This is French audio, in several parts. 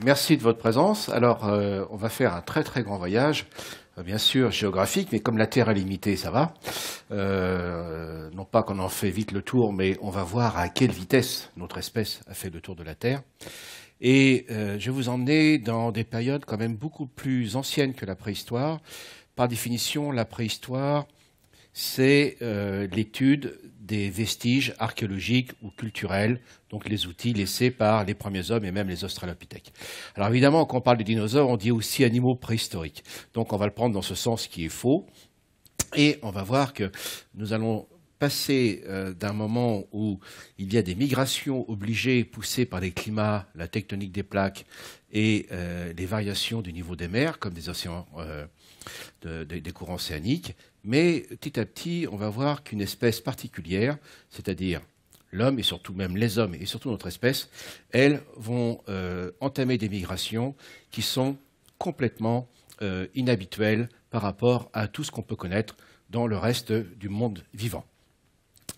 Merci de votre présence. Alors, on va faire un très très grand voyage, bien sûr géographique, mais comme la Terre est limitée, ça va. Non pas qu'on en fait vite le tour, mais on va voir à quelle vitesse notre espèce a fait le tour de la Terre. Et je vais vous emmener dans des périodes quand même beaucoup plus anciennes que la préhistoire. Par définition, la préhistoire, c'est l'étude des vestiges archéologiques ou culturels, donc les outils laissés par les premiers hommes et même les australopithèques. Alors évidemment, quand on parle de dinosaures, on dit aussi animaux préhistoriques. Donc on va le prendre dans ce sens qui est faux. Et on va voir que nous allons passer d'un moment où il y a des migrations obligées poussées par les climats, la tectonique des plaques et les variations du niveau des mers, comme des océans, des courants océaniques. Mais petit à petit, on va voir qu'une espèce particulière, c'est-à-dire l'homme et surtout même les hommes et surtout notre espèce, elles vont entamer des migrations qui sont complètement inhabituelles par rapport à tout ce qu'on peut connaître dans le reste du monde vivant.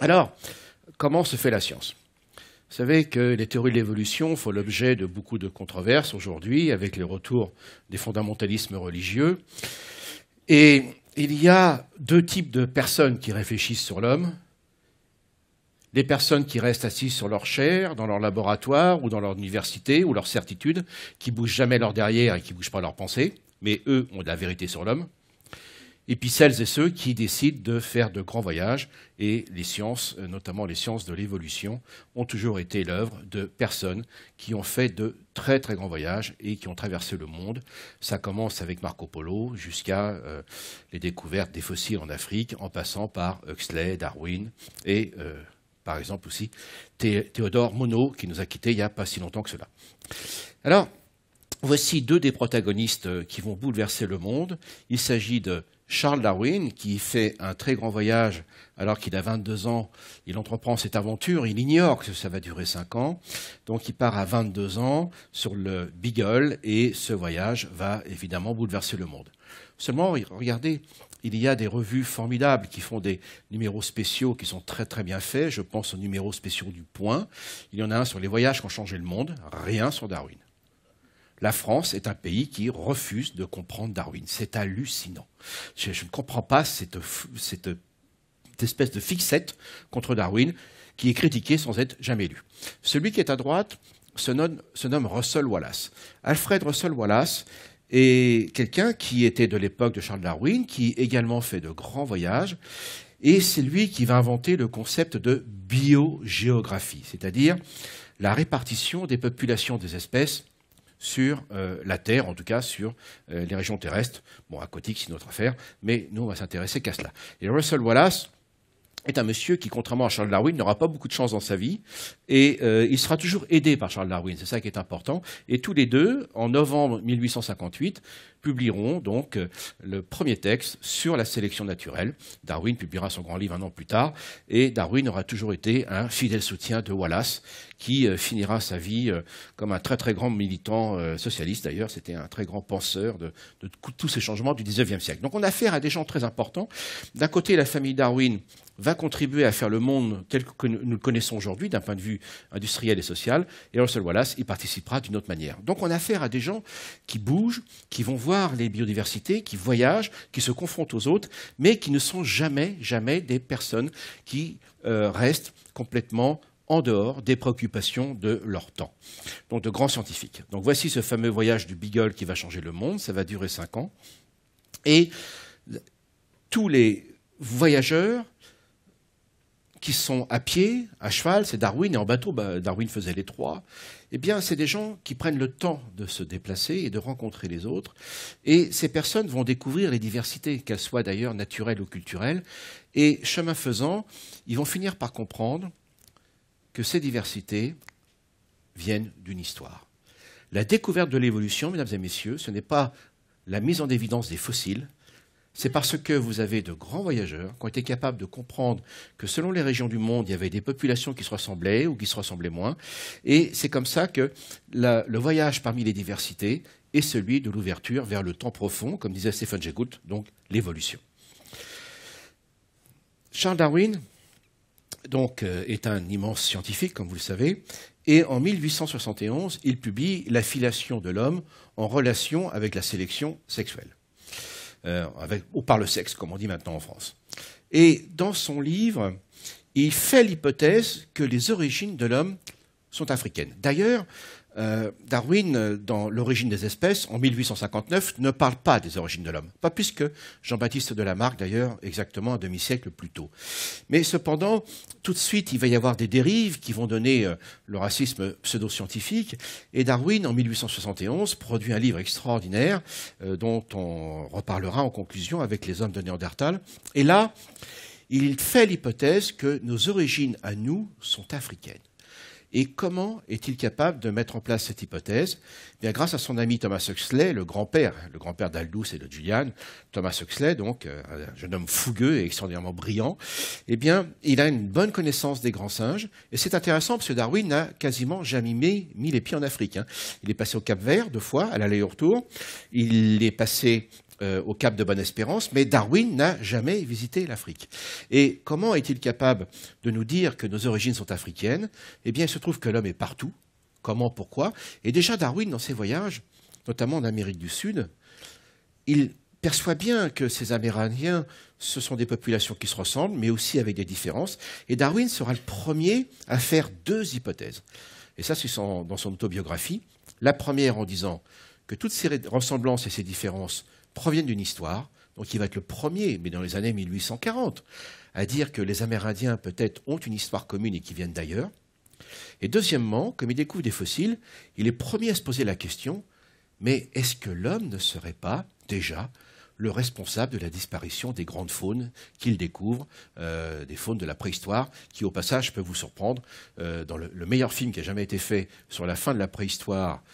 Alors, comment se fait la science ? Vous savez que les théories de l'évolution font l'objet de beaucoup de controverses aujourd'hui avec les retours des fondamentalismes religieux. Et il y a deux types de personnes qui réfléchissent sur l'homme. Les personnes qui restent assises sur leur chair, dans leur laboratoire ou dans leur université ou leur certitude, qui ne bougent jamais leur derrière et qui ne bougent pas leur pensée, mais eux ont de la vérité sur l'homme. Et puis celles et ceux qui décident de faire de grands voyages, et les sciences, notamment les sciences de l'évolution, ont toujours été l'œuvre de personnes qui ont fait de très très grands voyages et qui ont traversé le monde. Ça commence avec Marco Polo jusqu'à les découvertes des fossiles en Afrique, en passant par Huxley, Darwin et par exemple aussi Théodore Monod, qui nous a quittés il n'y a pas si longtemps que cela. Alors, voici deux des protagonistes qui vont bouleverser le monde. Il s'agit de Charles Darwin, qui fait un très grand voyage alors qu'il a 22 ans. Il entreprend cette aventure, il ignore que ça va durer 5 ans. Donc il part à 22 ans sur le Beagle et ce voyage va évidemment bouleverser le monde. Seulement, regardez, il y a des revues formidables qui font des numéros spéciaux qui sont très très bien faits. Je pense aux numéros spéciaux du Point. Il y en a un sur les voyages qui ont changé le monde, rien sur Darwin. La France est un pays qui refuse de comprendre Darwin. C'est hallucinant. Je ne comprends pas cette espèce de fixette contre Darwin qui est critiquée sans être jamais lu. Celui qui est à droite se nomme Russell Wallace. Alfred Russell Wallace est quelqu'un qui était de l'époque de Charles Darwin, qui également fait de grands voyages, et c'est lui qui va inventer le concept de biogéographie, c'est-à-dire la répartition des populations des espèces sur la Terre, en tout cas sur les régions terrestres. Bon, aquatiques, c'est notre affaire, mais nous, on va s'intéresser qu'à cela. Et Russell Wallace est un monsieur qui, contrairement à Charles Darwin, n'aura pas beaucoup de chance dans sa vie, et il sera toujours aidé par Charles Darwin, c'est ça qui est important. Et tous les deux, en novembre 1858, publieront donc le premier texte sur la sélection naturelle. Darwin publiera son grand livre 1 an plus tard, et Darwin aura toujours été un fidèle soutien de Wallace, qui finira sa vie comme un très très grand militant socialiste. D'ailleurs, c'était un très grand penseur de tous ces changements du XIXe siècle. Donc on a affaire à des gens très importants. D'un côté, la famille Darwin va contribuer à faire le monde tel que nous le connaissons aujourd'hui, d'un point de vue industriel et social, et Russell Wallace y participera d'une autre manière. Donc on a affaire à des gens qui bougent, qui vont voir les biodiversités, qui voyagent, qui se confrontent aux autres, mais qui ne sont jamais des personnes qui restent complètement en dehors des préoccupations de leur temps. Donc de grands scientifiques. Donc voici ce fameux voyage du Beagle qui va changer le monde, ça va durer 5 ans. Et tous les voyageurs qui sont à pied, à cheval, c'est Darwin, et en bateau, Darwin faisait les trois, eh bien, c'est des gens qui prennent le temps de se déplacer et de rencontrer les autres. Et ces personnes vont découvrir les diversités, qu'elles soient d'ailleurs naturelles ou culturelles. Et chemin faisant, ils vont finir par comprendre que ces diversités viennent d'une histoire. La découverte de l'évolution, mesdames et messieurs, ce n'est pas la mise en évidence des fossiles, c'est parce que vous avez de grands voyageurs qui ont été capables de comprendre que selon les régions du monde, il y avait des populations qui se ressemblaient ou qui se ressemblaient moins. Et c'est comme ça que le voyage parmi les diversités est celui de l'ouverture vers le temps profond, comme disait Stephen Jay Gould, donc l'évolution. Charles Darwin donc, est un immense scientifique, comme vous le savez, et en 1871, il publie La filiation de l'homme en relation avec la sélection sexuelle, ou par le sexe, comme on dit maintenant en France. Et dans son livre, il fait l'hypothèse que les origines de l'homme sont africaines. D'ailleurs, Darwin, dans L'origine des espèces, en 1859, ne parle pas des origines de l'homme. Pas plus que Jean-Baptiste de Lamarck, d'ailleurs, exactement un demi-siècle plus tôt. Mais cependant, tout de suite, il va y avoir des dérives qui vont donner le racisme pseudo-scientifique. Et Darwin, en 1871, produit un livre extraordinaire dont on reparlera en conclusion avec les hommes de Néandertal. Et là, il fait l'hypothèse que nos origines à nous sont africaines. Et comment est-il capable de mettre en place cette hypothèse? Bien, grâce à son ami Thomas Huxley, le grand-père d'Aldous et de Julian, Thomas Huxley, donc un jeune homme fougueux et extraordinairement brillant, eh bien, il a une bonne connaissance des grands singes. Et c'est intéressant parce que Darwin n'a quasiment jamais mis les pieds en Afrique. Il est passé au Cap-Vert 2 fois, à l'aller et au retour. Il est passé au Cap de Bonne-Espérance, mais Darwin n'a jamais visité l'Afrique. Et comment est-il capable de nous dire que nos origines sont africaines? Eh bien, il se trouve que l'homme est partout. Comment, pourquoi? Et déjà, Darwin, dans ses voyages, notamment en Amérique du Sud, il perçoit bien que ces Amérindiens, ce sont des populations qui se ressemblent, mais aussi avec des différences. Et Darwin sera le premier à faire 2 hypothèses. Et ça, c'est dans son autobiographie. La première en disant que toutes ces ressemblances et ces différences proviennent d'une histoire. Donc il va être le premier, mais dans les années 1840, à dire que les Amérindiens peut-être ont une histoire commune et qui viennent d'ailleurs. Et deuxièmement, comme il découvre des fossiles, il est premier à se poser la question, mais est-ce que l'homme ne serait pas déjà le responsable de la disparition des grandes faunes qu'il découvre, des faunes de la préhistoire, qui au passage peuvent vous surprendre. Dans le meilleur film qui a jamais été fait sur la fin de la préhistoire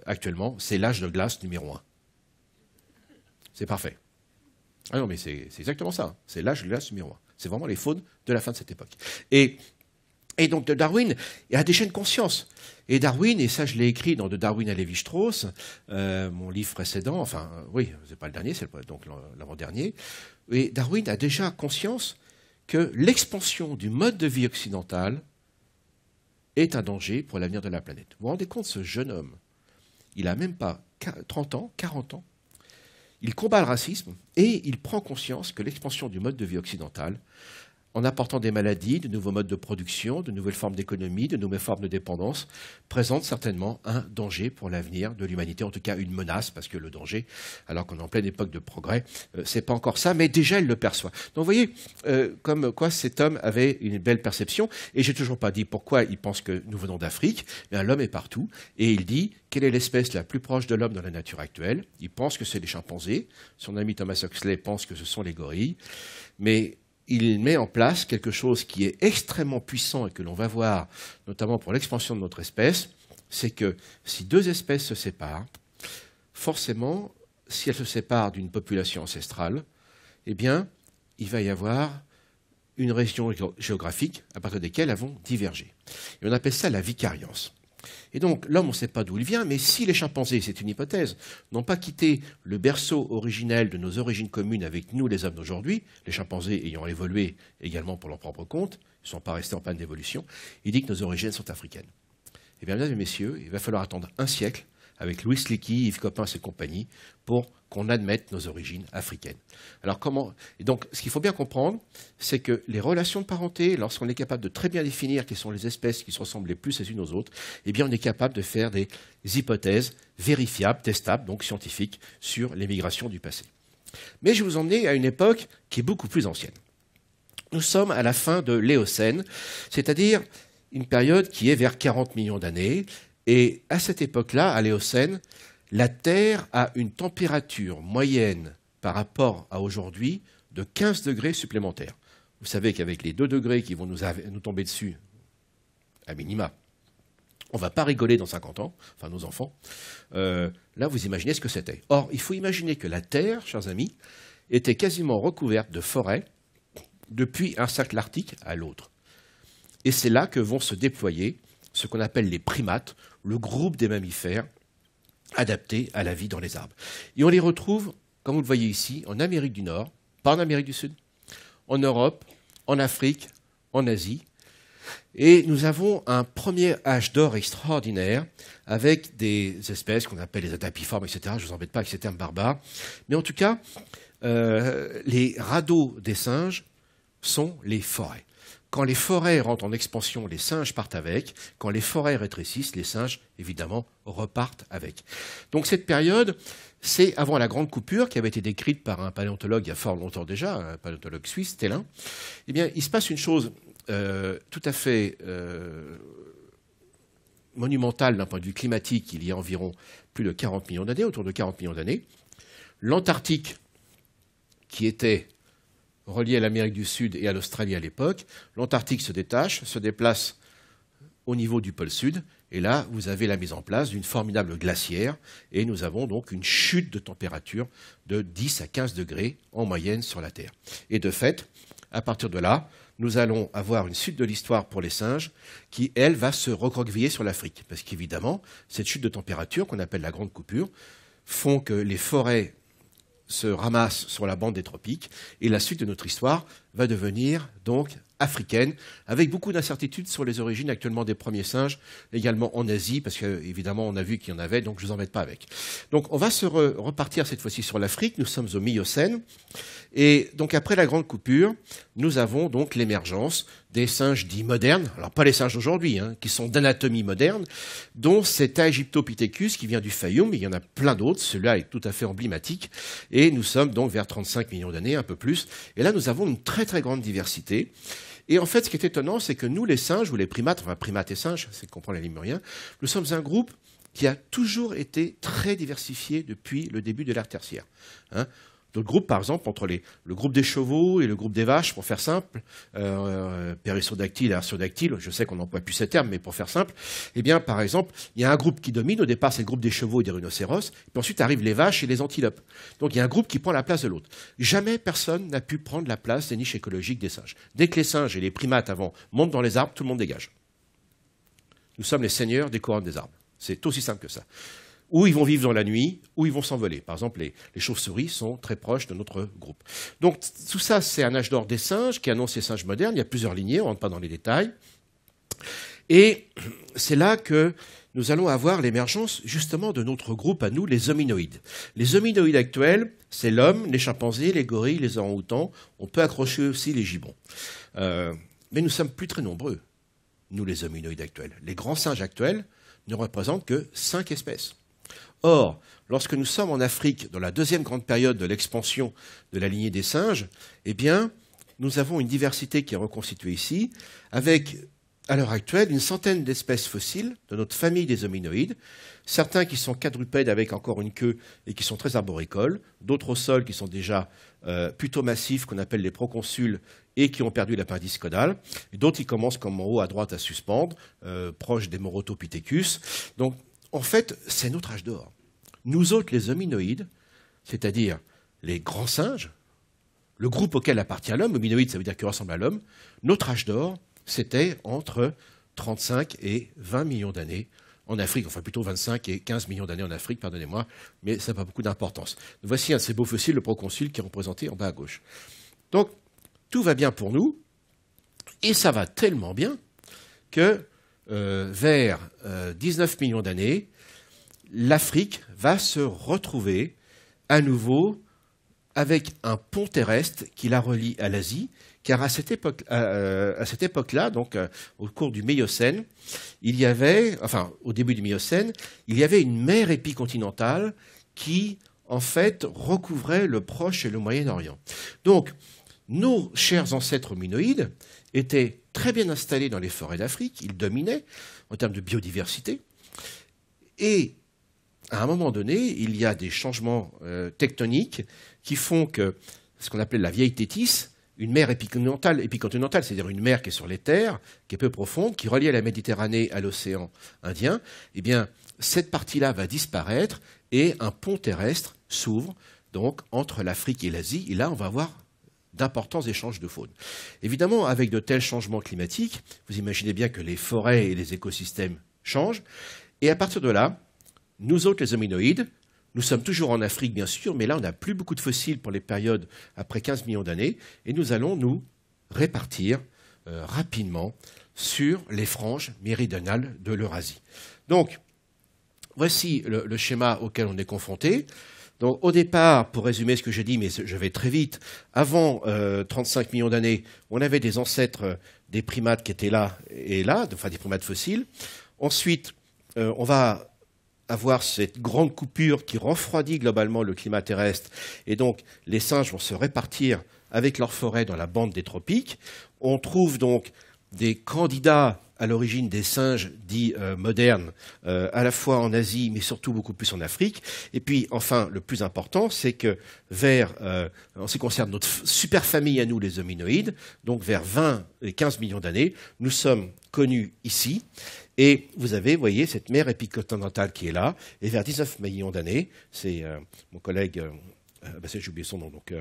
actuellement, c'est L'âge de glace numéro 1. C'est parfait. Ah non, mais c'est exactement ça. C'est l'âge de glace numéro 1. C'est vraiment les faunes de la fin de cette époque. Et donc, Darwin a déjà une conscience. Et Darwin, et ça je l'ai écrit dans De Darwin à Lévi-Strauss, mon livre précédent, enfin, oui, c'est pas le dernier, c'est donc l'avant-dernier. Et Darwin a déjà conscience que l'expansion du mode de vie occidental est un danger pour l'avenir de la planète. Vous vous rendez compte, ce jeune homme, il n'a même pas 30 ans, 40 ans, il combat le racisme et il prend conscience que l'expansion du mode de vie occidental, en apportant des maladies, de nouveaux modes de production, de nouvelles formes d'économie, de nouvelles formes de dépendance, présente certainement un danger pour l'avenir de l'humanité, en tout cas une menace, parce que le danger, alors qu'on est en pleine époque de progrès, c'est pas encore ça, mais déjà il le perçoit. Donc vous voyez, comme quoi cet homme avait une belle perception, et j'ai toujours pas dit pourquoi il pense que nous venons d'Afrique, mais l'homme est partout, et il dit quelle est l'espèce la plus proche de l'homme dans la nature actuelle. Il pense que c'est les chimpanzés, son ami Thomas Huxley pense que ce sont les gorilles, mais il met en place quelque chose qui est extrêmement puissant et que l'on va voir, notamment pour l'expansion de notre espèce, c'est que si 2 espèces se séparent, forcément, si elles se séparent d'une population ancestrale, eh bien, il va y avoir une région géographique à partir desquelles elles vont diverger. Et on appelle ça la vicariance. Et donc, l'homme, on ne sait pas d'où il vient, mais si les chimpanzés, c'est une hypothèse, n'ont pas quitté le berceau originel de nos origines communes avec nous, les hommes d'aujourd'hui, les chimpanzés ayant évolué également pour leur propre compte, ils ne sont pas restés en panne d'évolution, il dit que nos origines sont africaines. Eh bien, mesdames et messieurs, il va falloir attendre un siècle avec Louis Leakey, Yves Coppens et compagnie pour qu'on admette nos origines africaines. Alors comment? Et donc, ce qu'il faut bien comprendre, c'est que les relations de parenté, lorsqu'on est capable de très bien définir quelles sont les espèces qui se ressemblent les plus les unes aux autres, eh bien, on est capable de faire des hypothèses vérifiables, testables, donc scientifiques, sur les migrations du passé. Mais je vais vous emmener à une époque qui est beaucoup plus ancienne. Nous sommes à la fin de l'Éocène, c'est-à-dire une période qui est vers 40 millions d'années. Et à cette époque-là, à l'Éocène, la Terre a une température moyenne par rapport à aujourd'hui de 15 degrés supplémentaires. Vous savez qu'avec les 2 degrés qui vont nous tomber dessus, à minima, on ne va pas rigoler dans 50 ans, enfin nos enfants. Là, vous imaginez ce que c'était. Or, il faut imaginer que la Terre, chers amis, était quasiment recouverte de forêts depuis un cercle arctique à l'autre. Et c'est là que vont se déployer ce qu'on appelle les primates, le groupe des mammifères adaptés à la vie dans les arbres. Et on les retrouve, comme vous le voyez ici, en Amérique du Nord, pas en Amérique du Sud, en Europe, en Afrique, en Asie. Et nous avons un premier âge d'or extraordinaire avec des espèces qu'on appelle les adapiformes, etc. Je ne vous embête pas avec ces termes barbares. Mais en tout cas, les radeaux des singes sont les forêts. Quand les forêts rentrent en expansion, les singes partent avec. Quand les forêts rétrécissent, les singes, évidemment, repartent avec. Donc cette période, c'est avant la grande coupure qui avait été décrite par un paléontologue il y a fort longtemps déjà, un paléontologue suisse, Tellin. Eh bien, il se passe une chose tout à fait monumentale d'un point de vue climatique il y a environ plus de 40 millions d'années, autour de 40 millions d'années. L'Antarctique, qui était relié à l'Amérique du Sud et à l'Australie à l'époque, l'Antarctique se détache, se déplace au niveau du pôle Sud, et là, vous avez la mise en place d'une formidable glaciaire, et nous avons donc une chute de température de 10 à 15 degrés en moyenne sur la Terre. Et de fait, à partir de là, nous allons avoir une suite de l'histoire pour les singes qui, elle, va se recroqueviller sur l'Afrique. Parce qu'évidemment, cette chute de température, qu'on appelle la grande coupure, font que les forêts se ramassent sur la bande des tropiques, et la suite de notre histoire va devenir donc africaine, avec beaucoup d'incertitudes sur les origines actuellement des premiers singes, également en Asie, parce qu'évidemment on a vu qu'il y en avait, donc je ne vous embête pas avec. Donc on va se repartir cette fois-ci sur l'Afrique, nous sommes au Miocène, et donc après la grande coupure, nous avons donc l'émergence des singes dits modernes, alors pas les singes d'aujourd'hui, qui sont d'anatomie moderne, dont cet Aegyptopithecus qui vient du Fayoum, mais il y en a plein d'autres, celui-là est tout à fait emblématique, et nous sommes donc vers 35 millions d'années, un peu plus, et là nous avons une très très grande diversité. Et en fait, ce qui est étonnant, c'est que nous, les singes, ou les primates, enfin primates et singes, c'est comprendre les lémuriens, nous sommes un groupe qui a toujours été très diversifié depuis le début de l'ère tertiaire. D'autres groupes, par exemple, entre le groupe des chevaux et le groupe des vaches, pour faire simple, périssodactyle et artiodactyle, je sais qu'on n'emploie plus ces termes, mais pour faire simple, eh bien, par exemple, il y a un groupe qui domine, au départ c'est le groupe des chevaux et des rhinocéros, puis ensuite arrivent les vaches et les antilopes. Donc il y a un groupe qui prend la place de l'autre. Jamais personne n'a pu prendre la place des niches écologiques des singes. Dès que les singes et les primates avant montent dans les arbres, tout le monde dégage. Nous sommes les seigneurs des couronnes des arbres. C'est aussi simple que ça. Ou ils vont vivre dans la nuit, ou ils vont s'envoler. Par exemple, les chauves-souris sont très proches de notre groupe. Donc tout ça, c'est un âge d'or des singes qui annonce les singes modernes. Il y a plusieurs lignées, on ne rentre pas dans les détails. Et c'est là que nous allons avoir l'émergence justement de notre groupe à nous, les hominoïdes. Les hominoïdes actuels, c'est l'homme, les chimpanzés, les gorilles, les orang-outans. On peut accrocher aussi les gibbons. Mais nous sommes plus très nombreux, nous les hominoïdes actuels. Les grands singes actuels ne représentent que 5 espèces. Or, lorsque nous sommes en Afrique, dans la deuxième grande période de l'expansion de la lignée des singes, eh bien, nous avons une diversité qui est reconstituée ici, avec, à l'heure actuelle, une centaine d'espèces fossiles de notre famille des hominoïdes, certains qui sont quadrupèdes avec encore une queue et qui sont très arboricoles, d'autres au sol qui sont déjà plutôt massifs, qu'on appelle les proconsuls, et qui ont perdu l'appendice caudal, et d'autres qui commencent comme en haut à droite à suspendre, proches des Morotopithecus. Donc, en fait, c'est notre âge d'or. Nous autres, les hominoïdes, c'est-à-dire les grands singes, le groupe auquel appartient l'homme, hominoïde, ça veut dire qu'il ressemble à l'homme, notre âge d'or, c'était entre 35 et 20 millions d'années en Afrique, enfin plutôt 25 et 15 millions d'années en Afrique, pardonnez-moi, mais ça n'a pas beaucoup d'importance. Voici un de ces beaux fossiles, le proconsul, qui est représenté en bas à gauche. Donc, tout va bien pour nous, et ça va tellement bien que vers 19 millions d'années, l'Afrique va se retrouver à nouveau avec un pont terrestre qui la relie à l'Asie, car à cette époque-là, donc au cours du Miocène, il y avait, enfin au début du Miocène, il y avait une mer épicontinentale qui, en fait, recouvrait le Proche et le Moyen-Orient. Donc, nos chers ancêtres hominoïdes étaient très bien installés dans les forêts d'Afrique, ils dominaient en termes de biodiversité, et à un moment donné, il y a des changements tectoniques qui font que ce qu'on appelait la vieille Tétis, une mer épicontinentale, c'est-à-dire une mer qui est sur les terres, qui est peu profonde, qui relie à la Méditerranée à l'océan Indien, eh bien, cette partie-là va disparaître et un pont terrestre s'ouvre donc entre l'Afrique et l'Asie. Et là, on va avoir d'importants échanges de faune. Évidemment, avec de tels changements climatiques, vous imaginez bien que les forêts et les écosystèmes changent. Et à partir de là, nous autres, les hominoïdes, nous sommes toujours en Afrique, bien sûr, mais là, on n'a plus beaucoup de fossiles pour les périodes après 15 millions d'années, et nous allons nous répartir rapidement sur les franges méridionales de l'Eurasie. Donc, voici le schéma auquel on est confronté. Donc, au départ, pour résumer ce que j'ai dit, mais je vais très vite, avant 35 millions d'années, on avait des ancêtres des primates qui étaient là et là, enfin des primates fossiles. Ensuite, on va avoir cette grande coupure qui refroidit globalement le climat terrestre, et donc les singes vont se répartir avec leur forêt dans la bande des tropiques. On trouve donc des candidats à l'origine des singes dits modernes, à la fois en Asie, mais surtout beaucoup plus en Afrique. Et puis, enfin, le plus important, c'est que en ce qui concerne notre super famille à nous, les hominoïdes, donc vers 20 et 15 millions d'années, nous sommes connus ici. Et vous avez, vous voyez, cette mer épicontinentale qui est là. Et vers 19 millions d'années, c'est mon collègue, j'ai oublié son nom, donc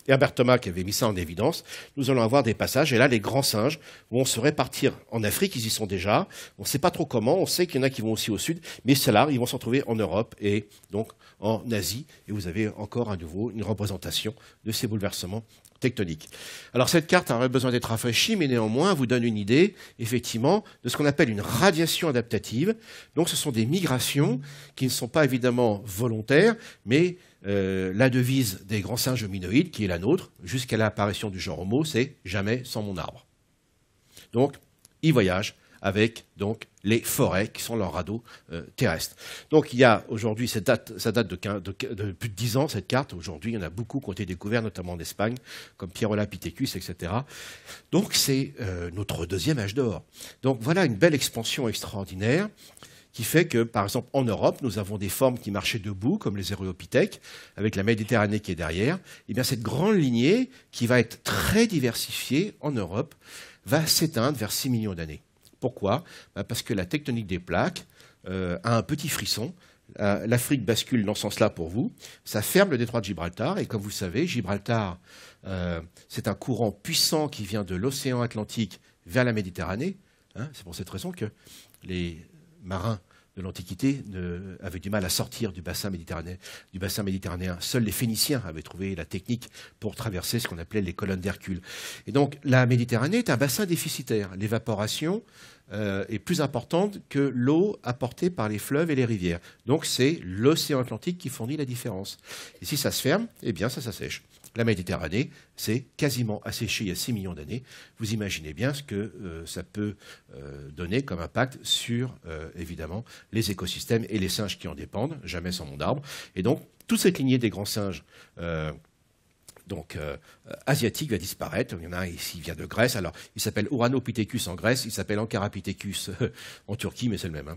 Herbert Thomas qui avait mis ça en évidence, nous allons avoir des passages. Et là, les grands singes vont se répartir en Afrique, ils y sont déjà. On ne sait pas trop comment, on sait qu'il y en a qui vont aussi au sud, mais ceux-là, ils vont se retrouver en Europe et donc en Asie. Et vous avez encore à nouveau une représentation de ces bouleversements tectoniques. Alors cette carte aurait besoin d'être rafraîchie, mais néanmoins vous donne une idée, effectivement, de ce qu'on appelle une radiation adaptative. Donc ce sont des migrations qui ne sont pas évidemment volontaires, mais la devise des grands singes hominoïdes, qui est la nôtre, jusqu'à l'apparition du genre Homo, c'est « jamais sans mon arbre ». Donc, ils voyagent avec donc, les forêts qui sont leurs radeaux terrestres. Donc il y a aujourd'hui, ça date de plus de 10 ans, cette carte. Aujourd'hui, il y en a beaucoup qui ont été découverts, notamment en Espagne, comme Pierolapithecus, etc. Donc c'est notre deuxième âge d'or. Donc voilà une belle expansion extraordinaire qui fait que, par exemple, en Europe, nous avons des formes qui marchaient debout, comme les Éréopithèques, avec la Méditerranée qui est derrière. Et bien cette grande lignée, qui va être très diversifiée en Europe, va s'éteindre vers 6 millions d'années. Pourquoi ? Parce que la tectonique des plaques a un petit frisson. L'Afrique bascule dans ce sens-là pour vous. Ça ferme le détroit de Gibraltar. Et comme vous le savez, Gibraltar, c'est un courant puissant qui vient de l'océan Atlantique vers la Méditerranée. C'est pour cette raison que les marins de l'Antiquité avaient du mal à sortir du bassin méditerranéen. Seuls les Phéniciens avaient trouvé la technique pour traverser ce qu'on appelait les colonnes d'Hercule. Et donc la Méditerranée est un bassin déficitaire. L'évaporation est plus importante que l'eau apportée par les fleuves et les rivières. Donc c'est l'océan Atlantique qui fournit la différence. Et si ça se ferme, eh bien ça s'assèche. La Méditerranée, c'est quasiment asséché il y a 6 millions d'années. Vous imaginez bien ce que ça peut donner comme impact sur, évidemment, les écosystèmes et les singes qui en dépendent, jamais sans mon arbre. Et donc, toute cette lignée des grands singes asiatique va disparaître. Il y en a un ici, il vient de Grèce. Alors, il s'appelle Uranopithecus en Grèce, il s'appelle Ankarapithecus en Turquie, mais c'est le même.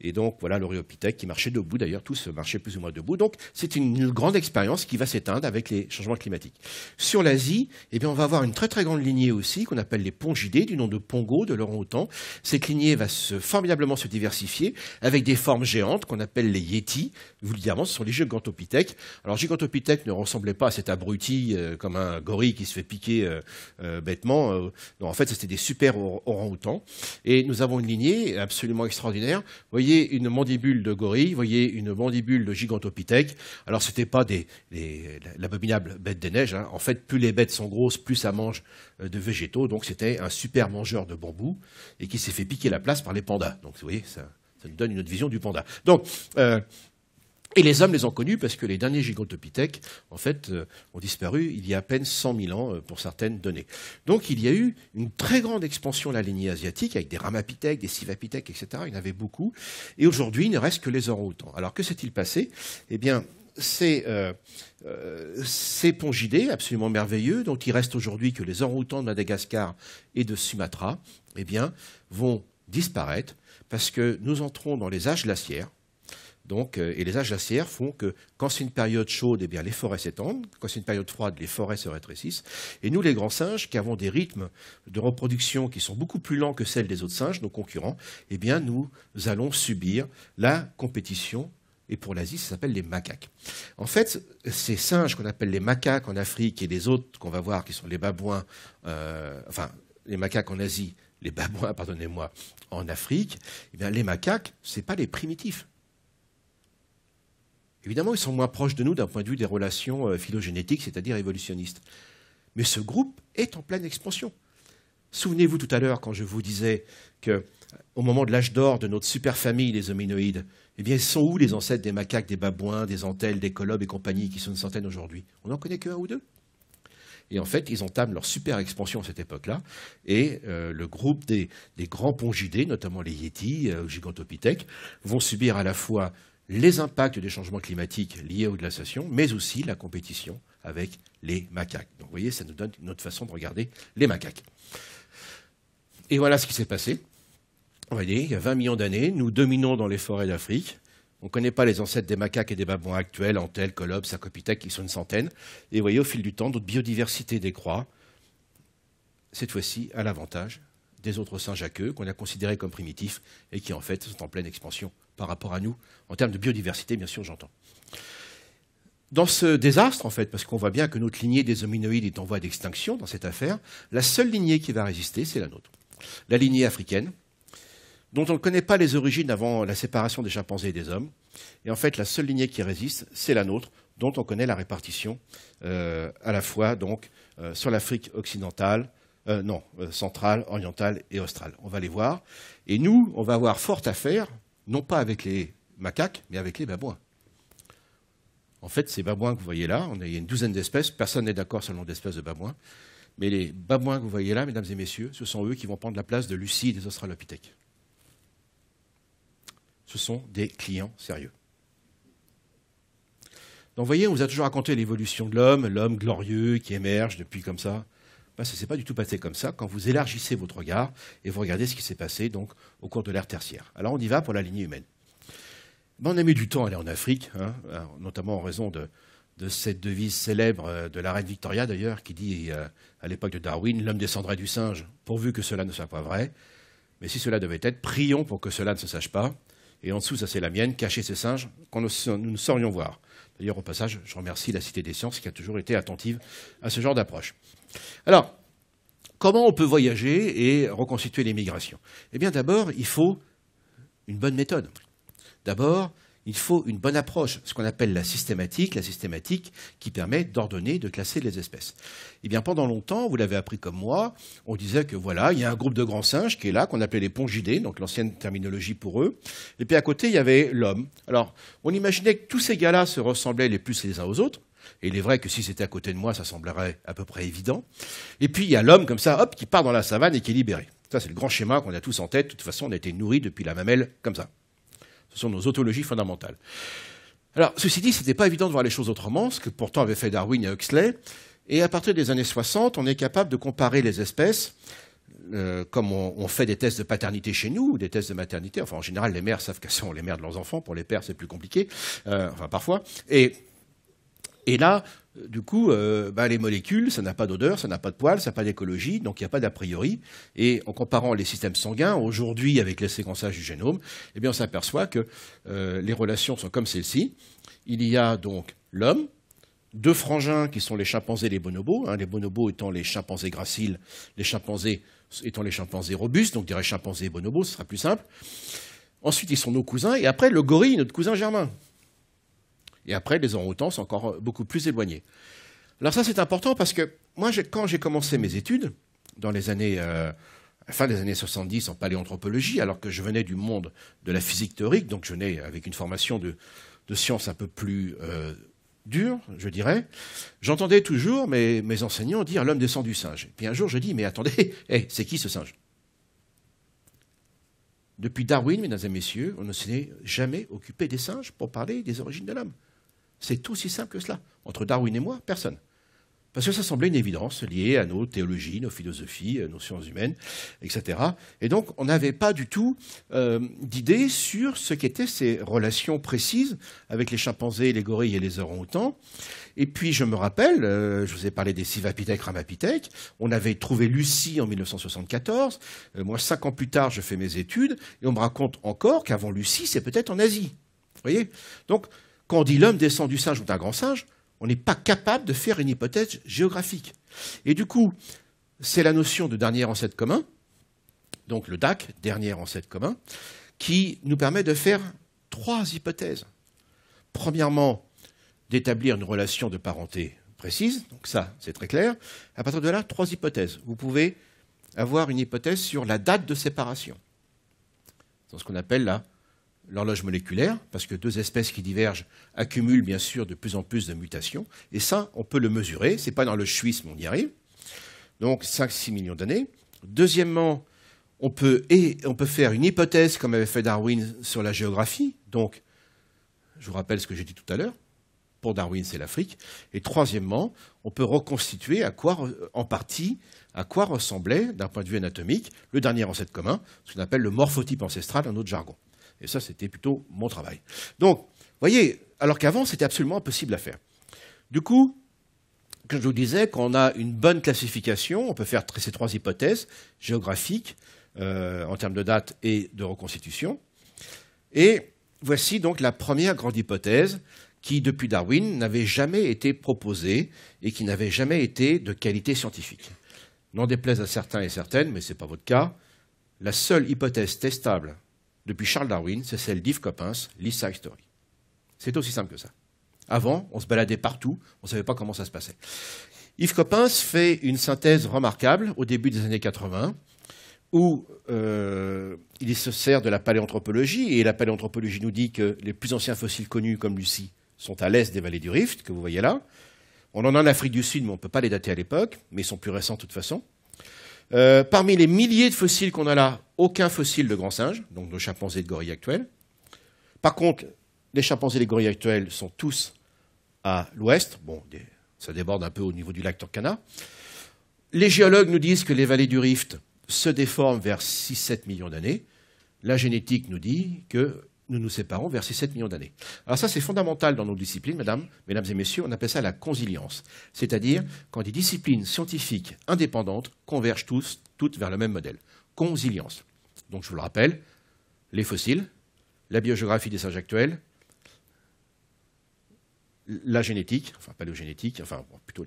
Et donc, voilà l'Oréopithèque qui marchait debout, d'ailleurs, tous marchaient plus ou moins debout. Donc, c'est une grande expérience qui va s'éteindre avec les changements climatiques. Sur l'Asie, eh bien, on va avoir une très très grande lignée aussi, qu'on appelle les Pongidés, du nom de Pongo, de l'orang-outan. Cette lignée va formidablement se diversifier avec des formes géantes qu'on appelle les Yétis. Vulgairement, ce sont les Gigantopithèques. Alors, Gigantopithèque ne ressemblait pas à cet abruti comme un gorille qui se fait piquer bêtement. Non, en fait, c'était des super orang-outans. Et nous avons une lignée absolument extraordinaire. Vous voyez une mandibule de gorille, vous voyez une mandibule de gigantopithèque. Alors, ce n'était pas l'abominable bête des neiges. En fait, plus les bêtes sont grosses, plus ça mange de végétaux. Donc, c'était un super mangeur de bambou et qui s'est fait piquer la place par les pandas. Donc, vous voyez, ça nous donne une autre vision du panda. Donc, et les hommes les ont connus parce que les derniers gigantopithèques, en fait, ont disparu il y a à peine 100 000 ans pour certaines données. Donc il y a eu une très grande expansion de la lignée asiatique avec des ramapithèques, des civapithèques, etc. Il y en avait beaucoup. Et aujourd'hui, il ne reste que les orang-outans. Alors que s'est-il passé ? Eh bien, ces pongidés absolument merveilleux, dont il reste aujourd'hui que les orang-outans de Madagascar et de Sumatra, eh bien, vont disparaître parce que nous entrons dans les âges glaciaires. Donc, et les âges glaciaires font que quand c'est une période chaude, eh bien, les forêts s'étendent. Quand c'est une période froide, les forêts se rétrécissent. Et nous, les grands singes, qui avons des rythmes de reproduction qui sont beaucoup plus lents que celles des autres singes, nos concurrents, eh bien, nous allons subir la compétition. Et pour l'Asie, ça s'appelle les macaques. En fait, ces singes qu'on appelle les macaques en Afrique et les autres qu'on va voir qui sont les babouins, les macaques en Asie, les babouins, pardonnez-moi, en Afrique, eh bien, les macaques, ce n'est pas les primitifs. Évidemment, ils sont moins proches de nous d'un point de vue des relations phylogénétiques, c'est-à-dire évolutionnistes. Mais ce groupe est en pleine expansion. Souvenez-vous tout à l'heure quand je vous disais qu'au moment de l'âge d'or de notre superfamille, les hominoïdes, eh bien, ils sont où les ancêtres des macaques, des babouins, des entelles, des colobes et compagnie, qui sont une centaine aujourd'hui? On n'en connaît qu'un ou deux. Et en fait, ils entament leur super expansion à cette époque-là. Et le groupe des grands pongidés, notamment les yétis, gigantopithèques, vont subir à la fois les impacts des changements climatiques liés aux glaciations, mais aussi la compétition avec les macaques. Donc vous voyez, ça nous donne une autre façon de regarder les macaques. Et voilà ce qui s'est passé. Vous voyez, il y a 20 millions d'années, nous dominons dans les forêts d'Afrique. On ne connaît pas les ancêtres des macaques et des babouins actuels, entelles, colobes, sarcopithèques, qui sont une centaine. Et vous voyez, au fil du temps, notre biodiversité décroît, cette fois-ci à l'avantage des autres singes à queue qu'on a considérés comme primitifs et qui, en fait, sont en pleine expansion par rapport à nous, en termes de biodiversité, bien sûr, j'entends. Dans ce désastre, en fait, parce qu'on voit bien que notre lignée des hominoïdes est en voie d'extinction dans cette affaire, la seule lignée qui va résister, c'est la nôtre. La lignée africaine, dont on ne connaît pas les origines avant la séparation des chimpanzés et des hommes. Et en fait, la seule lignée qui résiste, c'est la nôtre, dont on connaît la répartition à la fois donc, sur l'Afrique occidentale, centrale, orientale et australe. On va les voir. Et nous, on va avoir fort à faire, non pas avec les macaques, mais avec les babouins. En fait, ces babouins que vous voyez là, il y a une douzaine d'espèces, personne n'est d'accord sur le nombre d'espèces de babouins, mais les babouins que vous voyez là, mesdames et messieurs, ce sont eux qui vont prendre la place de Lucie et des australopithèques. Ce sont des clients sérieux. Donc vous voyez, on vous a toujours raconté l'évolution de l'homme glorieux qui émerge depuis comme ça. Ben, ça ne s'est pas du tout passé comme ça quand vous élargissez votre regard et vous regardez ce qui s'est passé donc, au cours de l'ère tertiaire. Alors on y va pour la lignée humaine. Ben, on a mis du temps à aller en Afrique, notamment en raison de cette devise célèbre de la reine Victoria d'ailleurs, qui dit à l'époque de Darwin, l'homme descendrait du singe, pourvu que cela ne soit pas vrai. Mais si cela devait être, prions pour que cela ne se sache pas. Et en dessous, ça c'est la mienne, cacher ces singes qu'on nous ne saurions voir. D'ailleurs, au passage, je remercie la Cité des Sciences qui a toujours été attentive à ce genre d'approche. Alors, comment on peut voyager et reconstituer les migrations? Eh bien, d'abord, il faut une bonne méthode. D'abord, il faut une bonne approche, ce qu'on appelle la systématique qui permet d'ordonner, de classer les espèces. Eh bien, pendant longtemps, vous l'avez appris comme moi, on disait que voilà, il y a un groupe de grands singes qui est là, qu'on appelait les pongidés, donc l'ancienne terminologie pour eux. Et puis à côté, il y avait l'homme. Alors, on imaginait que tous ces gars-là se ressemblaient les plus les uns aux autres. Et il est vrai que si c'était à côté de moi, ça semblerait à peu près évident. Et puis il y a l'homme comme ça, hop, qui part dans la savane et qui est libéré. Ça, c'est le grand schéma qu'on a tous en tête. De toute façon, on a été nourris depuis la mamelle comme ça. Ce sont nos autologies fondamentales. Alors, ceci dit, ce n'était pas évident de voir les choses autrement, ce que pourtant avaient fait Darwin et Huxley. Et à partir des années 60, on est capable de comparer les espèces, comme on fait des tests de paternité chez nous, ou des tests de maternité. Enfin, en général, les mères savent qu'elles sont les mères de leurs enfants. Pour les pères, c'est plus compliqué, enfin parfois. Et là, du coup, les molécules, ça n'a pas d'odeur, ça n'a pas de poils, ça n'a pas d'écologie, donc il n'y a pas d'a priori. Et en comparant les systèmes sanguins, aujourd'hui, avec les séquençages du génome, eh bien, on s'aperçoit que les relations sont comme celle-ci. Il y a donc l'homme, deux frangins qui sont les chimpanzés et les bonobos, les bonobos étant les chimpanzés graciles, les chimpanzés étant les chimpanzés robustes, donc je dirais chimpanzés et bonobos, ce sera plus simple. Ensuite, ils sont nos cousins, et après, le gorille, notre cousin germain. Et après, les orang-outans sont encore beaucoup plus éloignés. Alors ça, c'est important parce que moi, quand j'ai commencé mes études, dans les années, fin des années 70 en paléanthropologie, alors que je venais du monde de la physique théorique, donc je venais avec une formation de sciences un peu plus dure, je dirais, j'entendais toujours mes enseignants dire « l'homme descend du singe ». Puis un jour, je dis « mais attendez, c'est qui ce singe ?» Depuis Darwin, mesdames et messieurs, on ne s'est jamais occupé des singes pour parler des origines de l'homme. C'est aussi simple que cela. Entre Darwin et moi, personne. Parce que ça semblait une évidence liée à nos théologies, nos philosophies, nos sciences humaines, etc. Et donc, on n'avait pas du tout d'idée sur ce qu'étaient ces relations précises avec les chimpanzés, les gorilles et les orang-outans. Et puis, je me rappelle, je vous ai parlé des civapithèques, ramapithèques. On avait trouvé Lucie en 1974. Moi, 5 ans plus tard, je fais mes études. Et on me raconte encore qu'avant Lucie, c'est peut-être en Asie. Vous voyez ? Donc, quand on dit l'homme descend du singe ou d'un grand singe, on n'est pas capable de faire une hypothèse géographique. Et du coup, c'est la notion de dernier ancêtre commun, donc le DAC, dernier ancêtre commun, qui nous permet de faire 3 hypothèses. Premièrement, d'établir une relation de parenté précise, donc ça, c'est très clair. À partir de là, 3 hypothèses. Vous pouvez avoir une hypothèse sur la date de séparation. C'est ce qu'on appelle l'horloge moléculaire, parce que 2 espèces qui divergent accumulent bien sûr de plus en plus de mutations, et ça, on peut le mesurer, ce n'est pas dans le chuisme, on y arrive. Donc 5-6 millions d'années. Deuxièmement, on peut faire une hypothèse, comme avait fait Darwin, sur la géographie. Donc, je vous rappelle ce que j'ai dit tout à l'heure. Pour Darwin, c'est l'Afrique. Et troisièmement, on peut reconstituer en partie à quoi ressemblait, d'un point de vue anatomique, le dernier ancêtre commun, ce qu'on appelle le morphotype ancestral dans notre jargon. Et ça, c'était plutôt mon travail. Donc, vous voyez, alors qu'avant, c'était absolument impossible à faire. Du coup, comme je vous disais, quand on a une bonne classification, on peut faire ces 3 hypothèses géographiques, en termes de date et de reconstitution. Et voici donc la première grande hypothèse qui, depuis Darwin, n'avait jamais été proposée et qui n'avait jamais été de qualité scientifique. N'en déplaise à certains et certaines, mais ce n'est pas votre cas, la seule hypothèse testable depuis Charles Darwin, c'est celle d'Yves Coppens, l'East Side Story. C'est aussi simple que ça. Avant, on se baladait partout, on ne savait pas comment ça se passait. Yves Coppens fait une synthèse remarquable au début des années 80, où il se sert de la paléanthropologie, et la paléanthropologie nous dit que les plus anciens fossiles connus, comme Lucie, sont à l'est des vallées du Rift, que vous voyez là. On en a en Afrique du Sud, mais on ne peut pas les dater à l'époque, mais ils sont plus récents de toute façon. Parmi les milliers de fossiles qu'on a là, aucun fossile de grand singe, donc de chimpanzés et de gorilles actuels. Par contre, les chimpanzés et les gorilles actuels sont tous à l'ouest. Bon, ça déborde un peu au niveau du lac Turkana. Les géologues nous disent que les vallées du Rift se déforment vers 6-7 millions d'années. La génétique nous dit que nous nous séparons vers 6-7 millions d'années. Alors ça, c'est fondamental dans nos disciplines, mesdames et messieurs, on appelle ça la consilience. C'est-à-dire quand des disciplines scientifiques indépendantes convergent toutes vers le même modèle. Consilience. Donc je vous le rappelle, les fossiles, la biogéographie des singes actuels, la génétique, enfin paléogénétique, enfin bon, plutôt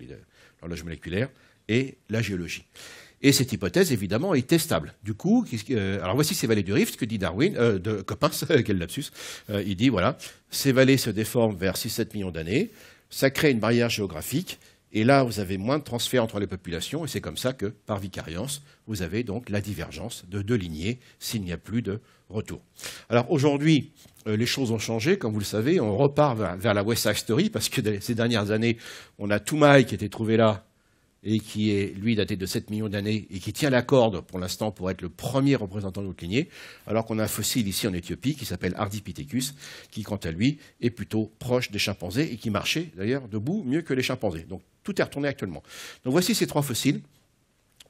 l'horloge moléculaire, et la géologie. Et cette hypothèse, évidemment, est testable. Du coup, alors voici ces vallées du Rift, que dit Darwin, de Coppens, quel lapsus. Il dit, voilà, ces vallées se déforment vers 6-7 millions d'années, ça crée une barrière géographique, et là, vous avez moins de transferts entre les populations, et c'est comme ça que, par vicariance, vous avez donc la divergence de 2 lignées, s'il n'y a plus de retour. Alors aujourd'hui, les choses ont changé, comme vous le savez, on repart vers la West Side Story, parce que ces dernières années, on a Toumaï qui a été trouvé là, et qui est, lui, daté de 7 millions d'années, et qui tient la corde, pour l'instant, pour être le premier représentant de notre lignée, alors qu'on a un fossile ici en Éthiopie, qui s'appelle Ardipithecus, qui, quant à lui, est plutôt proche des chimpanzés, et qui marchait, d'ailleurs, debout, mieux que les chimpanzés. Donc, tout est retourné actuellement. Donc, voici ces 3 fossiles,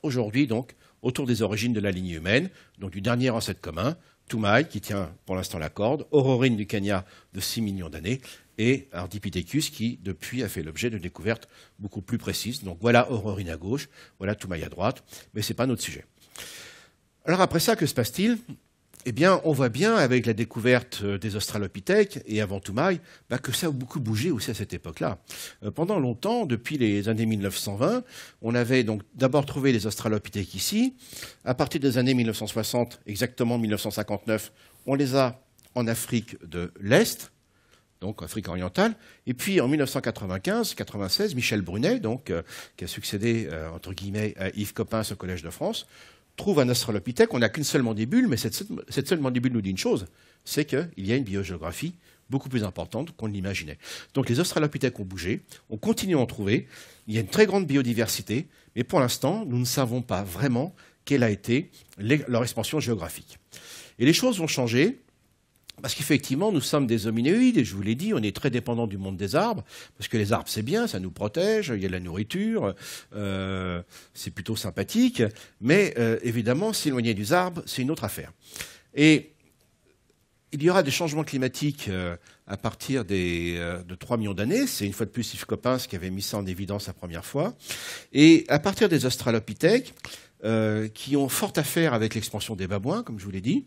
aujourd'hui, donc, autour des origines de la lignée humaine, donc du dernier ancêtre commun, Toumaï, qui tient pour l'instant la corde, Aurorine du Kenya, de 6 millions d'années, et Ardipithecus, qui, depuis, a fait l'objet de découvertes beaucoup plus précises. Donc voilà Aurorine à gauche, voilà Toumaï à droite, mais ce n'est pas notre sujet. Alors après ça, que se passe-t-il? Eh bien, on voit bien, avec la découverte des Australopithèques, et avant Toumaï, que ça a beaucoup bougé aussi à cette époque-là. Pendant longtemps, depuis les années 1920, on avait donc d'abord trouvé les Australopithèques ici. À partir des années 1960, exactement 1959, on les a en Afrique de l'Est, donc Afrique orientale. Et puis en 1995-96, Michel Brunet, donc, qui a succédé, entre guillemets, à Yves Coppens au Collège de France, trouve un Australopithèque. On n'a qu'une seule mandibule, mais cette seule mandibule nous dit une chose, c'est qu'il y a une biogéographie beaucoup plus importante qu'on l'imaginait. Donc les Australopithèques ont bougé, on continue à en trouver, il y a une très grande biodiversité, mais pour l'instant, nous ne savons pas vraiment quelle a été leur expansion géographique. Et les choses vont changer, parce qu'effectivement, nous sommes des hominéides, et je vous l'ai dit, on est très dépendants du monde des arbres, parce que les arbres, c'est bien, ça nous protège, il y a de la nourriture, c'est plutôt sympathique, mais évidemment, s'éloigner des arbres, c'est une autre affaire. Et il y aura des changements climatiques à partir de 3 millions d'années, c'est une fois de plus Yves Coppens qui avait mis ça en évidence la première fois, et à partir des Australopithèques, qui ont fort à faire avec l'expansion des babouins, comme je vous l'ai dit,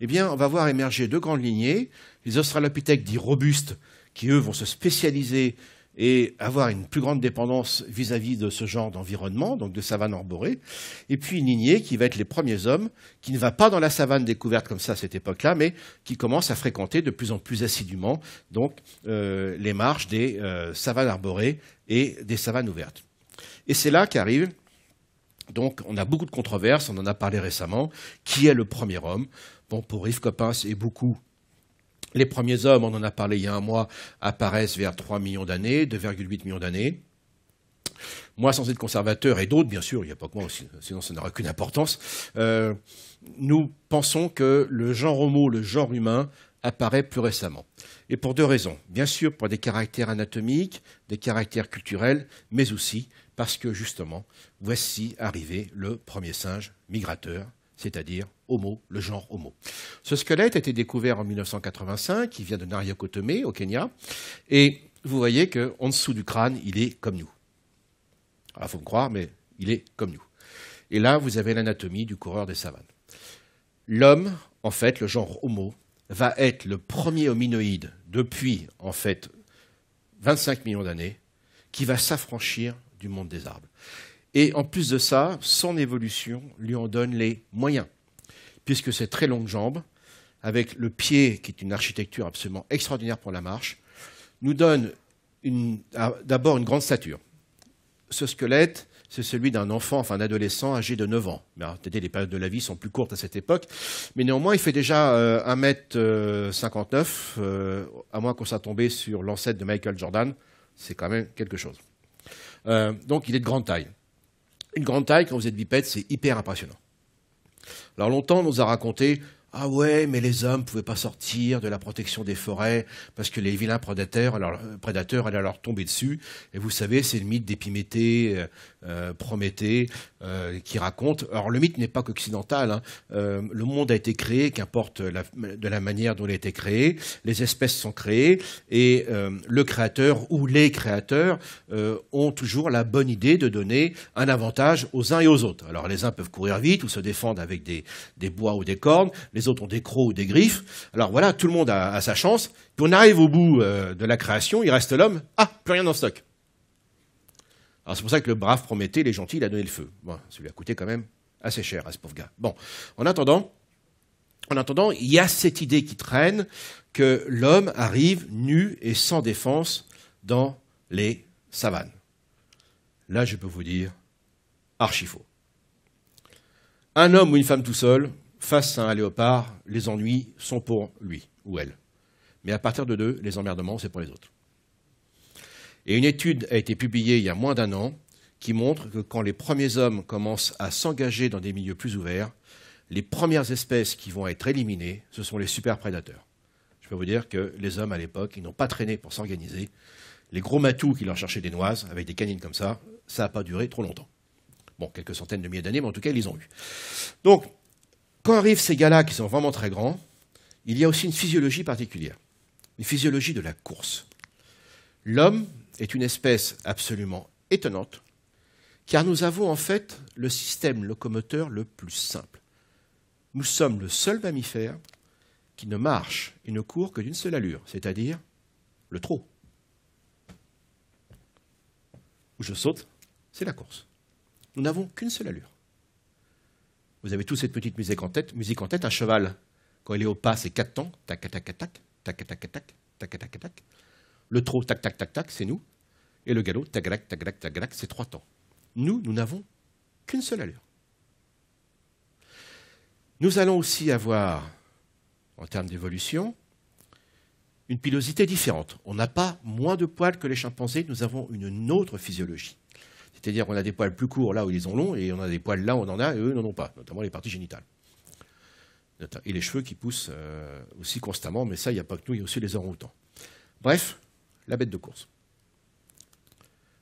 eh bien, on va voir émerger 2 grandes lignées. Les Australopithèques dits robustes, qui, eux, vont se spécialiser et avoir une plus grande dépendance vis-à-vis de ce genre d'environnement, donc de savane arborée, et puis une lignée qui va être les premiers hommes, qui ne va pas dans la savane découverte comme ça à cette époque-là, mais qui commence à fréquenter de plus en plus assidûment donc, les marges des savanes arborées et des savanes ouvertes. Et c'est là qu'arrive, donc on a beaucoup de controverses, on en a parlé récemment, qui est le premier homme? Bon, pour Yves Coppens et beaucoup, les premiers hommes, on en a parlé il y a un mois, apparaissent vers 3 millions d'années, 2,8 millions d'années. Moi, sans être conservateur, et d'autres, bien sûr, il n'y a pas que moi aussi, sinon ça n'aura aucune importance, nous pensons que le genre homo, le genre humain, apparaît plus récemment. Et pour deux raisons. Bien sûr, pour des caractères anatomiques, des caractères culturels, mais aussi parce que, justement, voici arrivé le premier singe migrateur, c'est-à-dire Homo, le genre Homo. Ce squelette a été découvert en 1985, il vient de Nariokotome, au Kenya, et vous voyez qu'en dessous du crâne, il est comme nous. Il faut me croire, mais il est comme nous. Et là, vous avez l'anatomie du coureur des savanes. L'homme, en fait, le genre Homo, va être le premier hominoïde depuis, en fait, 25 millions d'années, qui va s'affranchir du monde des arbres. Et en plus de ça, son évolution lui en donne les moyens, puisque ses très longues jambes, avec le pied, qui est une architecture absolument extraordinaire pour la marche, nous donne d'abord une grande stature. Ce squelette, c'est celui d'un enfant, enfin d'un adolescent âgé de 9 ans. Peut-être les périodes de la vie sont plus courtes à cette époque, mais néanmoins, il fait déjà 1,59 m, à moins qu'on soit tombé sur l'ancêtre de Michael Jordan, c'est quand même quelque chose. Donc il est de grande taille. Une grande taille, quand vous êtes bipède, c'est hyper impressionnant. Alors longtemps, on nous a raconté « Ah ouais, mais les hommes ne pouvaient pas sortir de la protection des forêts parce que les vilains prédateurs allaient leur tomber dessus. » Et vous savez, c'est le mythe d'Épiméthée, Prométhée, qui raconte... Alors le mythe n'est pas qu'occidental. Hein. Le monde a été créé, qu'importe de la manière dont il a été créé. Les espèces sont créées et le créateur ou les créateurs ont toujours la bonne idée de donner un avantage aux uns et aux autres. Alors les uns peuvent courir vite ou se défendre avec des bois ou des cornes, les autres ont des crocs ou des griffes. Alors voilà, tout le monde a sa chance. Puis on arrive au bout de la création, il reste l'homme. Ah, plus rien dans le stock. Alors c'est pour ça que le brave Prométhée, il est gentil, il a donné le feu. Bon, ça lui a coûté quand même assez cher à ce pauvre gars. Bon, en attendant, il y a cette idée qui traîne que l'homme arrive nu et sans défense dans les savanes. Là, je peux vous dire, archi faux. Un homme ou une femme tout seul, face à un léopard, les ennuis sont pour lui ou elle. Mais à partir de 2, les emmerdements, c'est pour les autres. Et une étude a été publiée il y a moins d'1 an qui montre que quand les premiers hommes commencent à s'engager dans des milieux plus ouverts, les premières espèces qui vont être éliminées, ce sont les superprédateurs. Je peux vous dire que les hommes, à l'époque, ils n'ont pas traîné pour s'organiser. Les gros matous qui leur cherchaient des noises, avec des canines comme ça n'a pas duré trop longtemps. Bon, quelques centaines de milliers d'années, mais en tout cas, ils les ont eu. Donc, quand arrivent ces gars-là qui sont vraiment très grands, il y a aussi une physiologie particulière, une physiologie de la course. L'homme est une espèce absolument étonnante, car nous avons en fait le système locomoteur le plus simple. Nous sommes le seul mammifère qui ne marche et ne court que d'une seule allure, c'est-à-dire le trot. Où je saute, c'est la course. Nous n'avons qu'une seule allure. Vous avez tous cette petite musique en tête, un cheval, quand il est au pas, c'est 4 temps, tac, tac, tac, tac, tac, tac, tac, tac, tac, tac. Le trot, tac, tac, tac, tac, c'est nous. Et le galop, tac, tac, tac, tac, tac, c'est 3 temps. Nous n'avons qu'une seule allure. Nous allons aussi avoir, en termes d'évolution, une pilosité différente. On n'a pas moins de poils que les chimpanzés, nous avons une autre physiologie. C'est-à-dire qu'on a des poils plus courts là où ils sont longs, et on a des poils là où on en a, et eux n'en ont pas, notamment les parties génitales. Et les cheveux qui poussent aussi constamment, mais ça, il n'y a pas que nous, il y a aussi les orang-outans. Bref, la bête de course.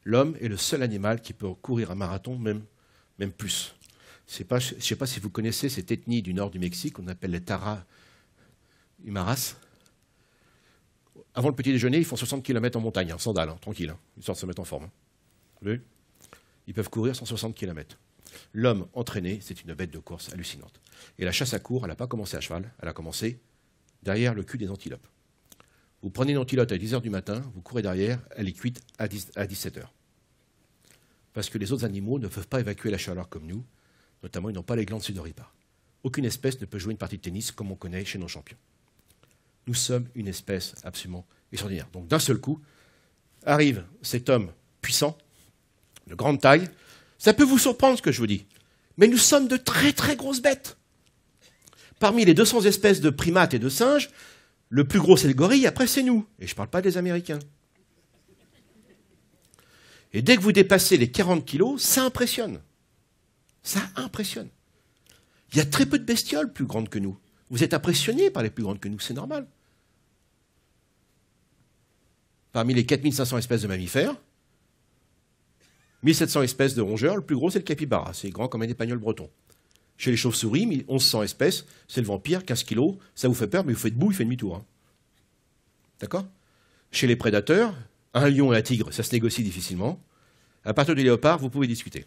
L'homme est le seul animal qui peut courir un marathon, même plus. Je ne sais pas si vous connaissez cette ethnie du nord du Mexique, qu'on appelle les Tarahumaras. Avant le petit déjeuner, ils font 60 km en montagne, en sandales, tranquille, histoire de se mettre en forme. Vous voyez ? Ils peuvent courir 160 km. L'homme entraîné, c'est une bête de course hallucinante. Et la chasse à courre, elle n'a pas commencé à cheval, elle a commencé derrière le cul des antilopes. Vous prenez une antilope à 10 h du matin, vous courez derrière, elle est cuite à 17 h. Parce que les autres animaux ne peuvent pas évacuer la chaleur comme nous, notamment ils n'ont pas les glandes sudoripares. Aucune espèce ne peut jouer une partie de tennis comme on connaît chez nos champions. Nous sommes une espèce absolument extraordinaire. Donc d'un seul coup, arrive cet homme puissant, de grande taille. Ça peut vous surprendre ce que je vous dis, mais nous sommes de très très grosses bêtes. Parmi les 200 espèces de primates et de singes, le plus gros c'est le gorille, après c'est nous. Et je ne parle pas des Américains. Et dès que vous dépassez les 40 kilos, ça impressionne. Ça impressionne. Il y a très peu de bestioles plus grandes que nous. Vous êtes impressionnés par les plus grandes que nous, c'est normal. Parmi les 4500 espèces de mammifères, 1700 espèces de rongeurs, le plus gros c'est le capybara, c'est grand comme un épagnol breton. Chez les chauves-souris, 1100 espèces, c'est le vampire, 15 kilos, ça vous fait peur, mais vous faites debout, il fait demi-tour. Hein. D'accord? Chez les prédateurs, un lion et un tigre, ça se négocie difficilement. À partir du léopard, vous pouvez discuter.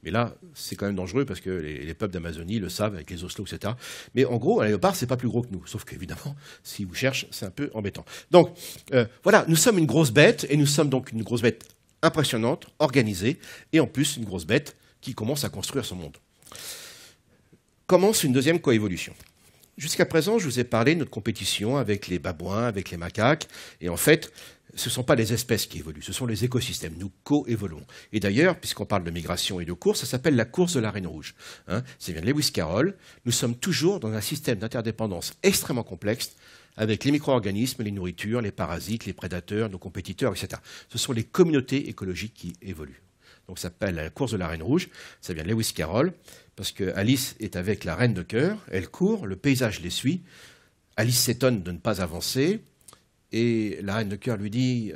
Mais là, c'est quand même dangereux parce que les peuples d'Amazonie le savent avec les osselets, etc. Mais en gros, un léopard, c'est pas plus gros que nous. Sauf qu'évidemment, s'ils vous cherchent, c'est un peu embêtant. Donc, voilà, nous sommes une grosse bête, et nous sommes donc une grosse bête impressionnante, organisée, et en plus, une grosse bête qui commence à construire son monde. Commence une deuxième coévolution. Jusqu'à présent, je vous ai parlé de notre compétition avec les babouins, avec les macaques, et en fait, ce ne sont pas les espèces qui évoluent, ce sont les écosystèmes. Nous co-évoluons. Et d'ailleurs, puisqu'on parle de migration et de course, ça s'appelle la course de la reine rouge. Hein, ça vient de Lewis Carroll. Nous sommes toujours dans un système d'interdépendance extrêmement complexe avec les micro-organismes, les nourritures, les parasites, les prédateurs, nos compétiteurs, etc. Ce sont les communautés écologiques qui évoluent. Donc ça s'appelle la course de la reine rouge. Ça vient de Lewis Carroll, parce que Alice est avec la reine de cœur, elle court, le paysage les suit. Alice s'étonne de ne pas avancer. Et la reine de cœur lui dit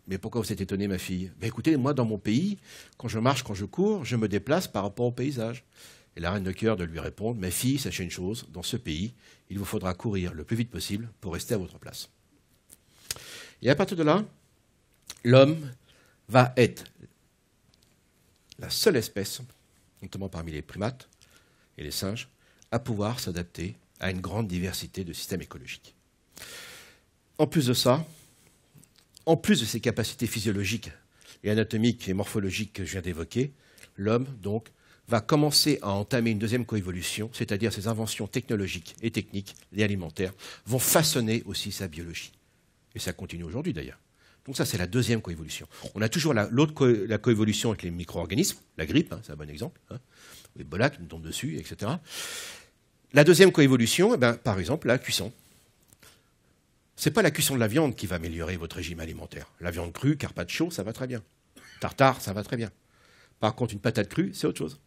mais pourquoi vous êtes étonnée, ma fille? Écoutez, moi, dans mon pays, quand je marche, quand je cours, je me déplace par rapport au paysage. Et la reine de cœur de lui répondre ma fille, sachez une chose, dans ce pays, il vous faudra courir le plus vite possible pour rester à votre place. Et à partir de là, l'homme va être la seule espèce, notamment parmi les primates et les singes, à pouvoir s'adapter à une grande diversité de systèmes écologiques. En plus de ça, en plus de ses capacités physiologiques et anatomiques et morphologiques que je viens d'évoquer, l'homme, donc, va commencer à entamer une deuxième coévolution, c'est-à-dire ses inventions technologiques et techniques et alimentaires vont façonner aussi sa biologie. Et ça continue aujourd'hui, d'ailleurs. Donc ça, c'est la deuxième coévolution. On a toujours la coévolution avec les micro-organismes, la grippe, hein, c'est un bon exemple, hein, Ebola qui nous tombe dessus, etc. La deuxième coévolution, eh ben, par exemple, la cuisson. Ce n'est pas la cuisson de la viande qui va améliorer votre régime alimentaire. La viande crue, carpaccio, ça va très bien. Tartare, ça va très bien. Par contre, une patate crue, c'est autre chose.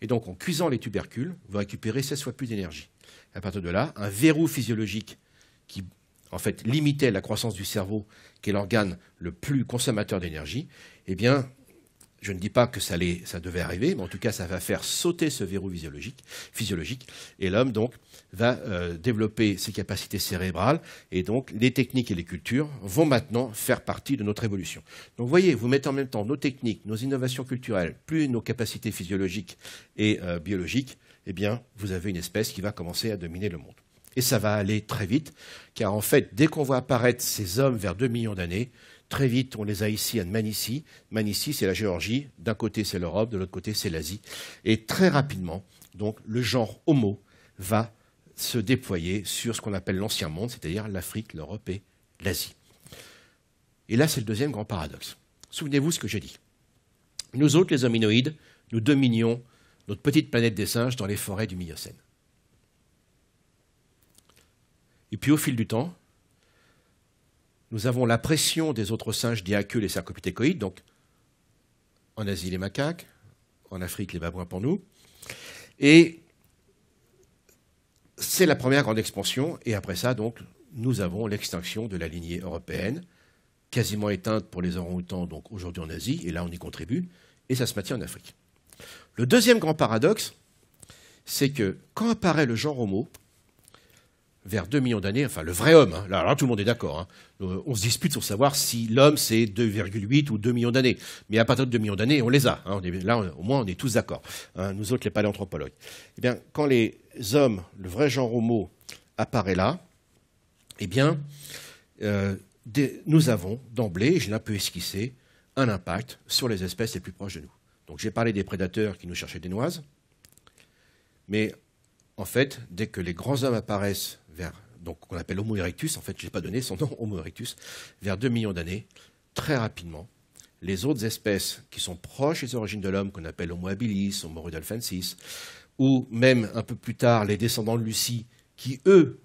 Et donc, en cuisant les tubercules, vous récupérez 16 fois plus d'énergie. À partir de là, un verrou physiologique qui, en fait, limitait la croissance du cerveau, qui est l'organe le plus consommateur d'énergie, eh bien, je ne dis pas que ça devait arriver, mais en tout cas, ça va faire sauter ce verrou physiologique, et l'homme, donc, va développer ses capacités cérébrales, et donc, les techniques et les cultures vont maintenant faire partie de notre évolution. Donc, vous voyez, vous mettez en même temps nos techniques, nos innovations culturelles, plus nos capacités physiologiques et biologiques, eh bien, vous avez une espèce qui va commencer à dominer le monde. Et ça va aller très vite, car en fait, dès qu'on voit apparaître ces hommes vers 2 millions d'années, très vite, on les a ici à Manici. Manici, c'est la Géorgie. D'un côté, c'est l'Europe. De l'autre côté, c'est l'Asie. Et très rapidement, donc, le genre Homo va se déployer sur ce qu'on appelle l'ancien monde, c'est-à-dire l'Afrique, l'Europe et l'Asie. Et là, c'est le deuxième grand paradoxe. Souvenez-vous ce que j'ai dit. Nous autres, les hominoïdes, nous dominions notre petite planète des singes dans les forêts du Miocène. Et puis, au fil du temps, nous avons la pression des autres singes diaqueux, les cercopithècoïdes, donc en Asie les macaques, en Afrique les babouins pour nous. Et c'est la première grande expansion, et après ça, donc, nous avons l'extinction de la lignée européenne, quasiment éteinte pour les orang-outans, donc aujourd'hui en Asie, et là on y contribue, et ça se maintient en Afrique. Le deuxième grand paradoxe, c'est que quand apparaît le genre Homo, vers 2 millions d'années, enfin le vrai homme, hein, là tout le monde est d'accord, hein, on se dispute sur savoir si l'homme c'est 2,8 ou 2 millions d'années, mais à partir de 2 millions d'années, on les a, hein, là au moins on est tous d'accord, hein, nous autres les paléanthropologues. Eh bien, quand les hommes, le vrai genre Homo apparaît là, eh bien, nous avons d'emblée, je l'ai un peu esquissé, un impact sur les espèces les plus proches de nous. Donc j'ai parlé des prédateurs qui nous cherchaient des noises, mais en fait, dès que les grands hommes apparaissent vers, donc qu'on appelle Homo erectus, en fait je n'ai pas donné son nom, Homo erectus, vers 2 millions d'années, très rapidement, les autres espèces qui sont proches des origines de l'homme, qu'on appelle Homo habilis, Homo rudolfensis, ou même un peu plus tard les descendants de Lucie, qui eux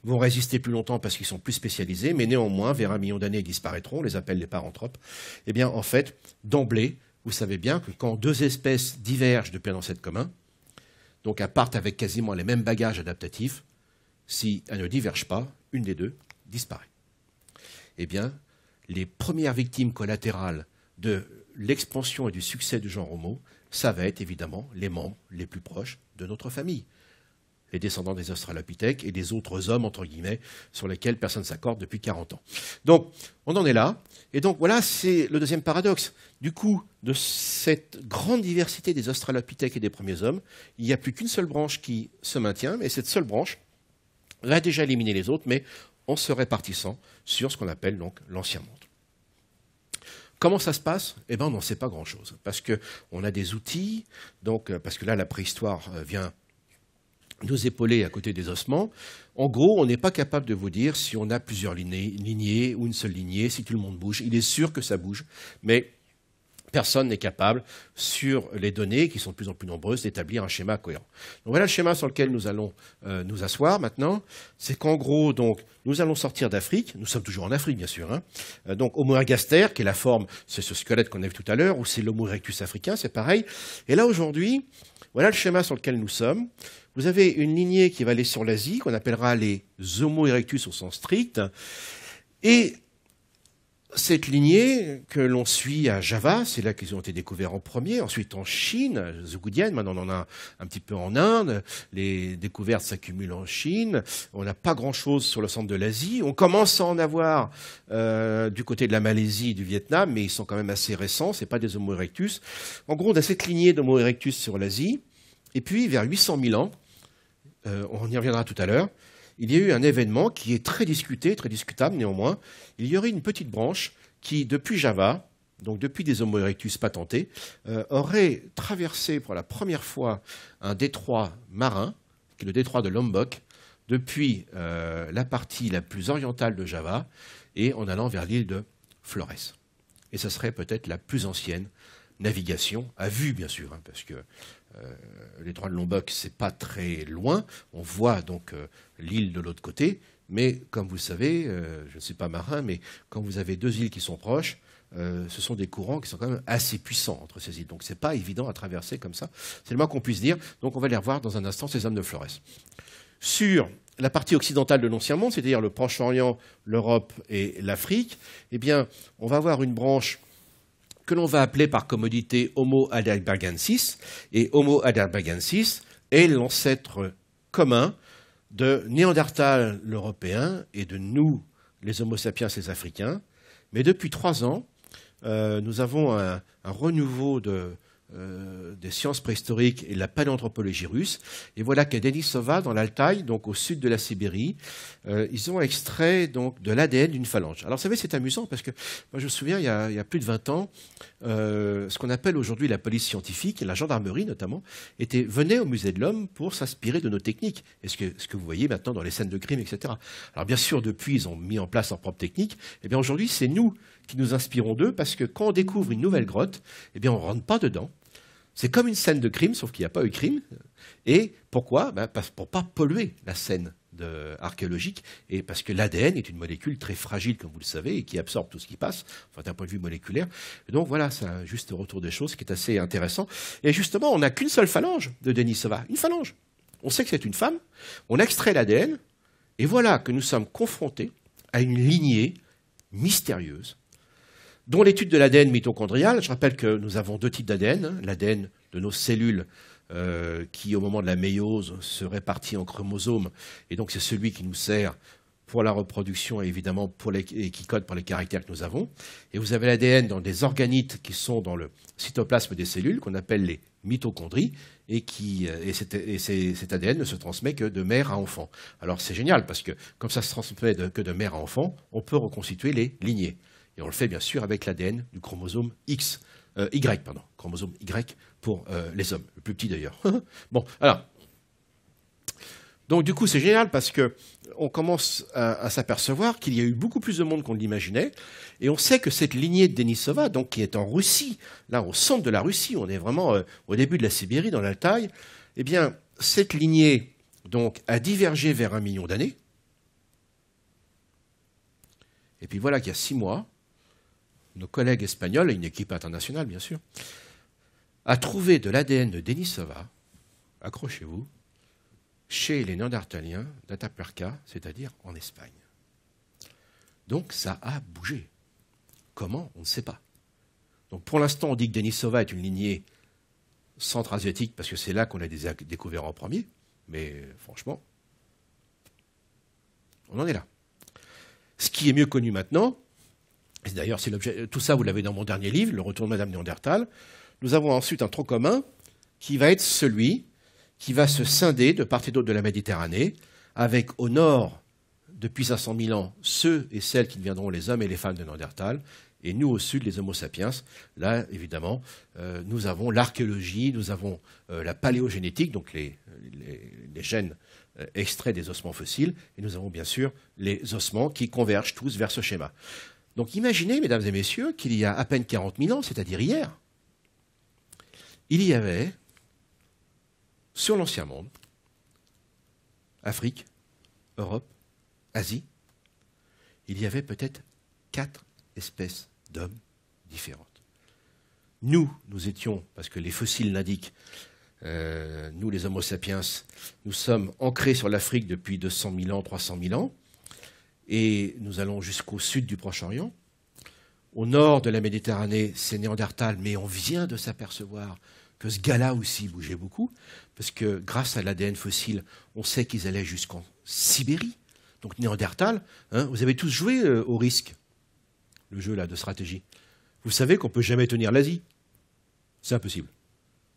vont résister plus longtemps parce qu'ils sont plus spécialisés, mais néanmoins, vers 1 million d'années, ils disparaîtront, on les appelle les paranthropes. Eh bien, en fait, d'emblée, vous savez bien que quand deux espèces divergent depuis un ancêtre commun, donc elles partent avec quasiment les mêmes bagages adaptatifs, si elles ne divergent pas, une des deux disparaît. Eh bien, les premières victimes collatérales de l'expansion et du succès du genre Homo, ça va être évidemment les membres les plus proches de notre famille, les descendants des Australopithèques et des autres hommes, entre guillemets, sur lesquels personne ne s'accorde depuis 40 ans. Donc, on en est là. Et donc, voilà, c'est le deuxième paradoxe. Du coup, de cette grande diversité des Australopithèques et des premiers hommes, il n'y a plus qu'une seule branche qui se maintient, et cette seule branche va déjà éliminer les autres, mais en se répartissant sur ce qu'on appelle donc l'ancien monde. Comment ça se passe? Eh bien, on n'en sait pas grand-chose, parce qu'on a des outils, donc, parce que là, la préhistoire vient nous épauler à côté des ossements. En gros, on n'est pas capable de vous dire si on a plusieurs lignées ou une seule lignée, si tout le monde bouge. Il est sûr que ça bouge, mais personne n'est capable, sur les données, qui sont de plus en plus nombreuses, d'établir un schéma cohérent. Donc voilà le schéma sur lequel nous allons nous asseoir maintenant. C'est qu'en gros, donc, nous allons sortir d'Afrique. Nous sommes toujours en Afrique, bien sûr. Hein. Donc Homo ergaster, qui est la forme, c'est ce squelette qu'on a vu tout à l'heure, ou c'est l'Homo erectus africain, c'est pareil. Et là, aujourd'hui, voilà le schéma sur lequel nous sommes. Vous avez une lignée qui va aller sur l'Asie, qu'on appellera les Homo erectus au sens strict. Et cette lignée que l'on suit à Java, c'est là qu'ils ont été découverts en premier, ensuite en Chine, Zougoudienne, maintenant on en a un petit peu en Inde, les découvertes s'accumulent en Chine, on n'a pas grand-chose sur le centre de l'Asie, on commence à en avoir du côté de la Malaisie et du Vietnam, mais ils sont quand même assez récents, ce n'est pas des Homo erectus. En gros, on a cette lignée d'Homo erectus sur l'Asie, et puis vers 800 000 ans, on y reviendra tout à l'heure, il y a eu un événement qui est très discuté, très discutable néanmoins. Il y aurait une petite branche qui, depuis Java, donc depuis des Homo erectus patentés, aurait traversé pour la première fois un détroit marin, qui est le détroit de Lombok, depuis la partie la plus orientale de Java et en allant vers l'île de Flores. Et ça serait peut-être la plus ancienne navigation, à vue bien sûr, hein, parce que le détroit de Lombok, c'est pas très loin. On voit donc l'île de l'autre côté, mais comme vous le savez, je ne suis pas marin, mais quand vous avez deux îles qui sont proches, ce sont des courants qui sont quand même assez puissants entre ces îles. Donc c'est pas évident à traverser comme ça. C'est le moins qu'on puisse dire. Donc on va les revoir dans un instant, ces hommes de Flores. Sur la partie occidentale de l'Ancien Monde, c'est-à-dire le Proche-Orient, l'Europe et l'Afrique, eh bien, on va avoir une branche que l'on va appeler par commodité Homo heidelbergensis. Et Homo heidelbergensis est l'ancêtre commun de Néandertal l'Européen et de nous, les Homo sapiens, les Africains. Mais depuis 3 ans, nous avons un renouveau des sciences préhistoriques et de la paléanthropologie russe. Et voilà qu'à Denisova, dans l'Altaï, donc au sud de la Sibérie, ils ont extrait donc de l'ADN d'une phalange. Alors, vous savez, c'est amusant parce que moi, je me souviens, il y a plus de 20 ans, ce qu'on appelle aujourd'hui la police scientifique, et la gendarmerie notamment, venait au musée de l'Homme pour s'inspirer de nos techniques. Et ce que vous voyez maintenant dans les scènes de crime, etc. Alors, bien sûr, depuis, ils ont mis en place leurs propres techniques. Et bien, aujourd'hui, c'est nous qui nous inspirons d'eux parce que quand on découvre une nouvelle grotte, eh bien, on ne rentre pas dedans. C'est comme une scène de crime, sauf qu'il n'y a pas eu crime. Et pourquoi? Pour ne pas polluer la scène archéologique, et parce que l'ADN est une molécule très fragile, comme vous le savez, et qui absorbe tout ce qui passe, enfin, d'un point de vue moléculaire. Et donc voilà, c'est un juste retour des choses qui est assez intéressant. Et justement, on n'a qu'une seule phalange de Denisova, une phalange. On sait que c'est une femme, on extrait l'ADN, et voilà que nous sommes confrontés à une lignée mystérieuse, dont l'étude de l'ADN mitochondrial. Je rappelle que nous avons 2 types d'ADN, hein, l'ADN de nos cellules qui, au moment de la méiose, se répartit en chromosomes, et donc c'est celui qui nous sert pour la reproduction et évidemment et qui code pour les caractères que nous avons. Et vous avez l'ADN dans des organites qui sont dans le cytoplasme des cellules, qu'on appelle les mitochondries, et cet ADN ne se transmet que de mère à enfant. Alors c'est génial, parce que comme ça se transmet que de mère à enfant, on peut reconstituer les lignées. Et on le fait bien sûr avec l'ADN du chromosome chromosome Y pour les hommes, le plus petit d'ailleurs. Bon, alors, donc du coup c'est génial parce que on commence à s'apercevoir qu'il y a eu beaucoup plus de monde qu'on ne l'imaginait, et on sait que cette lignée de Denisova, donc qui est en Russie, là au centre de la Russie, on est vraiment au début de la Sibérie, dans l'Altaï, eh bien cette lignée donc a divergé vers 1 million d'années, et puis voilà qu'il y a 6 mois, nos collègues espagnols, et une équipe internationale bien sûr, a trouvé de l'ADN de Denisova, accrochez-vous, chez les Néandertaliens d'Atapuerca, c'est-à-dire en Espagne. Donc ça a bougé. Comment? On ne sait pas. Donc pour l'instant, on dit que Denisova est une lignée centra-asiatique parce que c'est là qu'on l'a découvert en premier, mais franchement, on en est là. Ce qui est mieux connu maintenant, et d'ailleurs c'est l'objet, tout ça vous l'avez dans mon dernier livre, Le Retour de Madame Néandertal, nous avons ensuite un tronc commun qui va être celui qui va se scinder de part et d'autre de la Méditerranée, avec au nord, depuis 500 000 ans, ceux et celles qui deviendront les hommes et les femmes de Néandertal, et nous au sud, les Homo sapiens. Là, évidemment, nous avons l'archéologie, nous avons la paléogénétique, donc les gènes extraits des ossements fossiles, et nous avons bien sûr les ossements qui convergent tous vers ce schéma. Donc imaginez, mesdames et messieurs, qu'il y a à peine 40 000 ans, c'est-à-dire hier, il y avait sur l'Ancien Monde, Afrique, Europe, Asie, il y avait peut-être 4 espèces d'hommes différentes. Nous étions, parce que les fossiles l'indiquent, nous les Homo sapiens, nous sommes ancrés sur l'Afrique depuis 200 000 ans, 300 000 ans, et nous allons jusqu'au sud du Proche-Orient. Au nord de la Méditerranée, c'est Néandertal, mais on vient de s'apercevoir que ce gars-là aussi bougeait beaucoup, parce que grâce à l'ADN fossile, on sait qu'ils allaient jusqu'en Sibérie. Donc Néandertal, hein, vous avez tous joué au risque, le jeu là de stratégie. Vous savez qu'on ne peut jamais tenir l'Asie. C'est impossible.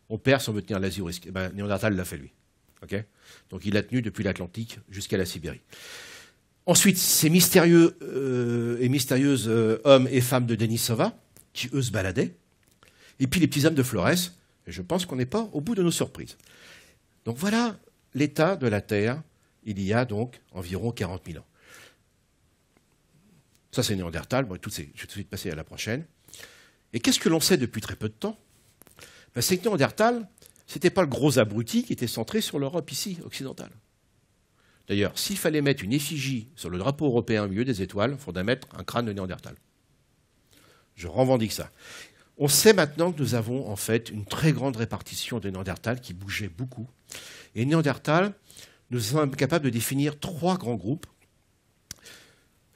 On perd si on veut tenir l'Asie au risque. Eh ben, Néandertal l'a fait lui. Okay, donc il a tenu depuis l'Atlantique jusqu'à la Sibérie. Ensuite, ces mystérieux et mystérieuses hommes et femmes de Denisova, qui eux se baladaient, et puis les petits hommes de Flores. Et je pense qu'on n'est pas au bout de nos surprises. Donc voilà l'état de la Terre il y a donc environ 40 000 ans. Ça c'est Néandertal, bon, je vais tout de suite passer à la prochaine. Et qu'est-ce que l'on sait depuis très peu de temps? Ben, c'est que Néandertal, ce n'était pas le gros abruti qui était centré sur l'Europe ici, occidentale. D'ailleurs, s'il fallait mettre une effigie sur le drapeau européen au milieu des étoiles, il faudrait mettre un crâne de Néandertal. Je revendique ça. On sait maintenant que nous avons en fait une très grande répartition de Néandertal qui bougeait beaucoup. Et Néandertal, nous sommes capables de définir 3 grands groupes.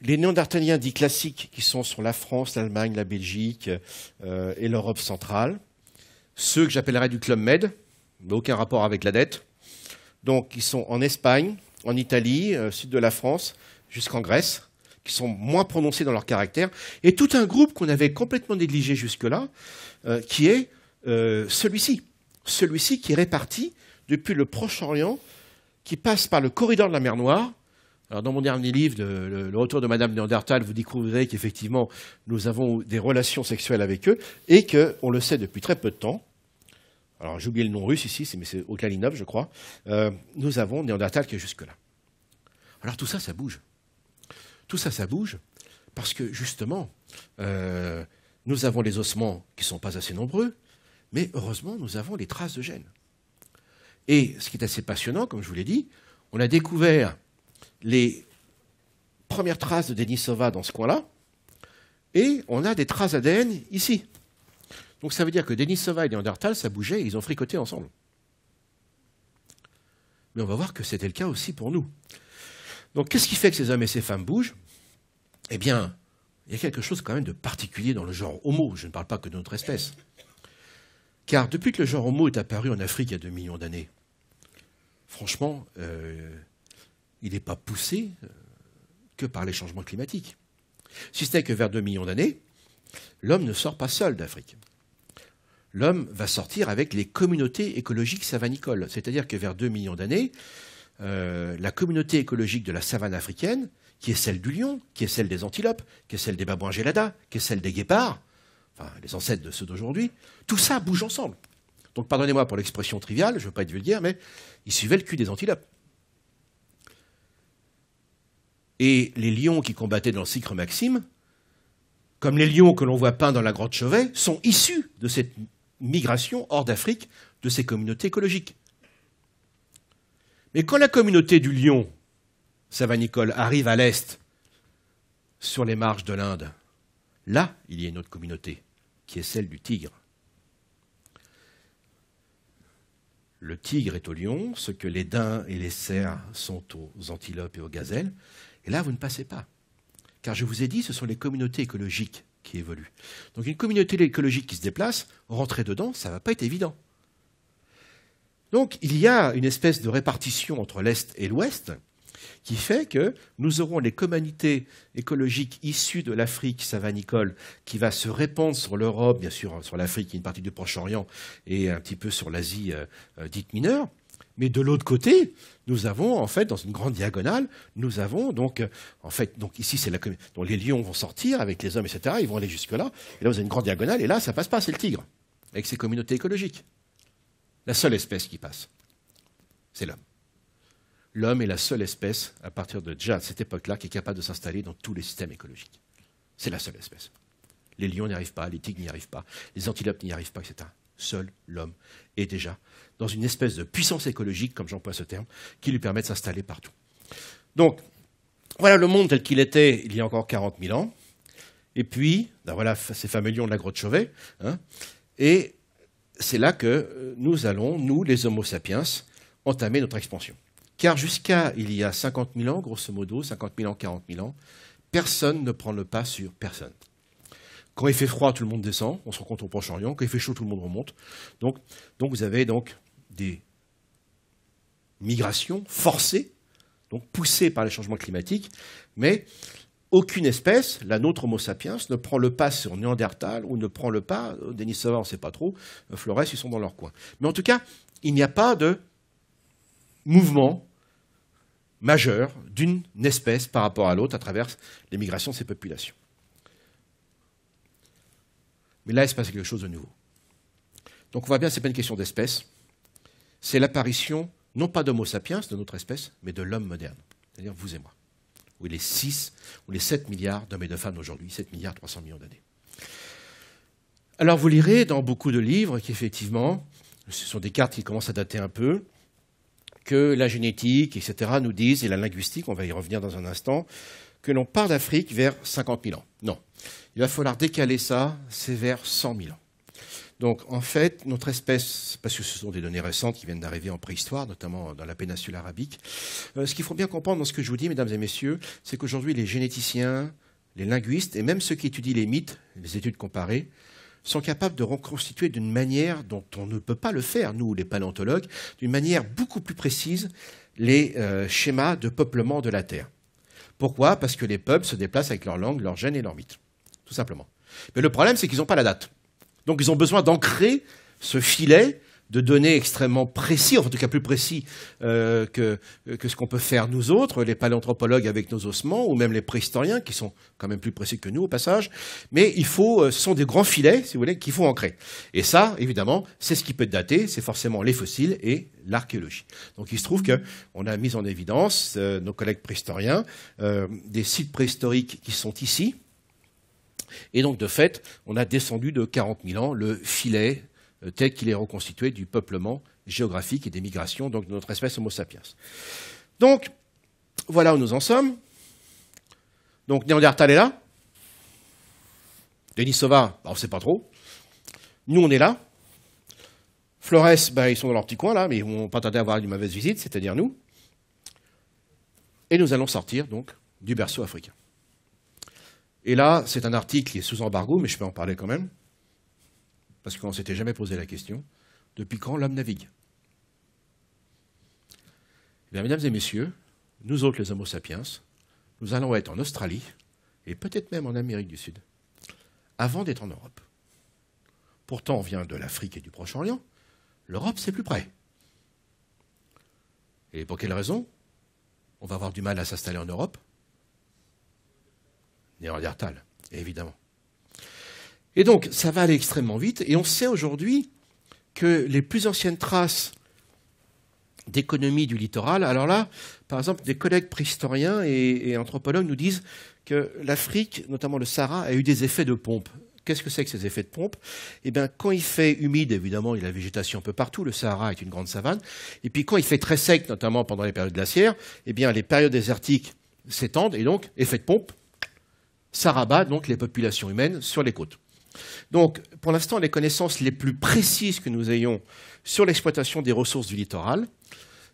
Les Néandertaliens dits classiques qui sont sur la France, l'Allemagne, la Belgique et l'Europe centrale. Ceux que j'appellerais du Club Med, mais aucun rapport avec la dette. Donc ils sont en Espagne, en Italie, sud de la France, jusqu'en Grèce, qui sont moins prononcés dans leur caractère, et tout un groupe qu'on avait complètement négligé jusque-là, qui est celui-ci qui est réparti depuis le Proche-Orient, qui passe par le corridor de la mer Noire. Alors, dans mon dernier livre, Le Retour de Madame Néandertal, vous découvrirez qu'effectivement, nous avons des relations sexuelles avec eux, et qu'on le sait depuis très peu de temps. Alors, j'ai oublié le nom russe ici, mais c'est Okalinov, je crois. Nous avons Néandertal qui est jusque-là. Alors, tout ça, ça bouge. Tout ça, ça bouge parce que, justement, nous avons les ossements qui ne sont pas assez nombreux, mais heureusement, nous avons les traces de gènes. Et ce qui est assez passionnant, comme je vous l'ai dit, on a découvert les premières traces de Denisova dans ce coin-là, et on a des traces ADN ici. Donc ça veut dire que Denisova et Néandertal, ça bougeait et ils ont fricoté ensemble. Mais on va voir que c'était le cas aussi pour nous. Donc qu'est-ce qui fait que ces hommes et ces femmes bougent? Eh bien, il y a quelque chose quand même de particulier dans le genre Homo. Je ne parle pas que de notre espèce. Car depuis que le genre Homo est apparu en Afrique il y a 2 millions d'années, franchement, il n'est pas poussé que par les changements climatiques. Si ce n'est que vers 2 millions d'années, l'homme ne sort pas seul d'Afrique. L'homme va sortir avec les communautés écologiques savanicoles. C'est-à-dire que vers 2 millions d'années, la communauté écologique de la savane africaine, qui est celle du lion, qui est celle des antilopes, qui est celle des babouins gélada, qui est celle des guépards, enfin les ancêtres de ceux d'aujourd'hui, tout ça bouge ensemble. Donc pardonnez-moi pour l'expression triviale, je ne veux pas être vulgaire, mais ils suivaient le cul des antilopes. Et les lions qui combattaient dans le Cycre Maxime, comme les lions que l'on voit peints dans la grotte Chauvet, sont issus de cette migration hors d'Afrique de ces communautés écologiques. Mais quand la communauté du lion savanicole arrive à l'est, sur les marges de l'Inde, là, il y a une autre communauté, qui est celle du tigre. Le tigre est au lion, ce que les daims et les cerfs sont aux antilopes et aux gazelles. Et là, vous ne passez pas. Car je vous ai dit, ce sont les communautés écologiques qui évoluent. Donc une communauté écologique qui se déplace, rentrer dedans, ça ne va pas être évident. Donc il y a une espèce de répartition entre l'Est et l'Ouest qui fait que nous aurons les communautés écologiques issues de l'Afrique savanicole qui va se répandre sur l'Europe, bien sûr sur l'Afrique, une partie du Proche-Orient et un petit peu sur l'Asie dite mineure. Mais de l'autre côté, nous avons, en fait, dans une grande diagonale, nous avons donc, donc ici, c'est donc les lions vont sortir avec les hommes, etc., ils vont aller jusque-là, et là, vous avez une grande diagonale, et là, ça ne passe pas, c'est le tigre, avec ses communautés écologiques. La seule espèce qui passe, c'est l'homme. L'homme est la seule espèce, à partir de déjà cette époque-là, qui est capable de s'installer dans tous les systèmes écologiques. C'est la seule espèce. Les lions n'y arrivent pas, les tigres n'y arrivent pas, les antilopes n'y arrivent pas, etc. Seul l'homme est déjà dans une espèce de puissance écologique, comme j'emploie ce terme, qui lui permet de s'installer partout. Donc, voilà le monde tel qu'il était il y a encore 40 000 ans. Et puis, ben voilà ces fameux lions de la grotte Chauvet. Hein, et c'est là que nous allons, nous, les Homo sapiens, entamer notre expansion. Car jusqu'à il y a 50 000 ans, grosso modo, 50 000 ans, 40 000 ans, personne ne prend le pas sur personne. Quand il fait froid, tout le monde descend, on se rencontre au Proche-Orient. Quand il fait chaud, tout le monde remonte. Donc vous avez donc des migrations forcées, donc poussées par les changements climatiques, mais aucune espèce, la nôtre Homo sapiens, ne prend le pas sur Néandertal ou ne prend le pas, Denisova, on ne sait pas trop, Flores, ils sont dans leur coin. Mais en tout cas, il n'y a pas de mouvement majeur d'une espèce par rapport à l'autre à travers les migrations de ces populations. Mais là, il se passe quelque chose de nouveau. Donc on voit bien, ce n'est pas une question d'espèce, c'est l'apparition, non pas d'Homo sapiens, de notre espèce, mais de l'homme moderne, c'est-à-dire vous et moi, ou les 6 ou les 7 milliards d'hommes et de femmes aujourd'hui, 7 milliards 300 millions d'années. Alors vous lirez dans beaucoup de livres qu'effectivement, ce sont des cartes qui commencent à dater un peu, que la génétique, etc., nous disent, et la linguistique, on va y revenir dans un instant, que l'on part d'Afrique vers 50 000 ans. Non. Il va falloir décaler ça, c'est vers 100 000 ans. Donc, en fait, notre espèce, parce que ce sont des données récentes qui viennent d'arriver en préhistoire, notamment dans la péninsule arabique, ce qu'il faut bien comprendre dans ce que je vous dis, mesdames et messieurs, c'est qu'aujourd'hui, les généticiens, les linguistes, et même ceux qui étudient les mythes, les études comparées, sont capables de reconstituer d'une manière dont on ne peut pas le faire, nous, les paléontologues, d'une manière beaucoup plus précise, les schémas de peuplement de la Terre. Pourquoi ? Parce que les peuples se déplacent avec leur langue, leur gènes et leur mythes, tout simplement. Mais le problème, c'est qu'ils n'ont pas la date. Donc ils ont besoin d'ancrer ce filet de données extrêmement précis, enfin, en tout cas plus précis que ce qu'on peut faire nous autres, les paléanthropologues avec nos ossements, ou même les préhistoriens, qui sont quand même plus précis que nous au passage. Mais ce sont des grands filets, si vous voulez, qu'il faut ancrer. Et ça, évidemment, c'est ce qui peut être daté, c'est forcément les fossiles et l'archéologie. Donc il se trouve qu'on a mis en évidence, nos collègues préhistoriens, des sites préhistoriques qui sont ici. Et donc, de fait, on a descendu de 40 000 ans le filet tel qu'il est reconstitué du peuplement géographique et des migrations donc, de notre espèce Homo sapiens. Donc, voilà où nous en sommes. Donc, Néandertal est là. Denisova, on ne sait pas trop. Nous, on est là. Flores, ils sont dans leur petit coin, là, mais ils vont pas tarder à avoir une mauvaise visite, c'est-à-dire nous. Et nous allons sortir, donc, du berceau africain. Et là, c'est un article qui est sous embargo, mais je peux en parler quand même, parce qu'on ne s'était jamais posé la question, depuis quand l'homme navigue ? Eh bien, mesdames et messieurs, nous autres, les Homo sapiens, nous allons être en Australie, et peut-être même en Amérique du Sud, avant d'être en Europe. Pourtant, on vient de l'Afrique et du Proche-Orient. L'Europe, c'est plus près. Et pour quelle raison on va avoir du mal à s'installer en Europe? Néandertal, évidemment. Et donc, ça va aller extrêmement vite. Et on sait aujourd'hui que les plus anciennes traces d'économie du littoral, alors là, par exemple, des collègues préhistoriens et anthropologues nous disent que l'Afrique, notamment le Sahara, a eu des effets de pompe. Qu'est-ce que c'est que ces effets de pompe? Eh bien, quand il fait humide, évidemment, il y a la végétation un peu partout. Le Sahara est une grande savane. Et puis, quand il fait très sec, notamment pendant les périodes glaciaires, eh bien, les périodes désertiques s'étendent. Et donc, effet de pompe, ça rabat donc les populations humaines sur les côtes. Donc, pour l'instant, les connaissances les plus précises que nous ayons sur l'exploitation des ressources du littoral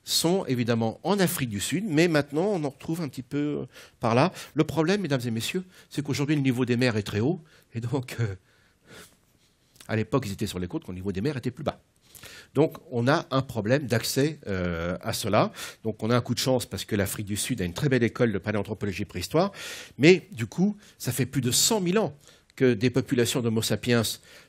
sont évidemment en Afrique du Sud, mais maintenant, on en retrouve un petit peu par là. Le problème, mesdames et messieurs, c'est qu'aujourd'hui, le niveau des mers est très haut, et donc, à l'époque, ils étaient sur les côtes, quand le niveau des mers était plus bas. Donc, on a un problème d'accès à cela. Donc, on a un coup de chance parce que l'Afrique du Sud a une très belle école de paléanthropologie préhistoire, mais du coup, ça fait plus de 100 000 ans que des populations d'Homo sapiens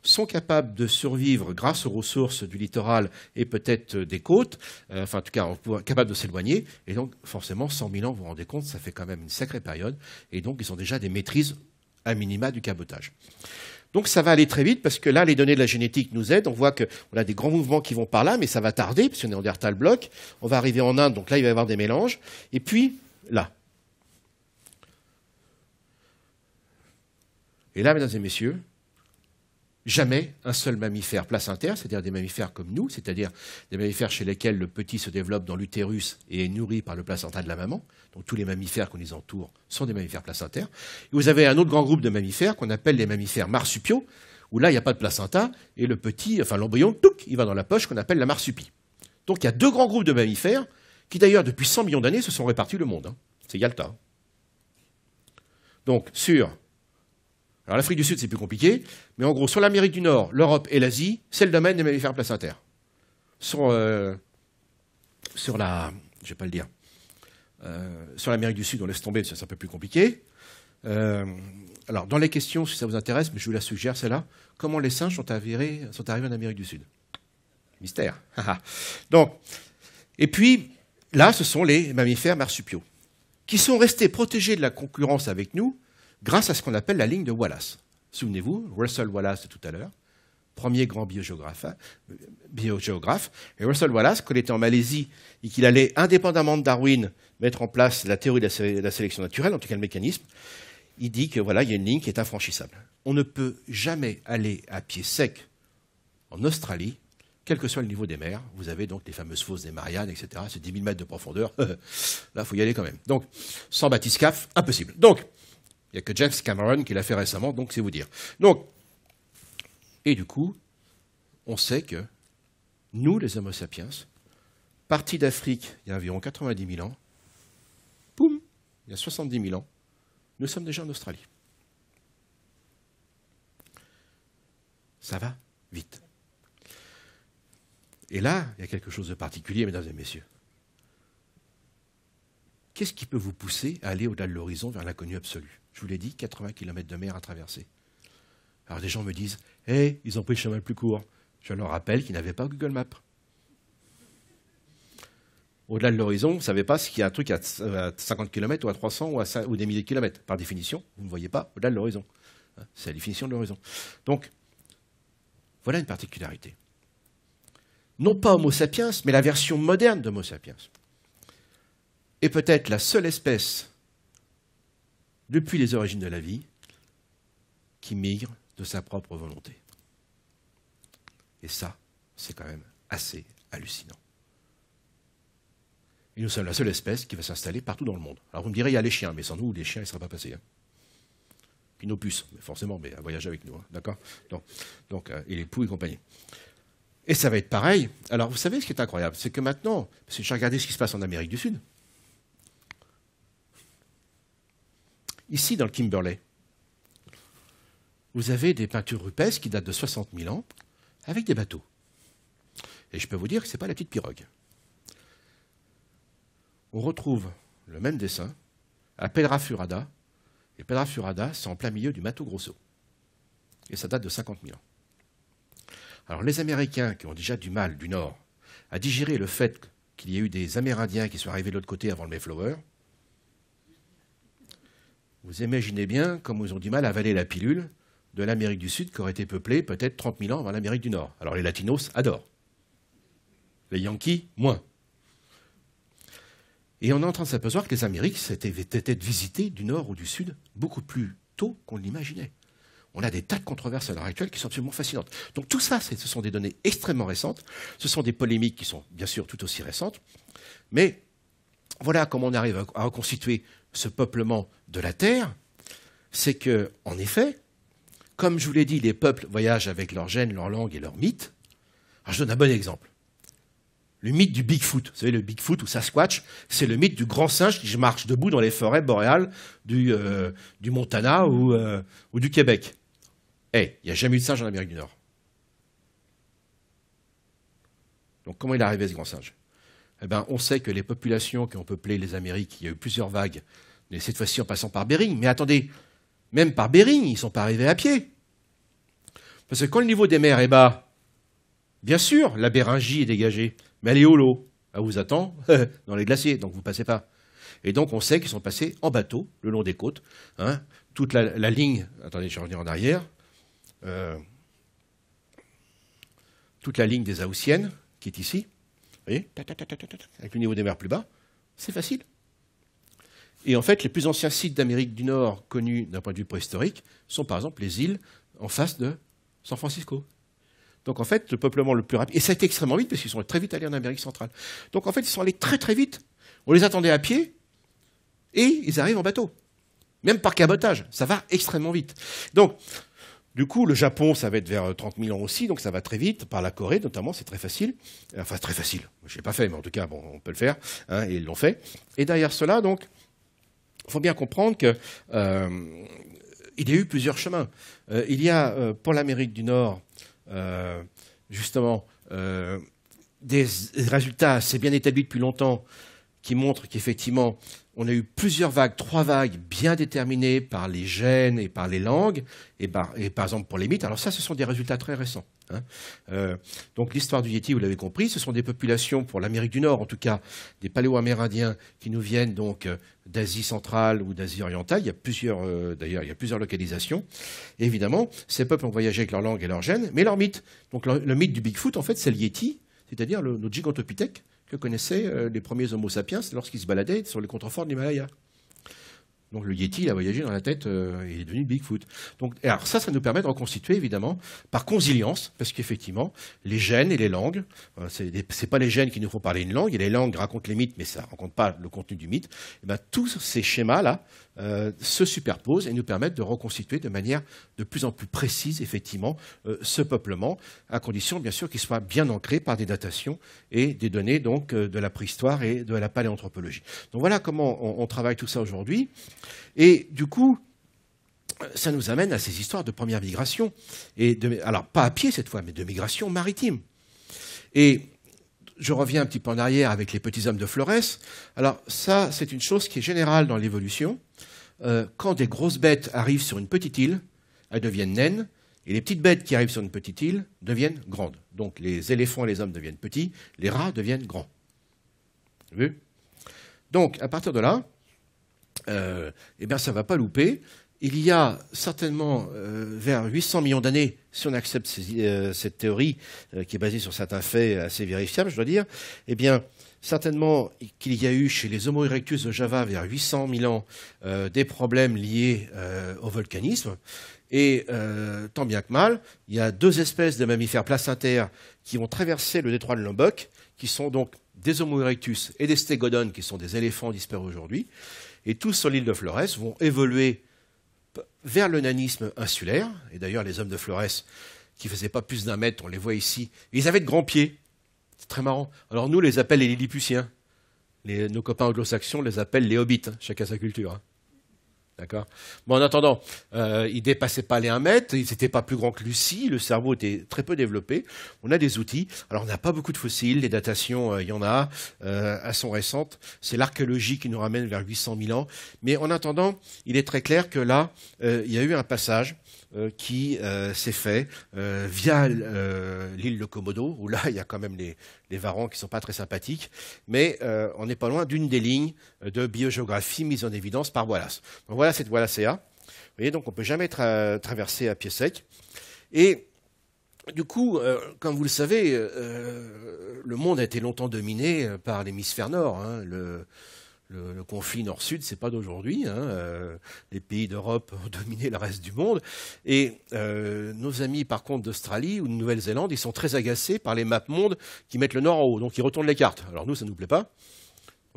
sont capables de survivre grâce aux ressources du littoral et peut-être des côtes, enfin en tout cas capables de s'éloigner, et donc forcément 100 000 ans, vous vous rendez compte, ça fait quand même une sacrée période, et donc ils ont déjà des maîtrises à minima du cabotage. Donc ça va aller très vite, parce que là, les données de la génétique nous aident, on voit qu'on a des grands mouvements qui vont par là, mais ça va tarder, parce que Néandertal bloque, on va arriver en Inde, donc là il va y avoir des mélanges, et puis là. Et là, mesdames et messieurs, jamais un seul mammifère placentaire, c'est-à-dire des mammifères comme nous, c'est-à-dire des mammifères chez lesquels le petit se développe dans l'utérus et est nourri par le placenta de la maman. Donc tous les mammifères qu'on les entoure sont des mammifères placentaires. Et vous avez un autre grand groupe de mammifères qu'on appelle les mammifères marsupiaux, où là, il n'y a pas de placenta, et le petit, enfin l'embryon, touc, il va dans la poche qu'on appelle la marsupie. Donc il y a deux grands groupes de mammifères qui d'ailleurs, depuis 100 millions d'années, se sont répartis le monde. Hein. C'est Yalta. Donc alors l'Afrique du Sud, c'est plus compliqué, mais en gros, sur l'Amérique du Nord, l'Europe et l'Asie, c'est le domaine des mammifères placentaires. Sur l'Amérique du Sud, on laisse tomber, c'est un peu plus compliqué. Alors, dans les questions, si ça vous intéresse, mais je vous la suggère, c'est là, comment les singes sont arrivés en Amérique du Sud? Mystère. Donc, et puis, là, ce sont les mammifères marsupiaux, qui sont restés protégés de la concurrence avec nous, grâce à ce qu'on appelle la ligne de Wallace. Souvenez-vous, Russell Wallace de tout à l'heure, premier grand biogéographe. Et Russell Wallace, quand il était en Malaisie et qu'il allait, indépendamment de Darwin, mettre en place la théorie de la sélection naturelle, en tout cas le mécanisme, il dit que voilà, il y a une ligne qui est infranchissable. On ne peut jamais aller à pied sec en Australie, quel que soit le niveau des mers. Vous avez donc les fameuses fosses des Mariannes, etc. C'est 10 000 mètres de profondeur. Là, il faut y aller quand même. Donc, sans bathyscaphe, impossible. Donc, il n'y a que James Cameron qui l'a fait récemment, donc c'est vous dire. Donc, et du coup, on sait que nous, les Homo sapiens, partis d'Afrique il y a environ 90 000 ans, poum, il y a 70 000 ans, nous sommes déjà en Australie. Ça va vite. Et là, il y a quelque chose de particulier, mesdames et messieurs. Qu'est-ce qui peut vous pousser à aller au-delà de l'horizon vers l'inconnu absolu? Je vous l'ai dit, 80 km de mer à traverser. Alors des gens me disent « Hey, ils ont pris le chemin le plus court ». Je leur rappelle qu'ils n'avaient pas Google Maps. Au-delà de l'horizon, vous ne savez pas s'il y a un truc à 50 km ou à 300 ou des milliers de kilomètres. Par définition, vous ne voyez pas au-delà de l'horizon. C'est la définition de l'horizon. Donc, voilà une particularité. Non pas Homo sapiens, mais la version moderne d'Homo sapiens. Et peut-être la seule espèce, depuis les origines de la vie, qui migre de sa propre volonté. Et ça, c'est quand même assez hallucinant. Et nous sommes la seule espèce qui va s'installer partout dans le monde. Alors vous me direz, il y a les chiens, mais sans nous, les chiens, ils ne seraient pas passés. Hein. Puis nos puces, forcément, mais à voyager avec nous, hein, d'accord? Donc, et les poux et compagnie. Et ça va être pareil. Alors, vous savez ce qui est incroyable, c'est que maintenant, parce que j'ai regardé ce qui se passe en Amérique du Sud, ici, dans le Kimberley, vous avez des peintures rupestres qui datent de 60 000 ans, avec des bateaux. Et je peux vous dire que ce n'est pas la petite pirogue. On retrouve le même dessin à Pedra Furada. Et Pedra Furada, c'est en plein milieu du Mato Grosso. Et ça date de 50 000 ans. Alors les Américains qui ont déjà du mal du Nord à digérer le fait qu'il y a eu des Amérindiens qui sont arrivés de l'autre côté avant le Mayflower, vous imaginez bien comme ils ont du mal à avaler la pilule de l'Amérique du Sud qui aurait été peuplée peut-être 30 000 ans avant l'Amérique du Nord. Alors les Latinos adorent. Les Yankees, moins. Et on est en train de s'apercevoir que les Amériques s'étaient peut-être visitées du Nord ou du Sud beaucoup plus tôt qu'on l'imaginait. On a des tas de controverses à l'heure actuelle qui sont absolument fascinantes. Donc tout ça, ce sont des données extrêmement récentes. Ce sont des polémiques qui sont bien sûr tout aussi récentes. Mais voilà comment on arrive à reconstituer ce peuplement de la Terre. C'est que, en effet, comme je vous l'ai dit, les peuples voyagent avec leur gènes, leur langue et leur mythe. Alors je donne un bon exemple. Le mythe du Bigfoot. Vous savez, le Bigfoot ou Sasquatch, c'est le mythe du grand singe qui marche debout dans les forêts boréales du Montana ou du Québec. Il n'y a jamais eu de singe en Amérique du Nord. Donc comment il est arrivé ce grand singe? Eh bien, on sait que les populations qui ont peuplé les Amériques, il y a eu plusieurs vagues, mais cette fois-ci en passant par Bering. Mais attendez, même par Bering, ils ne sont pas arrivés à pied. Parce que quand le niveau des mers est bas, bien sûr, la Béringie est dégagée, mais elle est au lot. Elle vous attend dans les glaciers, donc vous ne passez pas. Et donc on sait qu'ils sont passés en bateau, le long des côtes. Hein, toute la ligne, attendez, je vais revenir en arrière, toute la ligne des Haussiennes, qui est ici, vous voyez, avec le niveau des mers plus bas, c'est facile. Et en fait, les plus anciens sites d'Amérique du Nord connus d'un point de vue préhistorique sont par exemple les îles en face de San Francisco. Donc en fait, le peuplement le plus rapide, et ça a été extrêmement vite parce qu'ils sont très vite allés en Amérique centrale. Donc en fait, ils sont allés très très vite. On les attendait à pied et ils arrivent en bateau. Même par cabotage, ça va extrêmement vite. Donc, du coup, le Japon, ça va être vers 30 000 ans aussi, donc ça va très vite. Par la Corée, notamment, c'est très facile. Enfin, très facile. Je ne l'ai pas fait, mais en tout cas, bon, on peut le faire. Hein, et ils l'ont fait. Et derrière cela, donc, il faut bien comprendre qu'il y a eu plusieurs chemins. Il y a, pour l'Amérique du Nord, justement, des résultats assez bien établis depuis longtemps qui montrent qu'effectivement, on a eu plusieurs vagues, 3 vagues bien déterminées par les gènes et par les langues, et par exemple pour les mythes. Alors ça, ce sont des résultats très récents. Hein. Donc l'histoire du Yéti, vous l'avez compris, ce sont des populations, pour l'Amérique du Nord en tout cas, des paléo-amérindiens qui nous viennent donc d'Asie centrale ou d'Asie orientale. Il y a plusieurs, d'ailleurs, il y a plusieurs localisations. Et évidemment, ces peuples ont voyagé avec leur langue et leur gène, mais leur mythe. Donc le mythe du Bigfoot, en fait, c'est le Yéti, c'est-à-dire notre gigantopithèque que connaissaient les premiers Homo sapiens lorsqu'ils se baladaient sur les contreforts de l'Himalaya. Donc le Yéti, il a voyagé dans la tête, il est devenu Bigfoot. Donc, alors ça nous permet de reconstituer évidemment par consilience, parce qu'effectivement, les gènes et les langues, c'est pas les gènes qui nous font parler une langue, et les langues racontent les mythes, mais ça ne raconte pas le contenu du mythe. Et bien, tous ces schémas-là se superposent et nous permettent de reconstituer de manière de plus en plus précise, effectivement, ce peuplement, à condition, bien sûr, qu'il soit bien ancré par des datations et des données donc de la préhistoire et de la paléanthropologie. Donc voilà comment on travaille tout ça aujourd'hui. Et du coup, ça nous amène à ces histoires de première migration, alors pas à pied cette fois, mais de migration maritime. Et je reviens un petit peu en arrière avec les petits hommes de Flores. Alors ça, c'est une chose qui est générale dans l'évolution. Quand des grosses bêtes arrivent sur une petite île, elles deviennent naines, et les petites bêtes qui arrivent sur une petite île deviennent grandes. Donc les éléphants et les hommes deviennent petits, les rats deviennent grands. Vous avez vu ? Donc, à partir de là, eh bien, ça ne va pas louper. Il y a certainement vers 800 millions d'années, si on accepte cette théorie qui est basée sur certains faits assez vérifiables, je dois dire, eh bien, certainement qu'il y a eu chez les Homo erectus de Java vers 800 000 ans des problèmes liés au volcanisme. Et tant bien que mal, il y a 2 espèces de mammifères placentaires qui vont traverser le détroit de Lombok, qui sont donc des Homo erectus et des stégodones, qui sont des éléphants disparus aujourd'hui. Et tous sur l'île de Flores vont évoluer vers le nanisme insulaire. Et d'ailleurs, les hommes de Flores, qui ne faisaient pas plus d'1 mètre, on les voit ici, ils avaient de grands pieds. C'est très marrant. Alors nous, on les appelle les Lilliputiens. Nos copains anglo-saxons les appellent les hobbits, hein, chacun sa culture. Hein. D'accord. Bon, en attendant, ils dépassaient pas les 1 mètre, ils n'étaient pas plus grands que Lucie, le cerveau était très peu développé. On a des outils. Alors, on n'a pas beaucoup de fossiles, les datations, il y en a, elles sont récentes. C'est l'archéologie qui nous ramène vers 800 000 ans. Mais en attendant, il est très clair que là, il y a eu un passage qui s'est fait via l'île de Komodo, où là, il y a quand même les varans qui sont pas très sympathiques, mais on n'est pas loin d'une des lignes de biogéographie mise en évidence par Wallace. Donc voilà cette Voie lacéa. Vous voyez, donc on ne peut jamais traverser à pied sec. Et du coup, comme vous le savez, le monde a été longtemps dominé par l'hémisphère nord. Hein. Le conflit nord-sud, c'est pas d'aujourd'hui. Hein. Les pays d'Europe ont dominé le reste du monde. Et nos amis, par contre, d'Australie ou de Nouvelle-Zélande, ils sont très agacés par les maps mondes qui mettent le nord en haut. Donc ils retournent les cartes. Alors nous, ça ne nous plaît pas.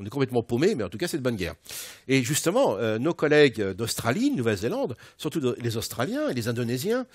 On est complètement paumés, mais en tout cas, c'est de bonne guerre. Et justement, nos collègues d'Australie, de Nouvelle-Zélande, surtout les Australiens et les Indonésiens,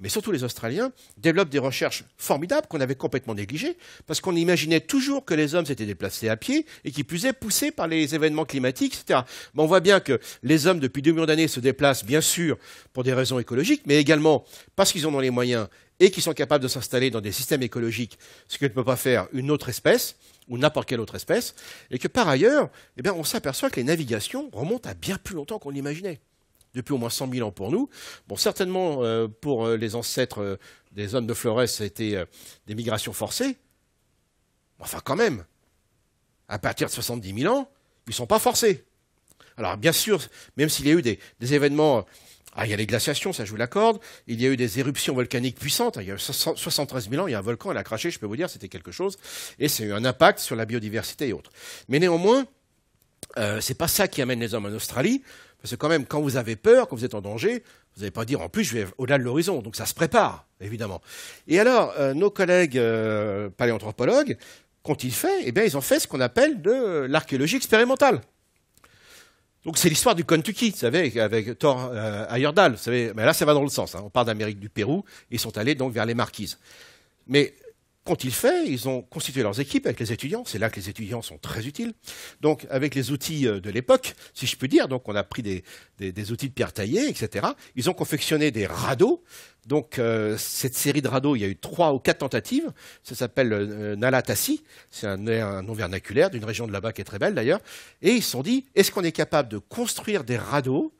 mais surtout les Australiens, développent des recherches formidables qu'on avait complètement négligées, parce qu'on imaginait toujours que les hommes s'étaient déplacés à pied, et qui plus est poussés par les événements climatiques, etc. Mais on voit bien que les hommes, depuis 2 millions d'années, se déplacent, bien sûr, pour des raisons écologiques, mais également parce qu'ils en ont les moyens et qu'ils sont capables de s'installer dans des systèmes écologiques, ce que ne peut pas faire une autre espèce, ou n'importe quelle autre espèce, et que par ailleurs, eh bien, on s'aperçoit que les navigations remontent à bien plus longtemps qu'on l'imaginait. Depuis au moins 100 000 ans pour nous. Bon, certainement, pour les ancêtres des hommes de Flores, ça a été des migrations forcées. Enfin, quand même, à partir de 70 000 ans, ils ne sont pas forcés. Alors, bien sûr, même s'il y a eu des événements... il y a les glaciations, ça je vous l'accorde. Il y a eu des éruptions volcaniques puissantes. Il y a 73 000 ans, il y a un volcan, elle a craché, je peux vous dire, c'était quelque chose. Et c'est eu un impact sur la biodiversité et autres. Mais néanmoins, c'est pas ça qui amène les hommes en Australie. Parce que quand même, quand vous avez peur, quand vous êtes en danger, vous n'allez pas dire en plus je vais au-delà de l'horizon. Donc ça se prépare, évidemment. Et alors, nos collègues paléanthropologues, qu'ont-ils fait? Eh bien, ils ont fait ce qu'on appelle de l'archéologie expérimentale. Donc c'est l'histoire du Kentucky, vous savez, avec Thor Heyerdahl. Vous savez, mais là, ça va dans le sens. Hein. On part d'Amérique du Pérou, ils sont allés donc vers les Marquises. Mais qu'ont-ils fait? Ils ont constitué leurs équipes avec les étudiants. C'est là que les étudiants sont très utiles. Donc, avec les outils de l'époque, si je puis dire, donc on a pris des outils de pierre taillée, etc. Ils ont confectionné des radeaux. Donc, cette série de radeaux, il y a eu 3 ou 4 tentatives. Ça s'appelle Nalatassi. C'est un nom vernaculaire d'une région de là-bas qui est très belle, d'ailleurs. Et ils se sont dit, est-ce qu'on est capable de construire des radeaux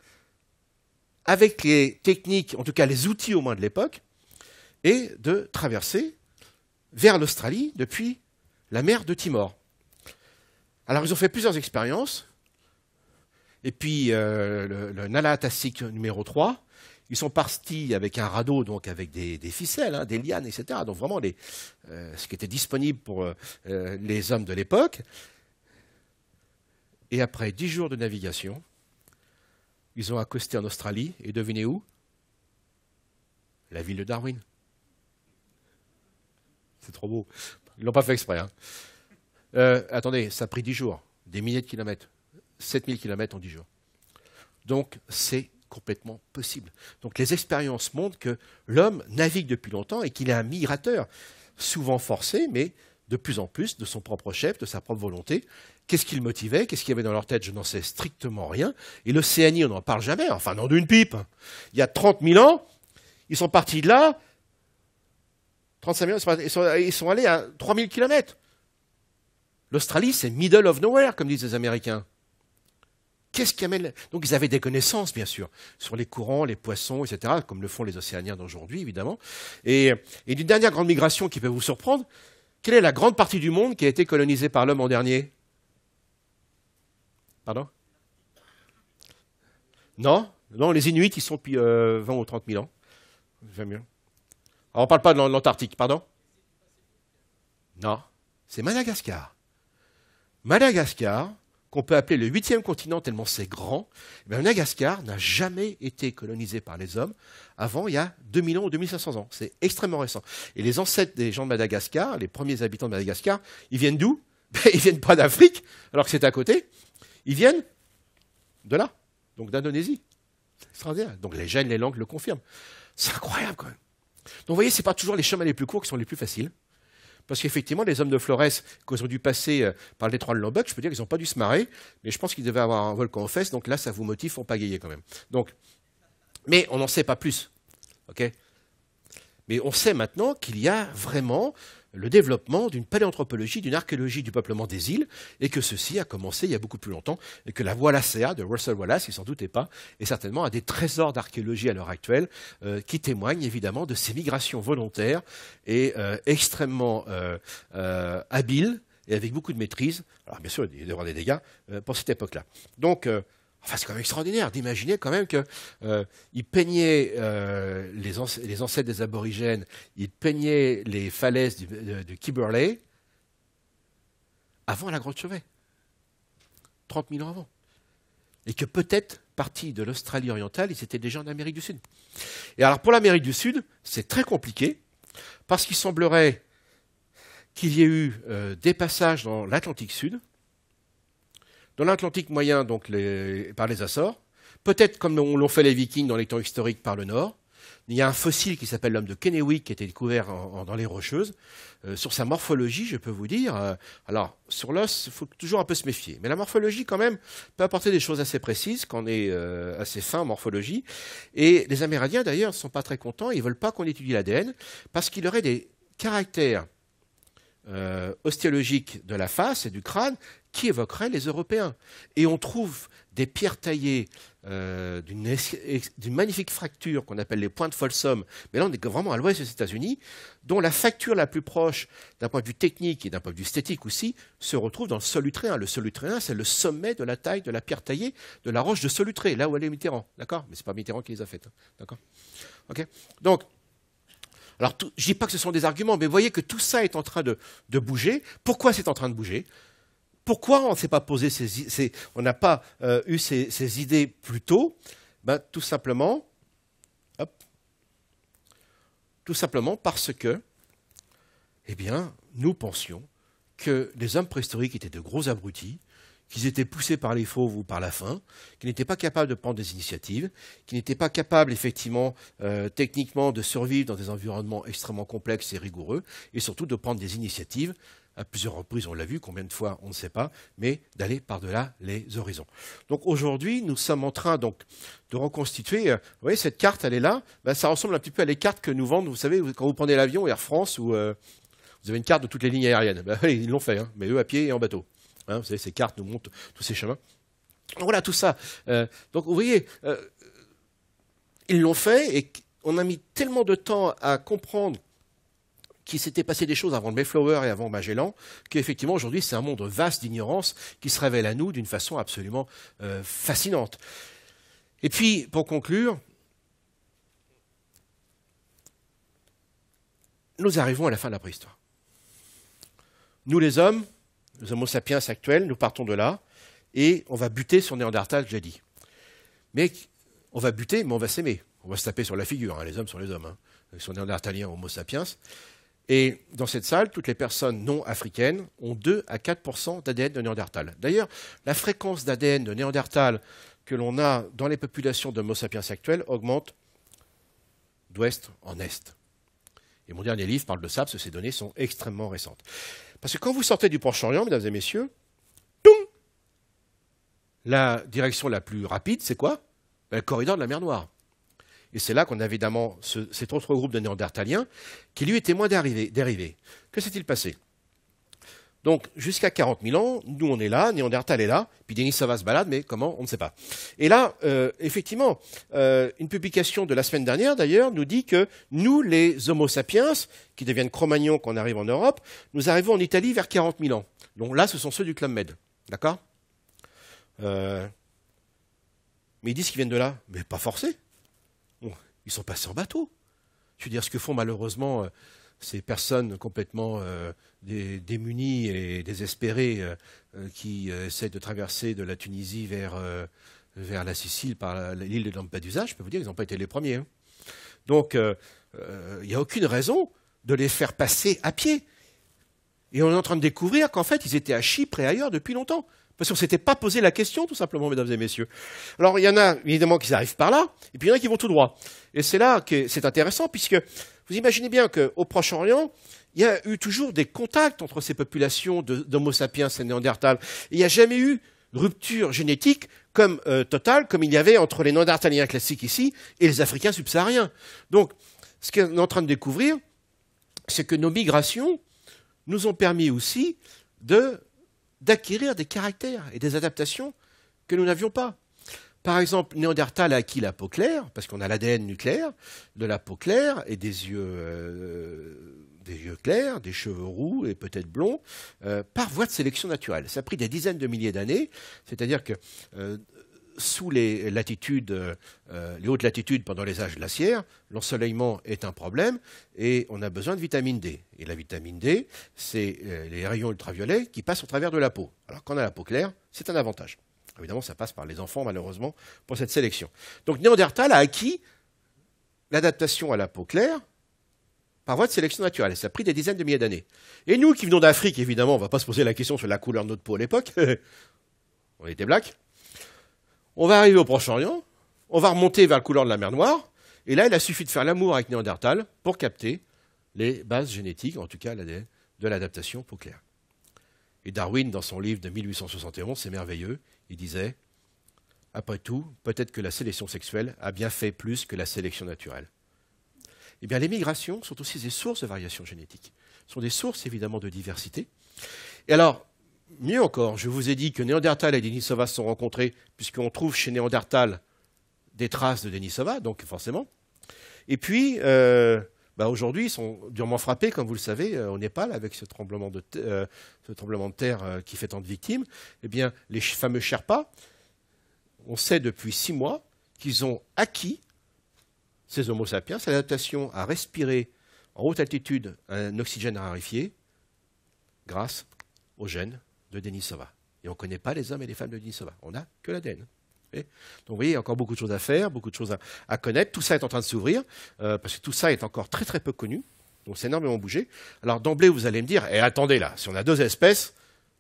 avec les techniques, en tout cas les outils au moins de l'époque, et de traverser vers l'Australie depuis la mer de Timor. Alors, ils ont fait plusieurs expériences. Et puis, le Nalatassi numéro 3, ils sont partis avec un radeau, donc avec des ficelles, hein, des lianes, etc. Donc, vraiment, ce qui était disponible pour les hommes de l'époque. Et après 10 jours de navigation, ils ont accosté en Australie. Et devinez où? La ville de Darwin. C'est trop beau. Ils ne l'ont pas fait exprès. Hein. Attendez, ça a pris 10 jours. Des milliers de kilomètres. 7000 kilomètres en 10 jours. Donc, c'est complètement possible. Donc, les expériences montrent que l'homme navigue depuis longtemps et qu'il est un migrateur, souvent forcé, mais de plus en plus de son propre chef, de sa propre volonté. Qu'est-ce qui le motivait? Qu'est-ce qu'il y avait dans leur tête? Je n'en sais strictement rien. Et l'Océanie, on n'en parle jamais. Enfin, non d'une pipe. Il y a 30 000 ans, ils sont partis de là. 35 000, ils sont allés à 3000 km. L'Australie, c'est middle of nowhere, comme disent les Américains. Qu'est-ce qui amène... Donc ils avaient des connaissances, bien sûr, sur les courants, les poissons, etc., comme le font les océaniens d'aujourd'hui, évidemment. Et d'une dernière grande migration qui peut vous surprendre, quelle est la grande partie du monde qui a été colonisée par l'homme en dernier? Pardon? Non, les Inuits, ils sont depuis 20 ou 30 000 ans. J'aime mieux. Alors, on ne parle pas de l'Antarctique, pardon? Non, c'est Madagascar. Madagascar, qu'on peut appeler le 8e continent tellement c'est grand, Madagascar n'a jamais été colonisé par les hommes avant il y a 2000 ans ou 2500 ans. C'est extrêmement récent. Et les ancêtres des gens de Madagascar, les premiers habitants de Madagascar, ils viennent d'où? Ils viennent pas d'Afrique, alors que c'est à côté. Ils viennent de là, donc d'Indonésie. C'est extraordinaire. Donc les gènes, les langues le confirment. C'est incroyable quand même. Donc vous voyez, ce n'est pas toujours les chemins les plus courts qui sont les plus faciles. Parce qu'effectivement, les hommes de Flores, quand ils ont dû passer par le détroit de Lombok, je peux dire qu'ils n'ont pas dû se marrer, mais je pense qu'ils devaient avoir un volcan aux fesses, donc là, ça vous motive, faut pagayer quand même. Donc, mais on n'en sait pas plus. Okay, mais on sait maintenant qu'il y a vraiment le développement d'une paléanthropologie, d'une archéologie du peuplement des îles, et que ceci a commencé il y a beaucoup plus longtemps, et que la Wallacea de Russell Wallace, il s'en doutait pas, est certainement un des trésors d'archéologie à l'heure actuelle, qui témoigne évidemment de ces migrations volontaires et extrêmement habiles, et avec beaucoup de maîtrise, alors bien sûr il y aura des dégâts, pour cette époque-là. Donc, enfin, c'est quand même extraordinaire d'imaginer quand même qu'ils peignaient les ancêtres des aborigènes, ils peignaient les falaises du Kimberley avant la grotte Chauvet, 30 000 ans avant. Et que peut-être, partis de l'Australie orientale, ils étaient déjà en Amérique du Sud. Et alors pour l'Amérique du Sud, c'est très compliqué, parce qu'il semblerait qu'il y ait eu des passages dans l'Atlantique Sud, dans l'Atlantique moyen, donc par les Açores, peut-être comme l'ont fait les Vikings dans les temps historiques par le nord. Il y a un fossile qui s'appelle l'homme de Kennewick qui a été découvert dans les Rocheuses. Sur sa morphologie, je peux vous dire, alors sur l'os, il faut toujours un peu se méfier. Mais la morphologie, quand même, peut apporter des choses assez précises, quand on est assez fin en morphologie. Et les Amérindiens, d'ailleurs, ne sont pas très contents, ils ne veulent pas qu'on étudie l'ADN, parce qu'il aurait des caractères ostéologiques de la face et du crâne qui évoqueraient les Européens. Et on trouve des pierres taillées d'une magnifique fracture qu'on appelle les points de Folsom, mais là on est vraiment à l'ouest des États-Unis, dont la facture la plus proche d'un point de vue technique et d'un point de vue esthétique aussi se retrouve dans le solutréen. Le solutréen, c'est le sommet de la taille de la pierre taillée de la roche de Solutré, là où elle est Mitterrand, d'accord? Mais c'est pas Mitterrand qui les a faites, hein. D'accord? Ok. Donc, alors, je ne dis pas que ce sont des arguments, mais vous voyez que tout ça est en train de bouger. Pourquoi c'est en train de bouger? Pourquoi on ne s'est pas posé on n'a pas eu ces idées plus tôt? Ben, tout simplement parce que, eh bien, nous pensions que les hommes préhistoriques étaient de gros abrutis, qu'ils étaient poussés par les fauves ou par la faim, qu'ils n'étaient pas capables de prendre des initiatives, qu'ils n'étaient pas capables, effectivement, techniquement, de survivre dans des environnements extrêmement complexes et rigoureux, et surtout de prendre des initiatives, à plusieurs reprises, on l'a vu, combien de fois, on ne sait pas, mais d'aller par-delà les horizons. Donc aujourd'hui, nous sommes en train donc, de reconstituer, vous voyez, cette carte, elle est là, ben, ça ressemble un petit peu à les cartes que nous vendent, vous savez, quand vous prenez l'avion, Air France, où vous avez une carte de toutes les lignes aériennes. Ben, ils l'ont fait, hein, mais eux à pied et en bateau. Hein, vous savez, ces cartes nous montrent tous ces chemins. Donc voilà, tout ça. Donc vous voyez, ils l'ont fait et on a mis tellement de temps à comprendre qu'il s'était passé des choses avant le Mayflower et avant Magellan, qu'effectivement aujourd'hui c'est un monde vaste d'ignorance qui se révèle à nous d'une façon absolument fascinante. Et puis, pour conclure, nous arrivons à la fin de la préhistoire. Nous les hommes, les Homo sapiens actuels, nous partons de là, et on va buter sur Néandertal, j'ai dit. Mais on va buter, mais on va s'aimer. On va se taper sur la figure, hein, les hommes sont les hommes, hein, sur Néandertalien, Homo sapiens. Et dans cette salle, toutes les personnes non africaines ont 2 à 4% d'ADN de Néandertal. D'ailleurs, la fréquence d'ADN de Néandertal que l'on a dans les populations d'Homo sapiens actuels augmente d'ouest en est. Et mon dernier livre parle de ça, parce que ces données sont extrêmement récentes. Parce que quand vous sortez du Proche-Orient, mesdames et messieurs, toum, la direction la plus rapide, c'est quoi? Le corridor de la mer Noire. Et c'est là qu'on a évidemment cet autre groupe de Néandertaliens qui, lui, était moins dérivé. Que s'est-il passé? Donc, jusqu'à 40 000 ans, nous, on est là, Néandertal est là, puis Denis Sauva se balade, mais comment? On ne sait pas. Et là, effectivement, une publication de la semaine dernière, d'ailleurs, nous dit que nous, les Homo sapiens, qui deviennent Cro-Magnons quand on arrive en Europe, nous arrivons en Italie vers 40 000 ans. Donc là, ce sont ceux du Club Med. D'accord? Mais ils disent qu'ils viennent de là. Mais pas forcés. Bon, ils sont passés en bateau. Je veux dire, ce que font malheureusement ces personnes complètement démunies et désespérées qui essaient de traverser de la Tunisie vers la Sicile par l'île de Lampedusa, je peux vous dire qu'ils n'ont pas été les premiers. Hein. Donc, il n'y a aucune raison de les faire passer à pied. Et on est en train de découvrir qu'en fait, ils étaient à Chypre et ailleurs depuis longtemps. Parce qu'on ne s'était pas posé la question, tout simplement, mesdames et messieurs. Alors, il y en a, évidemment, qui arrivent par là, et puis il y en a qui vont tout droit. Et c'est là que c'est intéressant, puisque vous imaginez bien qu'au Proche-Orient, il y a eu toujours des contacts entre ces populations d'Homo sapiens et Néandertal. Et il n'y a jamais eu de rupture génétique totale, comme il y avait entre les Néandertaliens classiques ici et les Africains subsahariens. Donc, ce qu'on est en train de découvrir, c'est que nos migrations nous ont permis aussi d'acquérir des caractères et des adaptations que nous n'avions pas. Par exemple, Néandertal a acquis la peau claire, parce qu'on a l'ADN nucléaire, de la peau claire et des yeux clairs, des cheveux roux et peut-être blonds, par voie de sélection naturelle. Ça a pris des dizaines de milliers d'années, c'est-à-dire que sous les hautes latitudes pendant les âges glaciaires, l'ensoleillement est un problème et on a besoin de vitamine D. Et la vitamine D, c'est les rayons ultraviolets qui passent au travers de la peau. Alors quand on a la peau claire, c'est un avantage. Évidemment, ça passe par les enfants, malheureusement, pour cette sélection. Donc Néandertal a acquis l'adaptation à la peau claire par voie de sélection naturelle. Et ça a pris des dizaines de milliers d'années. Et nous, qui venons d'Afrique, évidemment, on ne va pas se poser la question sur la couleur de notre peau à l'époque. On était black. On va arriver au Proche-Orient, on va remonter vers la couleur de la mer Noire, et là, il a suffi de faire l'amour avec Néandertal pour capter les bases génétiques, en tout cas l'ADN, de l'adaptation peau claire. Et Darwin, dans son livre de 1871, c'est merveilleux, il disait « Après tout, peut-être que la sélection sexuelle a bien fait plus que la sélection naturelle. » Eh bien, les migrations sont aussi des sources de variation génétique, sont des sources, évidemment, de diversité. Et alors, mieux encore, je vous ai dit que Néandertal et Denisova se sont rencontrés, puisqu'on trouve chez Néandertal des traces de Denisova, donc forcément. Et puis, aujourd'hui, ils sont durement frappés, comme vous le savez, au Népal, avec ce tremblement de terre qui fait tant de victimes. Eh bien, les fameux Sherpas, on sait depuis 6 mois qu'ils ont acquis, ces Homo sapiens, l'adaptation à respirer en haute altitude un oxygène raréfié grâce aux gènes de Denisova. Et on ne connaît pas les hommes et les femmes de Denisova. On n'a que l'ADN. Donc vous voyez, il y a encore beaucoup de choses à faire, beaucoup de choses à connaître. Tout ça est en train de s'ouvrir, parce que tout ça est encore très très peu connu. Donc c'est énormément bougé. Alors d'emblée, vous allez me dire, attendez là, si on a 2 espèces,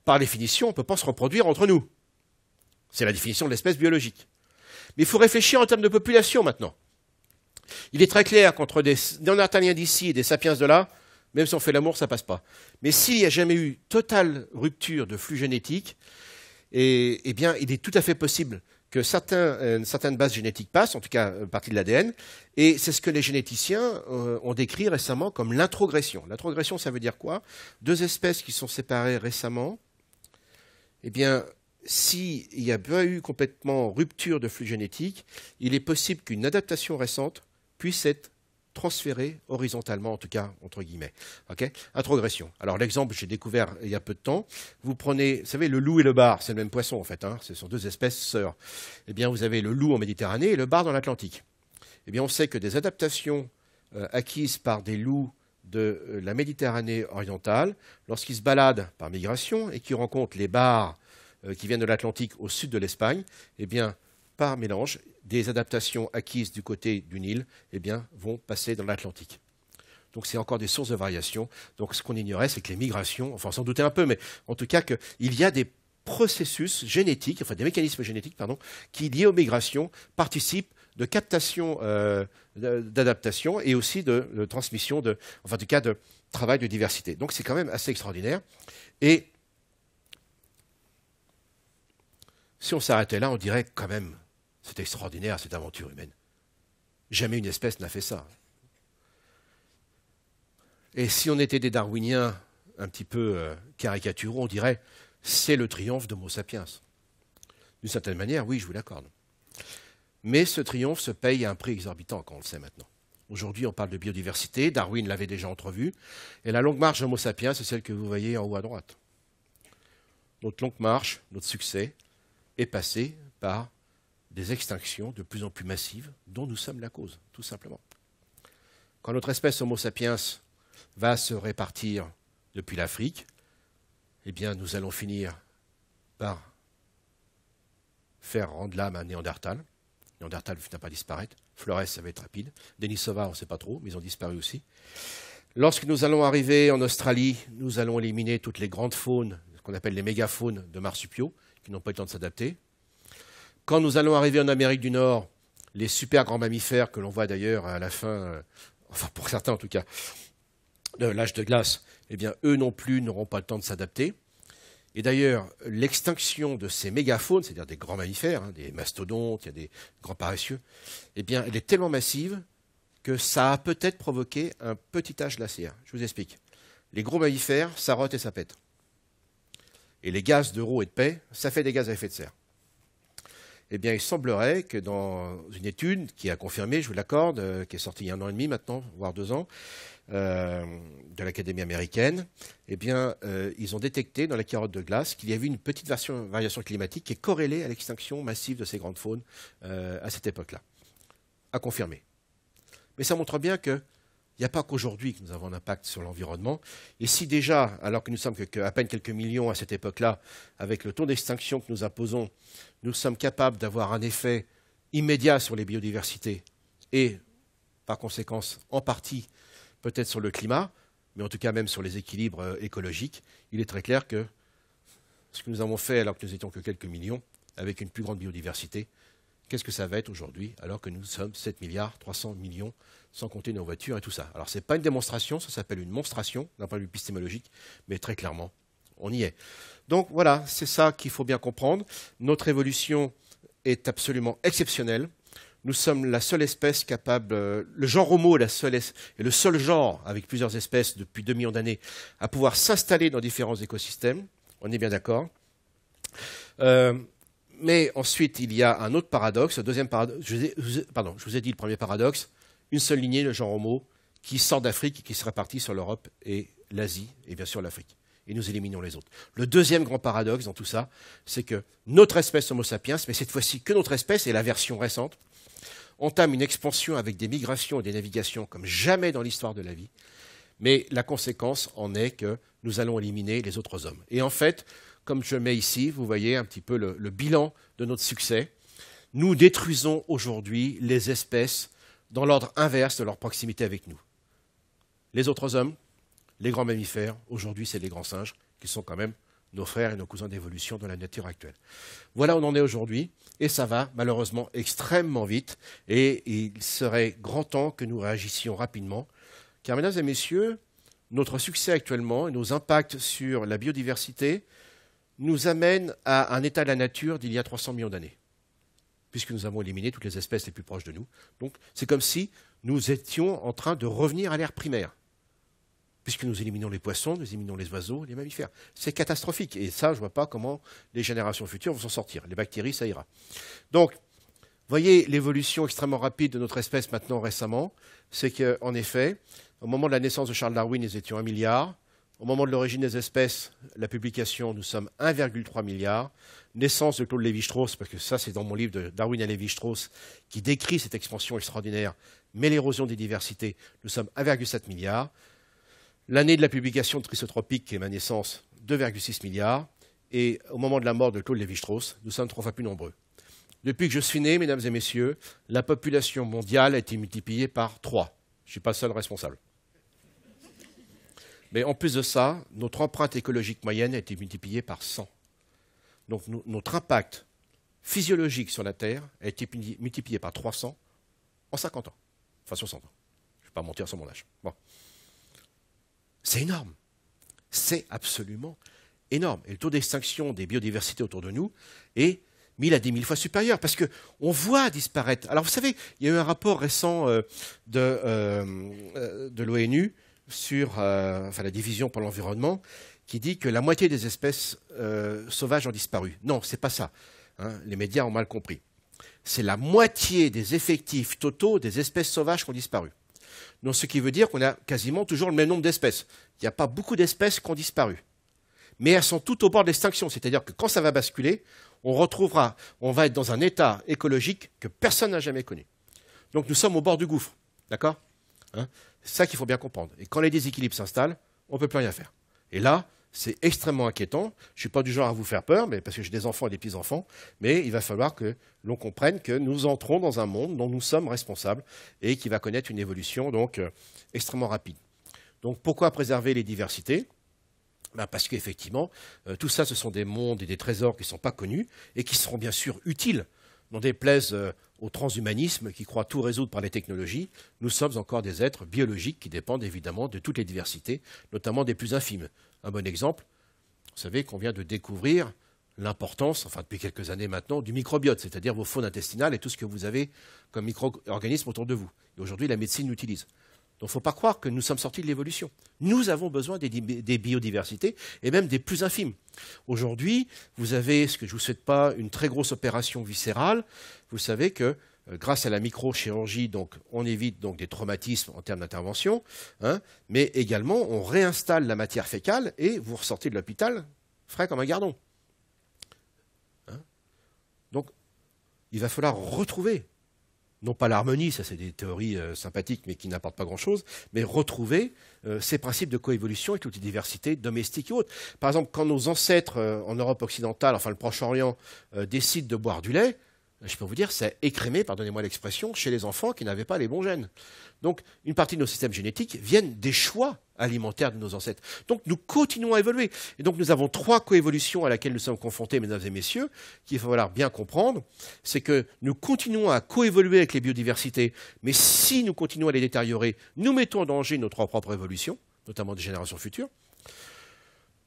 par définition, on ne peut pas se reproduire entre nous. C'est la définition de l'espèce biologique. Mais il faut réfléchir en termes de population maintenant. Il est très clair qu'entre des Néandertaliens d'ici et des sapiens de là, même si on fait l'amour, ça ne passe pas. Mais s'il n'y a jamais eu totale rupture de flux génétique, eh bien, il est tout à fait possible que certaines bases génétiques passent, en tout cas partie de l'ADN, et c'est ce que les généticiens ont décrit récemment comme l'introgression. L'introgression, ça veut dire quoi? 2 espèces qui sont séparées récemment, eh bien, s'il n'y a pas eu complètement rupture de flux génétique, il est possible qu'une adaptation récente puisse être transférée horizontalement, en tout cas, entre guillemets. Okay, introgression. Alors l'exemple, j'ai découvert il y a peu de temps. Vous prenez, vous savez, le loup et le bar, c'est le même poisson en fait, ce sont 2 espèces sœurs. Eh bien, vous avez le loup en Méditerranée et le bar dans l'Atlantique. Eh bien, on sait que des adaptations acquises par des loups de la Méditerranée orientale, lorsqu'ils se baladent par migration et qu'ils rencontrent les bars qui viennent de l'Atlantique au sud de l'Espagne, eh bien, par mélange, des adaptations acquises du côté du Nil eh bien, vont passer dans l'Atlantique. Donc c'est encore des sources de variation. Donc ce qu'on ignorait, c'est que les migrations, enfin on s'en doutait un peu, mais en tout cas qu'il y a des processus génétiques, enfin des mécanismes génétiques, pardon, qui liés aux migrations participent de captation d'adaptation et aussi de transmission, enfin en tout cas de travail de diversité. Donc c'est quand même assez extraordinaire. Et si on s'arrêtait là, on dirait quand même, c'est extraordinaire cette aventure humaine. Jamais une espèce n'a fait ça. Et si on était des darwiniens un petit peu caricaturaux, on dirait c'est le triomphe d'Homo sapiens. D'une certaine manière, oui, je vous l'accorde. Mais ce triomphe se paye à un prix exorbitant, quand on le sait maintenant. Aujourd'hui, on parle de biodiversité, Darwin l'avait déjà entrevu, et la longue marche d'Homo sapiens, c'est celle que vous voyez en haut à droite. Notre longue marche, notre succès, est passé par des extinctions de plus en plus massives dont nous sommes la cause, tout simplement. Quand notre espèce Homo sapiens va se répartir depuis l'Afrique, eh bien, nous allons finir par faire rendre l'âme à Néandertal. Néandertal n'a pas disparaître. Flores, ça va être rapide. Denisova, on ne sait pas trop, mais ils ont disparu aussi. Lorsque nous allons arriver en Australie, nous allons éliminer toutes les grandes faunes qu'on appelle les mégafaunes de marsupiaux, qui n'ont pas eu le temps de s'adapter. Quand nous allons arriver en Amérique du Nord, les super grands mammifères que l'on voit d'ailleurs à la fin, enfin pour certains en tout cas, de l'âge de glace, eh bien eux non plus n'auront pas le temps de s'adapter. Et d'ailleurs, l'extinction de ces mégafaunes, c'est-à-dire des grands mammifères, hein, des mastodontes, il y a des grands paresseux, eh bien elle est tellement massive que ça a peut-être provoqué un petit âge glaciaire. Je vous explique. Les gros mammifères, ça rote et ça pète. Et les gaz d'euro et de paix, ça fait des gaz à effet de serre. Eh bien, il semblerait que dans une étude qui a confirmé, je vous l'accorde, qui est sortie il y a 1 an et demi maintenant, voire 2 ans, de l'Académie américaine, eh bien, ils ont détecté dans les carottes de glace qu'il y avait une petite variation climatique qui est corrélée à l'extinction massive de ces grandes faunes à cette époque-là. À confirmer. Mais ça montre bien qu'il n'y a pas qu'aujourd'hui que nous avons un impact sur l'environnement. Et si déjà, alors que nous sommes à peine quelques millions à cette époque-là, avec le taux d'extinction que nous imposons, nous sommes capables d'avoir un effet immédiat sur les biodiversités et, par conséquence, en partie, peut-être sur le climat, mais en tout cas même sur les équilibres écologiques, il est très clair que ce que nous avons fait alors que nous étions que quelques millions, avec une plus grande biodiversité, qu'est-ce que ça va être aujourd'hui alors que nous sommes 7 milliards 300 millions, sans compter nos voitures et tout ça. Alors ce n'est pas une démonstration, ça s'appelle une monstration d'un point de vue épistémologique, mais très clairement, on y est. Donc voilà, c'est ça qu'il faut bien comprendre. Notre évolution est absolument exceptionnelle. Nous sommes la seule espèce capable, le genre Homo est le seul genre, avec plusieurs espèces depuis 2 millions d'années, à pouvoir s'installer dans différents écosystèmes. On est bien d'accord. Mais ensuite, il y a un autre paradoxe, le deuxième paradoxe. Je vous ai dit le premier paradoxe, une seule lignée, le genre Homo, qui sort d'Afrique et qui se répartit sur l'Europe et l'Asie, et bien sûr l'Afrique. Et nous éliminons les autres. Le deuxième grand paradoxe dans tout ça, c'est que notre espèce Homo sapiens, mais cette fois-ci que notre espèce, et la version récente, entame une expansion avec des migrations et des navigations comme jamais dans l'histoire de la vie. Mais la conséquence en est que nous allons éliminer les autres hommes. Et en fait, comme je mets ici, vous voyez un petit peu le bilan de notre succès. Nous détruisons aujourd'hui les espèces dans l'ordre inverse de leur proximité avec nous. Les autres hommes, les grands mammifères, aujourd'hui c'est les grands singes, qui sont quand même nos frères et nos cousins d'évolution dans la nature actuelle. Voilà où on en est aujourd'hui, et ça va malheureusement extrêmement vite, et il serait grand temps que nous réagissions rapidement, car mesdames et messieurs, notre succès actuellement et nos impacts sur la biodiversité nous amènent à un état de la nature d'il y a 300 millions d'années, puisque nous avons éliminé toutes les espèces les plus proches de nous. Donc c'est comme si nous étions en train de revenir à l'ère primaire, puisque nous éliminons les poissons, nous éliminons les oiseaux, les mammifères. C'est catastrophique, et ça, je ne vois pas comment les générations futures vont s'en sortir. Les bactéries, ça ira. Donc, voyez l'évolution extrêmement rapide de notre espèce maintenant récemment, c'est qu'en effet, au moment de la naissance de Charles Darwin, nous étions 1 milliard. Au moment de l'origine des espèces, la publication, nous sommes 1,3 milliard. Naissance de Claude Lévi-Strauss, parce que ça c'est dans mon livre de Darwin à Lévi-Strauss, qui décrit cette expansion extraordinaire, mais l'érosion des diversités, nous sommes 1,7 milliard. L'année de la publication de Trisotropique, qui est ma naissance, 2,6 milliards. Et au moment de la mort de Claude Lévi-Strauss, nous sommes 3 fois plus nombreux. Depuis que je suis né, mesdames et messieurs, la population mondiale a été multipliée par 3. Je ne suis pas le seul responsable. Mais en plus de ça, notre empreinte écologique moyenne a été multipliée par 100. Donc notre impact physiologique sur la Terre a été multiplié par 300 en 50 ans. Enfin 60 ans. Je ne vais pas mentir sur mon âge. Bon. C'est énorme. C'est absolument énorme. Et le taux d'extinction des biodiversités autour de nous est 1000 à 10 000 fois supérieur, parce qu'on voit disparaître. Alors vous savez, il y a eu un rapport récent de l'ONU sur la division pour l'environnement, qui dit que la moitié des espèces sauvages ont disparu. Non, ce n'est pas ça. Hein, les médias ont mal compris. C'est la moitié des effectifs totaux des espèces sauvages qui ont disparu. Donc, ce qui veut dire qu'on a quasiment toujours le même nombre d'espèces. Il n'y a pas beaucoup d'espèces qui ont disparu. Mais elles sont toutes au bord de l'extinction. C'est-à-dire que quand ça va basculer, on va être dans un état écologique que personne n'a jamais connu. Donc nous sommes au bord du gouffre. D'accord, hein? C'est ça qu'il faut bien comprendre. Et quand les déséquilibres s'installent, on ne peut plus rien faire. Et là, c'est extrêmement inquiétant. Je ne suis pas du genre à vous faire peur, mais parce que j'ai des enfants et des petits-enfants, mais il va falloir que l'on comprenne que nous entrons dans un monde dont nous sommes responsables et qui va connaître une évolution donc extrêmement rapide. Donc pourquoi préserver les diversités? Parce qu'effectivement, tout ça, ce sont des mondes et des trésors qui ne sont pas connus et qui seront bien sûr utiles. N'en déplaise au transhumanisme qui croit tout résoudre par les technologies, nous sommes encore des êtres biologiques qui dépendent évidemment de toutes les diversités, notamment des plus infimes. Un bon exemple, vous savez qu'on vient de découvrir l'importance, enfin depuis quelques années maintenant, du microbiote, c'est-à-dire vos faunes intestinales et tout ce que vous avez comme micro-organismes autour de vous. Et aujourd'hui, la médecine l'utilise. Donc il ne faut pas croire que nous sommes sortis de l'évolution. Nous avons besoin des biodiversités et même des plus infimes. Aujourd'hui, vous avez, ce que je ne vous souhaite pas, une très grosse opération viscérale. Vous savez que grâce à la microchirurgie, donc, on évite donc, des traumatismes en termes d'intervention, hein, mais également on réinstalle la matière fécale et vous ressortez de l'hôpital frais comme un gardon. Hein. Donc il va falloir retrouver non pas l'harmonie, ça c'est des théories sympathiques mais qui n'apportent pas grand-chose, mais retrouver ces principes de coévolution et toutes les diversités domestiques et autres. Par exemple, quand nos ancêtres en Europe occidentale, enfin le Proche-Orient, décident de boire du lait, je peux vous dire, c'est écrémé, pardonnez-moi l'expression, chez les enfants qui n'avaient pas les bons gènes. Donc, une partie de nos systèmes génétiques viennent des choix alimentaires de nos ancêtres. Donc, nous continuons à évoluer. Et donc, nous avons 3 coévolutions à laquelle nous sommes confrontés, mesdames et messieurs, qu'il va falloir bien comprendre. C'est que nous continuons à coévoluer avec les biodiversités, mais si nous continuons à les détériorer, nous mettons en danger notre propre évolution, notamment des générations futures.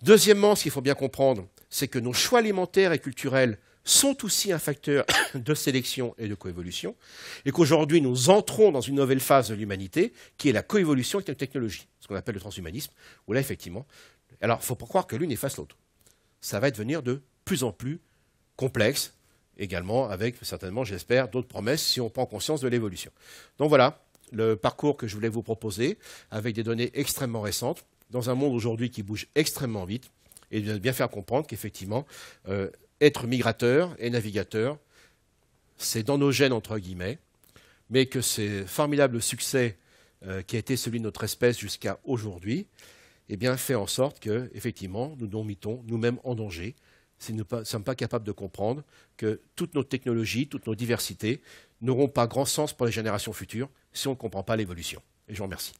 Deuxièmement, ce qu'il faut bien comprendre, c'est que nos choix alimentaires et culturels sont aussi un facteur de sélection et de coévolution, et qu'aujourd'hui nous entrons dans une nouvelle phase de l'humanité, qui est la coévolution avec la technologie, ce qu'on appelle le transhumanisme, où là effectivement, alors il ne faut pas croire que l'une efface l'autre. Ça va devenir de plus en plus complexe, également avec certainement, j'espère, d'autres promesses si on prend conscience de l'évolution. Donc voilà le parcours que je voulais vous proposer, avec des données extrêmement récentes, dans un monde aujourd'hui qui bouge extrêmement vite, et de bien faire comprendre qu'effectivement, être migrateur et navigateur, c'est dans nos gènes, entre guillemets, mais que ce formidable succès qui a été celui de notre espèce jusqu'à aujourd'hui, eh bien, fait en sorte que, effectivement, nous nous mettons nous-mêmes en danger si nous ne sommes pas capables de comprendre que toutes nos technologies, toutes nos diversités n'auront pas grand sens pour les générations futures si on ne comprend pas l'évolution. Et je vous remercie.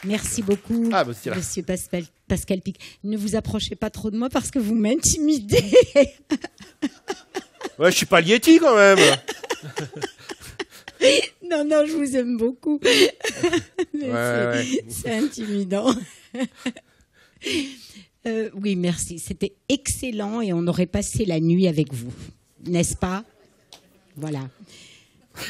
Merci beaucoup, Monsieur Pascal Pic. Ne vous approchez pas trop de moi parce que vous m'intimidez. Ouais, je suis pas Lieti quand même. Non, je vous aime beaucoup. C'est intimidant. Oui, merci. C'était excellent et on aurait passé la nuit avec vous, n'est-ce pas? Voilà.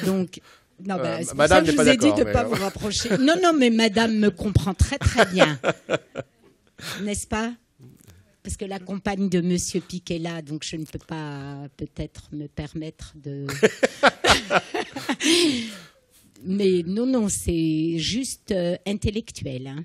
Donc. Non, c'est pour ça que je vous ai dit de ne pas vous rapprocher. Non, mais madame me comprend très très bien. N'est-ce pas? Parce que la compagne de monsieur Pic est là, donc je ne peux pas peut-être me permettre de... Mais non, c'est juste intellectuel. Hein.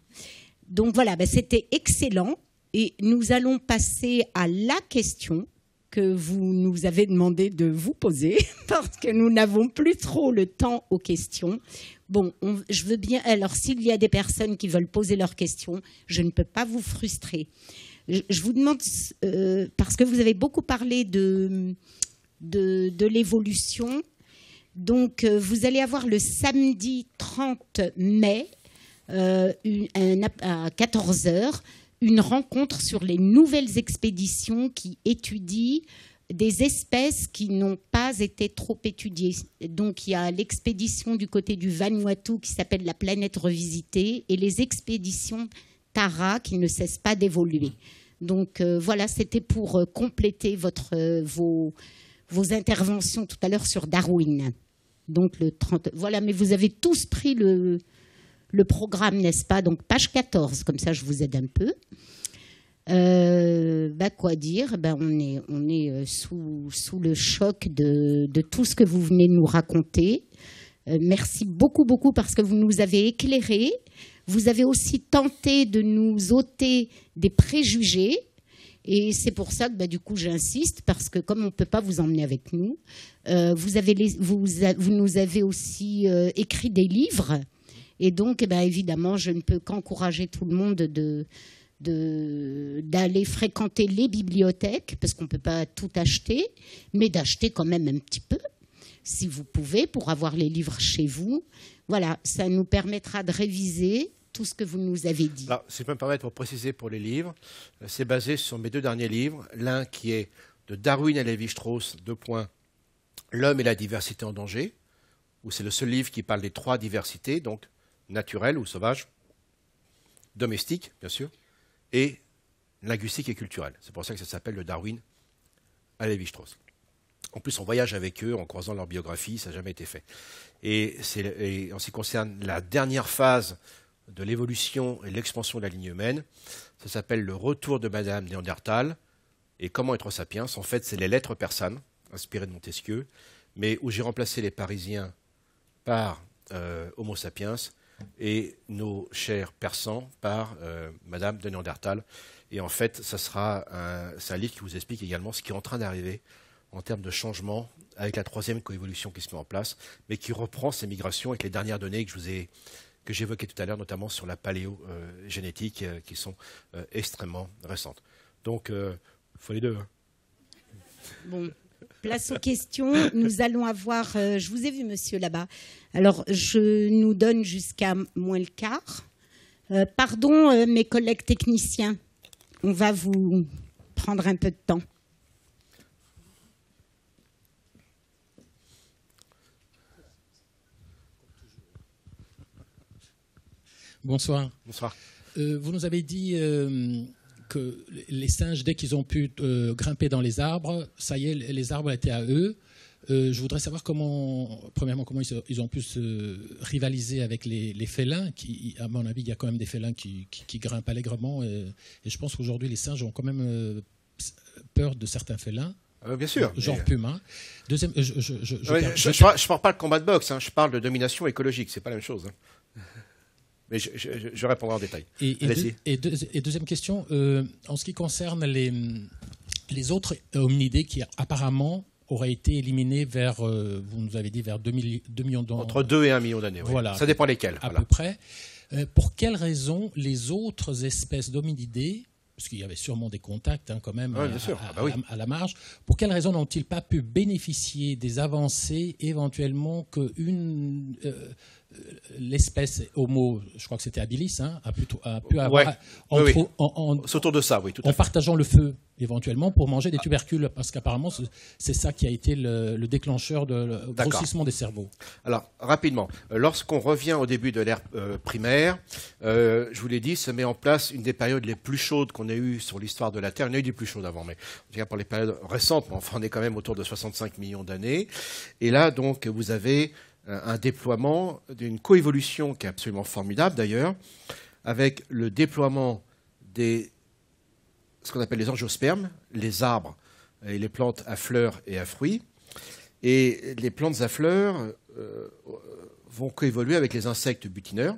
Donc voilà, c'était excellent. Et nous allons passer à la question que vous nous avez demandé de vous poser, parce que nous n'avons plus trop le temps aux questions. Bon, je veux bien... Alors, s'il y a des personnes qui veulent poser leurs questions, je ne peux pas vous frustrer. Je vous demande, parce que vous avez beaucoup parlé de l'évolution, donc vous allez avoir le samedi 30 mai, à 14h, une rencontre sur les nouvelles expéditions qui étudient des espèces qui n'ont pas été trop étudiées. Donc, il y a l'expédition du côté du Vanuatu qui s'appelle la planète revisitée et les expéditions Tara qui ne cessent pas d'évoluer. Donc, voilà, c'était pour compléter vos interventions tout à l'heure sur Darwin. Donc, le 30... Voilà, mais vous avez tous pris le programme, n'est-ce pas? Donc, page 14, comme ça, je vous aide un peu. Quoi dire? On est sous le choc de tout ce que vous venez de nous raconter. Merci beaucoup, beaucoup, parce que vous nous avez éclairés. Vous avez aussi tenté de nous ôter des préjugés. Et c'est pour ça que, du coup, j'insiste, parce que comme on ne peut pas vous emmener avec nous, vous nous avez aussi écrit des livres. Et donc, évidemment, je ne peux qu'encourager tout le monde d'aller fréquenter les bibliothèques, parce qu'on ne peut pas tout acheter, mais d'acheter quand même un petit peu. si vous pouvez, pour avoir les livres chez vous. Voilà, ça nous permettra de réviser tout ce que vous nous avez dit. Alors, si je peux me permettre pour préciser pour les livres, c'est basé sur mes 2 derniers livres. L'un qui est de Darwin à Lévi-Strauss, L'homme et la diversité en danger, où c'est le seul livre qui parle des 3 diversités, donc naturelle ou sauvage, domestique, bien sûr, et linguistique et culturelle. C'est pour ça que ça s'appelle le Darwin à Lévi-Strauss. En plus, on voyage avec eux en croisant leur biographie, ça n'a jamais été fait. Et en ce qui concerne la dernière phase de l'évolution et l'expansion de la ligne humaine, ça s'appelle le retour de Madame Néandertal et comment être sapiens. En fait, c'est les lettres persanes, inspirées de Montesquieu, mais où j'ai remplacé les Parisiens par Homo sapiens et nos chers persans par Madame de Néandertal. Et en fait, c'est un livre qui vous explique également ce qui est en train d'arriver en termes de changement avec la 3e coévolution qui se met en place, mais qui reprend ces migrations avec les dernières données que j'évoquais tout à l'heure, notamment sur la paléogénétique, qui sont extrêmement récentes. Donc, il faut les 2. Hein. Bon, place aux questions. Nous allons avoir... je vous ai vu, monsieur, là-bas. Alors, je nous donne jusqu'à moins le quart. Pardon, mes collègues techniciens. On va vous prendre un peu de temps. Bonsoir. Bonsoir. Vous nous avez dit que les singes, dès qu'ils ont pu grimper dans les arbres, ça y est, les arbres étaient à eux. Je voudrais savoir premièrement, comment ils ont pu se rivaliser avec les félins. À mon avis, il y a quand même des félins qui grimpent allègrement. Et je pense qu'aujourd'hui, les singes ont quand même peur de certains félins. Bien sûr. Genre Puma. Deuxième, je ne parle pas de combat de boxe, hein, je parle de domination écologique, c'est pas la même chose. Hein. Mais je répondrai en détail. Et deuxième question, en ce qui concerne les autres hominidés qui apparemment auraient été éliminés vers, vous nous avez dit, vers 2 millions d'années. Entre 2 et 1 million d'années, voilà, oui. Ça dépend lesquels. À peu près. Pour quelles raisons les autres espèces d'hominidés, parce qu'il y avait sûrement des contacts quand même à la marge, pour quelles raisons n'ont-ils pas pu bénéficier des avancées éventuellement que l'espèce Homo, je crois que c'était habilis, a pu avoir autour de ça, oui, tout à fait. En partageant le feu éventuellement pour manger des tubercules, parce qu'apparemment c'est ça qui a été le déclencheur de grossissement des cerveaux. Alors, rapidement, lorsqu'on revient au début de l'ère primaire, je vous l'ai dit, se met en place une des périodes les plus chaudes qu'on ait eues sur l'histoire de la Terre. Il y en a eu des plus chaudes avant, mais en tout cas pour les périodes récentes, enfin, on est quand même autour de 65 millions d'années. Et là, donc, vous avez un déploiement d'une coévolution qui est absolument formidable d'ailleurs, avec le déploiement ce qu'on appelle les angiospermes, les arbres et les plantes à fleurs et à fruits. Et les plantes à fleurs vont coévoluer avec les insectes butineurs.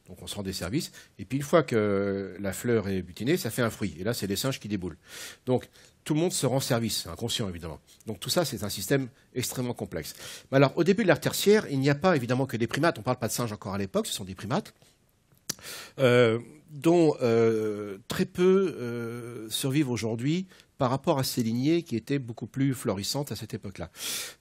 Donc on se rend des services. Et puis une fois que la fleur est butinée, ça fait un fruit. Et là, c'est les singes qui déboulent. Donc tout le monde se rend service, inconscient évidemment. Donc tout ça, c'est un système extrêmement complexe. Mais alors, au début de l'ère tertiaire, il n'y a pas évidemment que des primates. On ne parle pas de singes encore à l'époque, ce sont des primates, dont très peu survivent aujourd'hui par rapport à ces lignées qui étaient beaucoup plus florissantes à cette époque-là.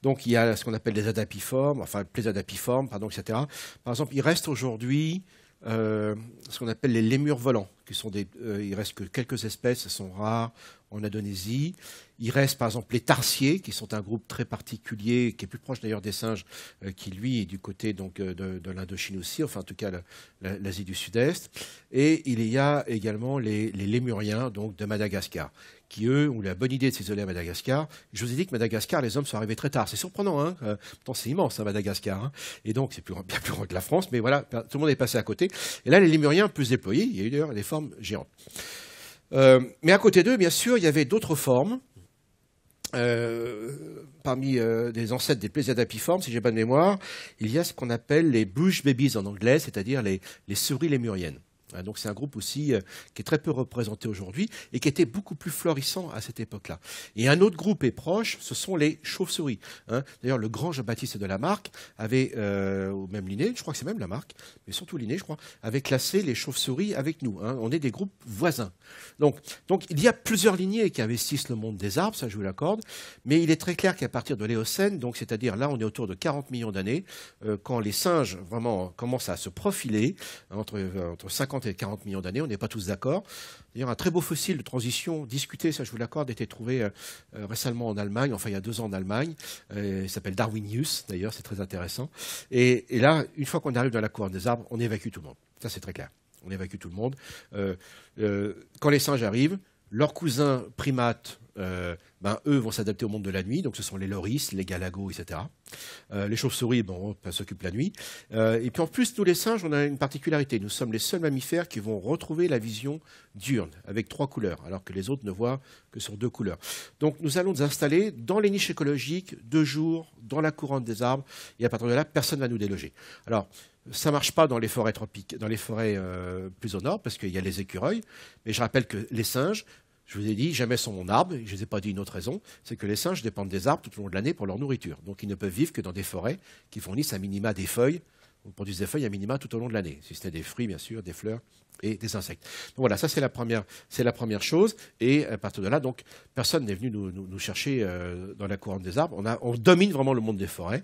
Donc il y a ce qu'on appelle les adapiformes, enfin les adapiformes, etc. Par exemple, il reste aujourd'hui ce qu'on appelle les lémures volants, qui sont il reste que quelques espèces, elles sont rares en Indonésie. Il reste par exemple les tarsiers, qui sont un groupe très particulier, qui est plus proche d'ailleurs des singes, qui lui est du côté donc, de l'Indochine aussi, enfin en tout cas l'Asie du Sud-Est. Et il y a également les lémuriens donc, de Madagascar, qui eux ont eu la bonne idée de s'isoler à Madagascar. Je vous ai dit que Madagascar, les hommes sont arrivés très tard. C'est surprenant, hein. Pourtant c'est immense, hein, Madagascar. Hein. Et donc c'est bien plus grand que la France, mais voilà, tout le monde est passé à côté. Et là, les lémuriens plus déployés, il y a eu d'ailleurs des formes géantes. Mais à côté d'eux, bien sûr, il y avait d'autres formes. Parmi des ancêtres des Plésiadapiformes, si j'ai bonne mémoire, il y a ce qu'on appelle les bush babies en anglais, c'est-à-dire les souris lémuriennes. Donc c'est un groupe aussi qui est très peu représenté aujourd'hui et qui était beaucoup plus florissant à cette époque-là. Et un autre groupe est proche, ce sont les chauves-souris. D'ailleurs, le grand Jean-Baptiste de Lamarck avait, ou même Linné, je crois que c'est même Lamarck, mais surtout Linné, je crois, avait classé les chauves-souris avec nous. On est des groupes voisins. Donc il y a plusieurs lignées qui investissent le monde des arbres, ça je vous l'accorde, mais il est très clair qu'à partir de l'Éocène, donc c'est-à-dire là on est autour de 40 millions d'années, quand les singes vraiment commencent à se profiler, entre 50 et 40 millions d'années, on n'est pas tous d'accord. D'ailleurs, un très beau fossile de transition discuté, ça je vous l'accorde, a été trouvé récemment en Allemagne, enfin il y a 2 ans en Allemagne, il s'appelle Darwinius d'ailleurs, c'est très intéressant. Et là, une fois qu'on arrive dans la couronne des arbres, on évacue tout le monde. Ça c'est très clair, on évacue tout le monde. Quand les singes arrivent, leurs cousins primates, eux vont s'adapter au monde de la nuit, donc ce sont les loris, les galagos, etc. Les chauves-souris, s'occupent la nuit. Et puis en plus, nous les singes, on a une particularité. Nous sommes les seuls mammifères qui vont retrouver la vision diurne, avec 3 couleurs, alors que les autres ne voient que sur 2 couleurs. Donc nous allons nous installer dans les niches écologiques, de jour, dans la couronne des arbres, et à partir de là, personne ne va nous déloger. Alors, ça ne marche pas dans les forêts tropiques, dans les forêts plus au nord, parce qu'il y a les écureuils, mais je rappelle que les singes, je vous ai dit, jamais sur mon arbre, et je ne vous ai pas dit une autre raison, c'est que les singes dépendent des arbres tout au long de l'année pour leur nourriture. Donc ils ne peuvent vivre que dans des forêts qui fournissent à minima des feuilles, ou produisent des feuilles à minima tout au long de l'année, si ce n'est des fruits bien sûr, des fleurs et des insectes. Donc voilà, ça c'est la première chose, et à partir de là, donc personne n'est venu nous chercher dans la couronne des arbres, on domine vraiment le monde des forêts,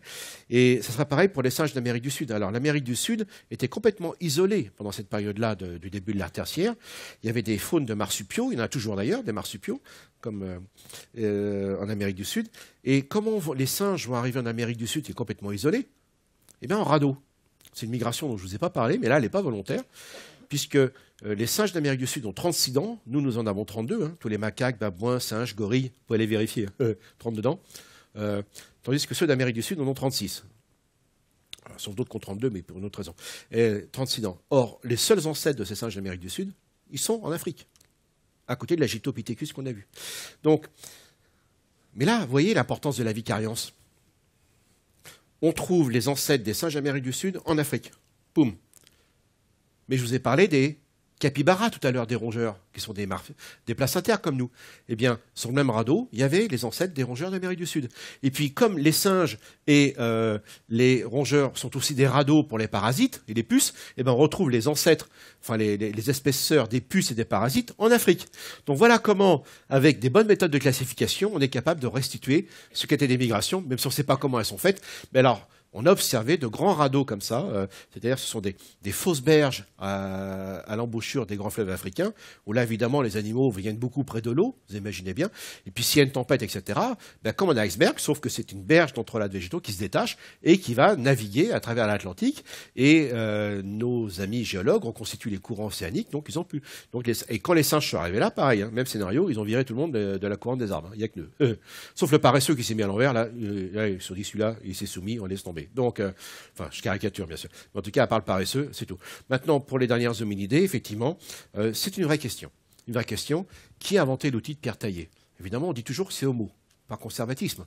et ça sera pareil pour les singes d'Amérique du Sud. Alors l'Amérique du Sud était complètement isolée pendant cette période-là du début de l'ère tertiaire. Il y avait des faunes de marsupiaux, il y en a toujours d'ailleurs, des marsupiaux, comme en Amérique du Sud. Et comment les singes vont arriver en Amérique du Sud qui est complètement isolée? Eh bien en radeau. C'est une migration dont je ne vous ai pas parlé, mais là elle n'est pas volontaire, puisque les singes d'Amérique du Sud ont 36 dents, nous en avons 32, tous les macaques, babouins, singes, gorilles, vous pouvez aller vérifier, 32 dents, tandis que ceux d'Amérique du Sud en ont 36. Sauf d'autres qui ont 32, mais pour une autre raison. 36 dents. Or, les seuls ancêtres de ces singes d'Amérique du Sud, ils sont en Afrique, à côté de la Gigantopithecus qu'on a vu. Donc, mais là, vous voyez l'importance de la vicariance. On trouve les ancêtres des singes d'Amérique du Sud en Afrique. Boum. Mais je vous ai parlé des capybaras tout à l'heure, des rongeurs, qui sont des placentaires comme nous. Eh bien, sur le même radeau, il y avait les ancêtres des rongeurs d'Amérique du Sud. Et puis, comme les singes et les rongeurs sont aussi des radeaux pour les parasites et les puces, eh bien, on retrouve les ancêtres, enfin les espèces sœurs des puces et des parasites en Afrique. Donc voilà comment, avec des bonnes méthodes de classification, on est capable de restituer ce qu'étaient des migrations, même si on ne sait pas comment elles sont faites. Mais alors, on a observé de grands radeaux comme ça, c'est-à-dire ce sont des fausses berges à l'embouchure des grands fleuves africains, où là, évidemment, les animaux viennent beaucoup près de l'eau, vous imaginez bien, et puis s'il y a une tempête, etc., comme un iceberg, sauf que c'est une berge d'entrelacs végétaux qui se détache et qui va naviguer à travers l'Atlantique, et nos amis géologues reconstituent les courants océaniques, donc ils ont pu... et quand les singes sont arrivés là, pareil, même scénario, ils ont viré tout le monde de la couronne des arbres, il n'y a que nous. Sauf le paresseux qui s'est mis à l'envers, là, ils se sont dit, celui-là, il s'est soumis, on laisse tomber. Donc, je caricature bien sûr. Mais en tout cas, à part le paresseux, c'est tout. Maintenant, pour les dernières hominidés, effectivement, c'est une vraie question. Une vraie question. Qui a inventé l'outil de pierre taillée? Évidemment, on dit toujours que c'est Homo, par conservatisme.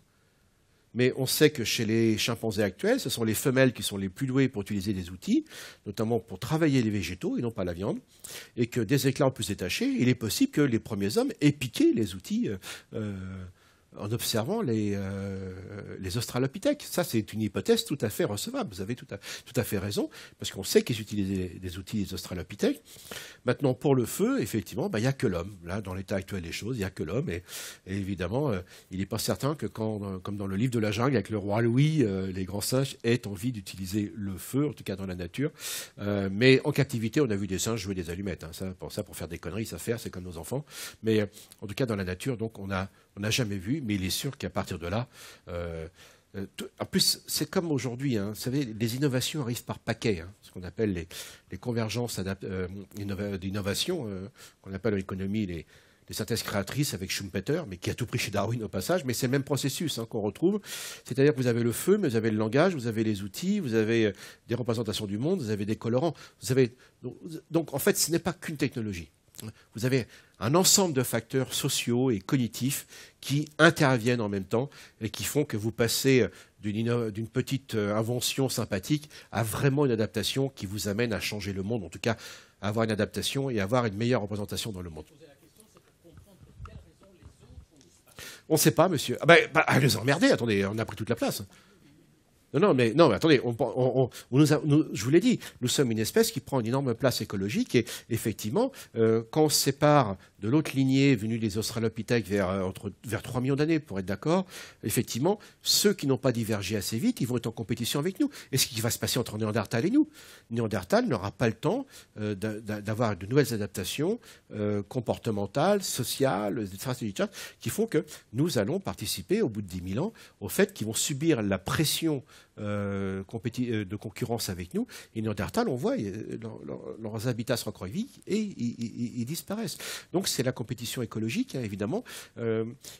Mais on sait que chez les chimpanzés actuels, ce sont les femelles qui sont les plus douées pour utiliser des outils, notamment pour travailler les végétaux et non pas la viande, et que des éclats ont pu se détacher. Il est possible que les premiers hommes aient piqué les outils en observant les australopithèques. Ça, c'est une hypothèse tout à fait recevable. Vous avez tout à fait raison, parce qu'on sait qu'ils utilisaient des outils des australopithèques. Maintenant, pour le feu, effectivement, il n'y a que l'homme. Là, dans l'état actuel des choses, il n'y a que l'homme. Et évidemment, il n'est pas certain que comme dans le livre de la jungle, avec le roi Louis, les grands singes aient envie d'utiliser le feu, en tout cas dans la nature. Mais en captivité, on a vu des singes jouer des allumettes. Pour faire des conneries, ça faire, c'est comme nos enfants. Mais en tout cas, dans la nature, donc, on n'a jamais vu, mais il est sûr qu'à partir de là... en plus, c'est comme aujourd'hui, vous savez, les innovations arrivent par paquets, ce qu'on appelle les convergences d'innovation, qu'on appelle en économie les synthèses créatrices avec Schumpeter, mais qui a tout pris chez Darwin au passage, mais c'est le même processus qu'on retrouve. C'est-à-dire que vous avez le feu, mais vous avez le langage, vous avez les outils, vous avez des représentations du monde, vous avez des colorants. Donc en fait, ce n'est pas qu'une technologie. Vous avez un ensemble de facteurs sociaux et cognitifs qui interviennent en même temps et qui font que vous passez d'une petite invention sympathique à vraiment une adaptation qui vous amène à changer le monde, en tout cas à avoir une adaptation et à avoir une meilleure représentation dans le monde. On ne sait pas, monsieur. Les emmerder, attendez, on a pris toute la place. Non, mais attendez, je vous l'ai dit, nous sommes une espèce qui prend une énorme place écologique et effectivement, quand on se sépare de l'autre lignée venue des Australopithèques vers 3 millions d'années, pour être d'accord, effectivement, ceux qui n'ont pas divergé assez vite, ils vont être en compétition avec nous. Et ce qui va se passer entre Néandertal et nous, Néandertal n'aura pas le temps d'avoir de nouvelles adaptations comportementales, sociales, qui font que nous allons participer, au bout de 10 000 ans, au fait qu'ils vont subir la pression de concurrence avec nous. Et Néandertal, on voit, leurs habitats se recroquevillent et ils disparaissent. Donc c'est la compétition écologique, hein, évidemment.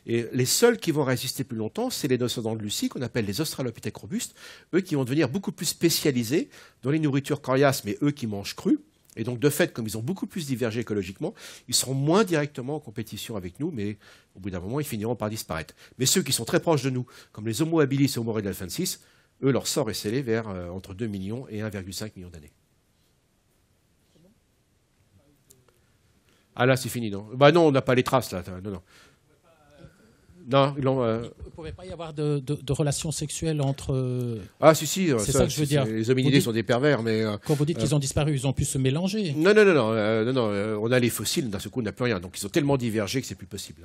Et les seuls qui vont résister plus longtemps, c'est les descendants de Lucie, qu'on appelle les Australopithèques robustes, eux qui vont devenir beaucoup plus spécialisés dans les nourritures coriaces, mais eux qui mangent cru. Et donc, de fait, comme ils ont beaucoup plus divergé écologiquement, ils seront moins directement en compétition avec nous, mais au bout d'un moment, ils finiront par disparaître. Mais ceux qui sont très proches de nous, comme les Homo habilis et Homo redolfensis, eux, leur sort est scellé vers entre 2 millions et 1,5 million d'années. Ah là, c'est fini, non? Non, on n'a pas les traces, là. Non. Non, il ne pouvait pas y avoir de relations sexuelles entre... Ah, si, c'est ça que je veux dire. Les hominidés sont des pervers, mais... Quand vous dites qu'ils ont disparu, ils ont pu se mélanger. Non, on a les fossiles, d'un seul coup, on n'a plus rien. Donc, ils ont tellement divergé que c'est plus possible.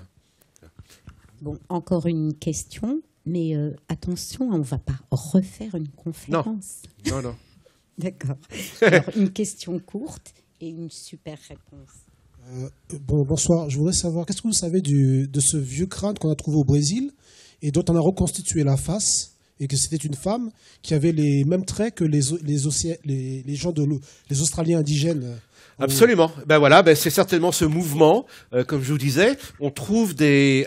Bon, encore une question, mais attention, on ne va pas refaire une conférence. Non. D'accord. Alors, une question courte et une super réponse. Bonsoir. Je voudrais savoir, qu'est-ce que vous savez de ce vieux crâne qu'on a trouvé au Brésil et dont on a reconstitué la face, et que c'était une femme qui avait les mêmes traits que les gens les Australiens indigènes? Absolument. C'est certainement ce mouvement. Comme je vous disais, on trouve des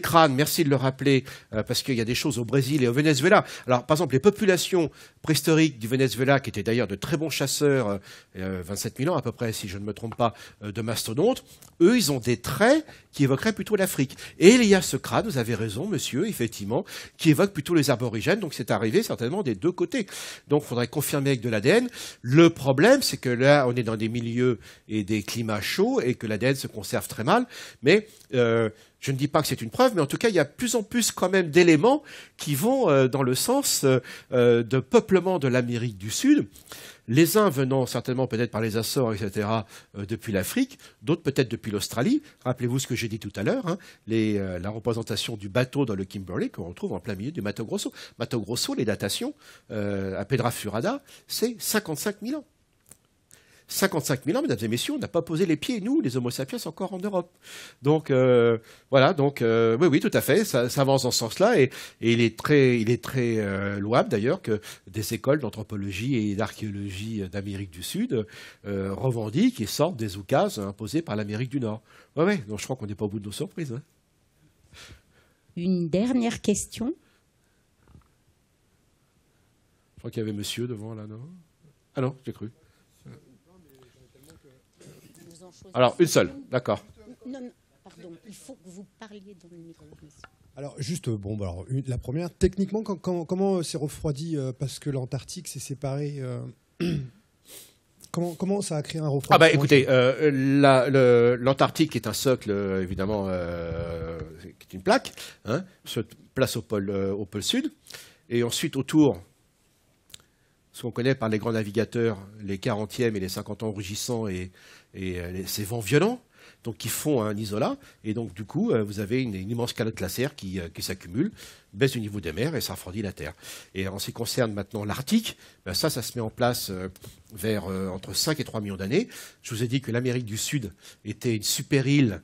crânes. Merci de le rappeler, parce qu'il y a des choses au Brésil et au Venezuela. Alors, par exemple, les populations préhistoriques du Venezuela, qui étaient d'ailleurs de très bons chasseurs, 27 000 ans à peu près, si je ne me trompe pas, de mastodontes, eux, ils ont des traits qui évoqueraient plutôt l'Afrique. Et il y a ce crâne, vous avez raison, monsieur, effectivement, qui évoque plutôt les aborigènes. Donc, c'est arrivé certainement des deux côtés. Donc, il faudrait confirmer avec de l'ADN. Le problème, c'est que là, on est dans des milieux et des climats chauds et que l'ADN se conserve très mal. Mais je ne dis pas que c'est une preuve, mais en tout cas, il y a de plus en plus quand même d'éléments qui vont dans le sens de peuplement de l'Amérique du Sud. Les uns venant certainement peut-être par les Açores, etc., depuis l'Afrique, d'autres peut-être depuis l'Australie. Rappelez-vous ce que j'ai dit tout à l'heure, hein, la représentation du bateau dans le Kimberley qu'on retrouve en plein milieu du Mato Grosso. Mato Grosso, les datations à Pedra Furada, c'est 55 000 ans. 55 000 ans, mesdames et messieurs, on n'a pas posé les pieds, nous, les Homo sapiens, encore en Europe. Donc, oui, tout à fait, ça avance dans ce sens-là, et il est très louable, d'ailleurs, que des écoles d'anthropologie et d'archéologie d'Amérique du Sud revendiquent et sortent des oukases imposées par l'Amérique du Nord. Oui, donc je crois qu'on n'est pas au bout de nos surprises. Hein. Une dernière question. Je crois qu'il y avait monsieur devant, là, non? Ah non, j'ai cru. Alors, une seule, d'accord. Non, pardon, il faut que vous parliez dans le micro, monsieur. Alors, juste, la première, techniquement, comment c'est refroidi parce que l'Antarctique s'est séparé comment ça a créé un refroidissement? Écoutez, l'Antarctique est un socle, évidemment, qui est une plaque, hein, se place au pôle sud, et ensuite autour, ce qu'on connaît par les grands navigateurs, les 40e et les 50 ans rugissants et ces vents violents, donc qui font un isolat, et donc du coup, vous avez une immense calotte glaciaire qui s'accumule, baisse du niveau des mers et ça refroidit la Terre. Et en ce qui concerne maintenant l'Arctique, ça se met en place vers entre 5 et 3 millions d'années. Je vous ai dit que l'Amérique du Sud était une super île,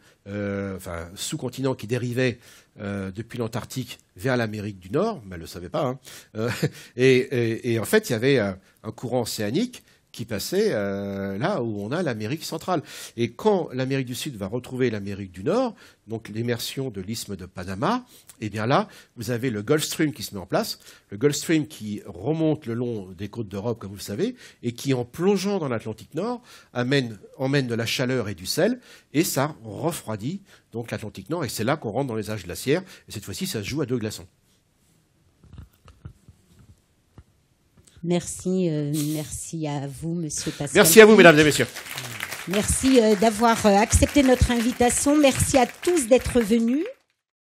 sous-continent qui dérivait depuis l'Antarctique vers l'Amérique du Nord, mais elle ne le savait pas. Hein. Et en fait, il y avait un courant océanique qui passait là où on a l'Amérique centrale. Et quand l'Amérique du Sud va retrouver l'Amérique du Nord, donc l'immersion de l'isthme de Panama, et bien là, vous avez le Gulf Stream qui se met en place, le Gulf Stream qui remonte le long des côtes d'Europe, comme vous le savez, et qui, en plongeant dans l'Atlantique Nord, emmène de la chaleur et du sel, et ça refroidit donc l'Atlantique Nord, et c'est là qu'on rentre dans les âges glaciaires, et cette fois-ci, ça se joue à 2 glaçons. Merci, merci à vous, Monsieur Pascal. Merci à vous, mesdames et messieurs. Merci d'avoir accepté notre invitation. Merci à tous d'être venus.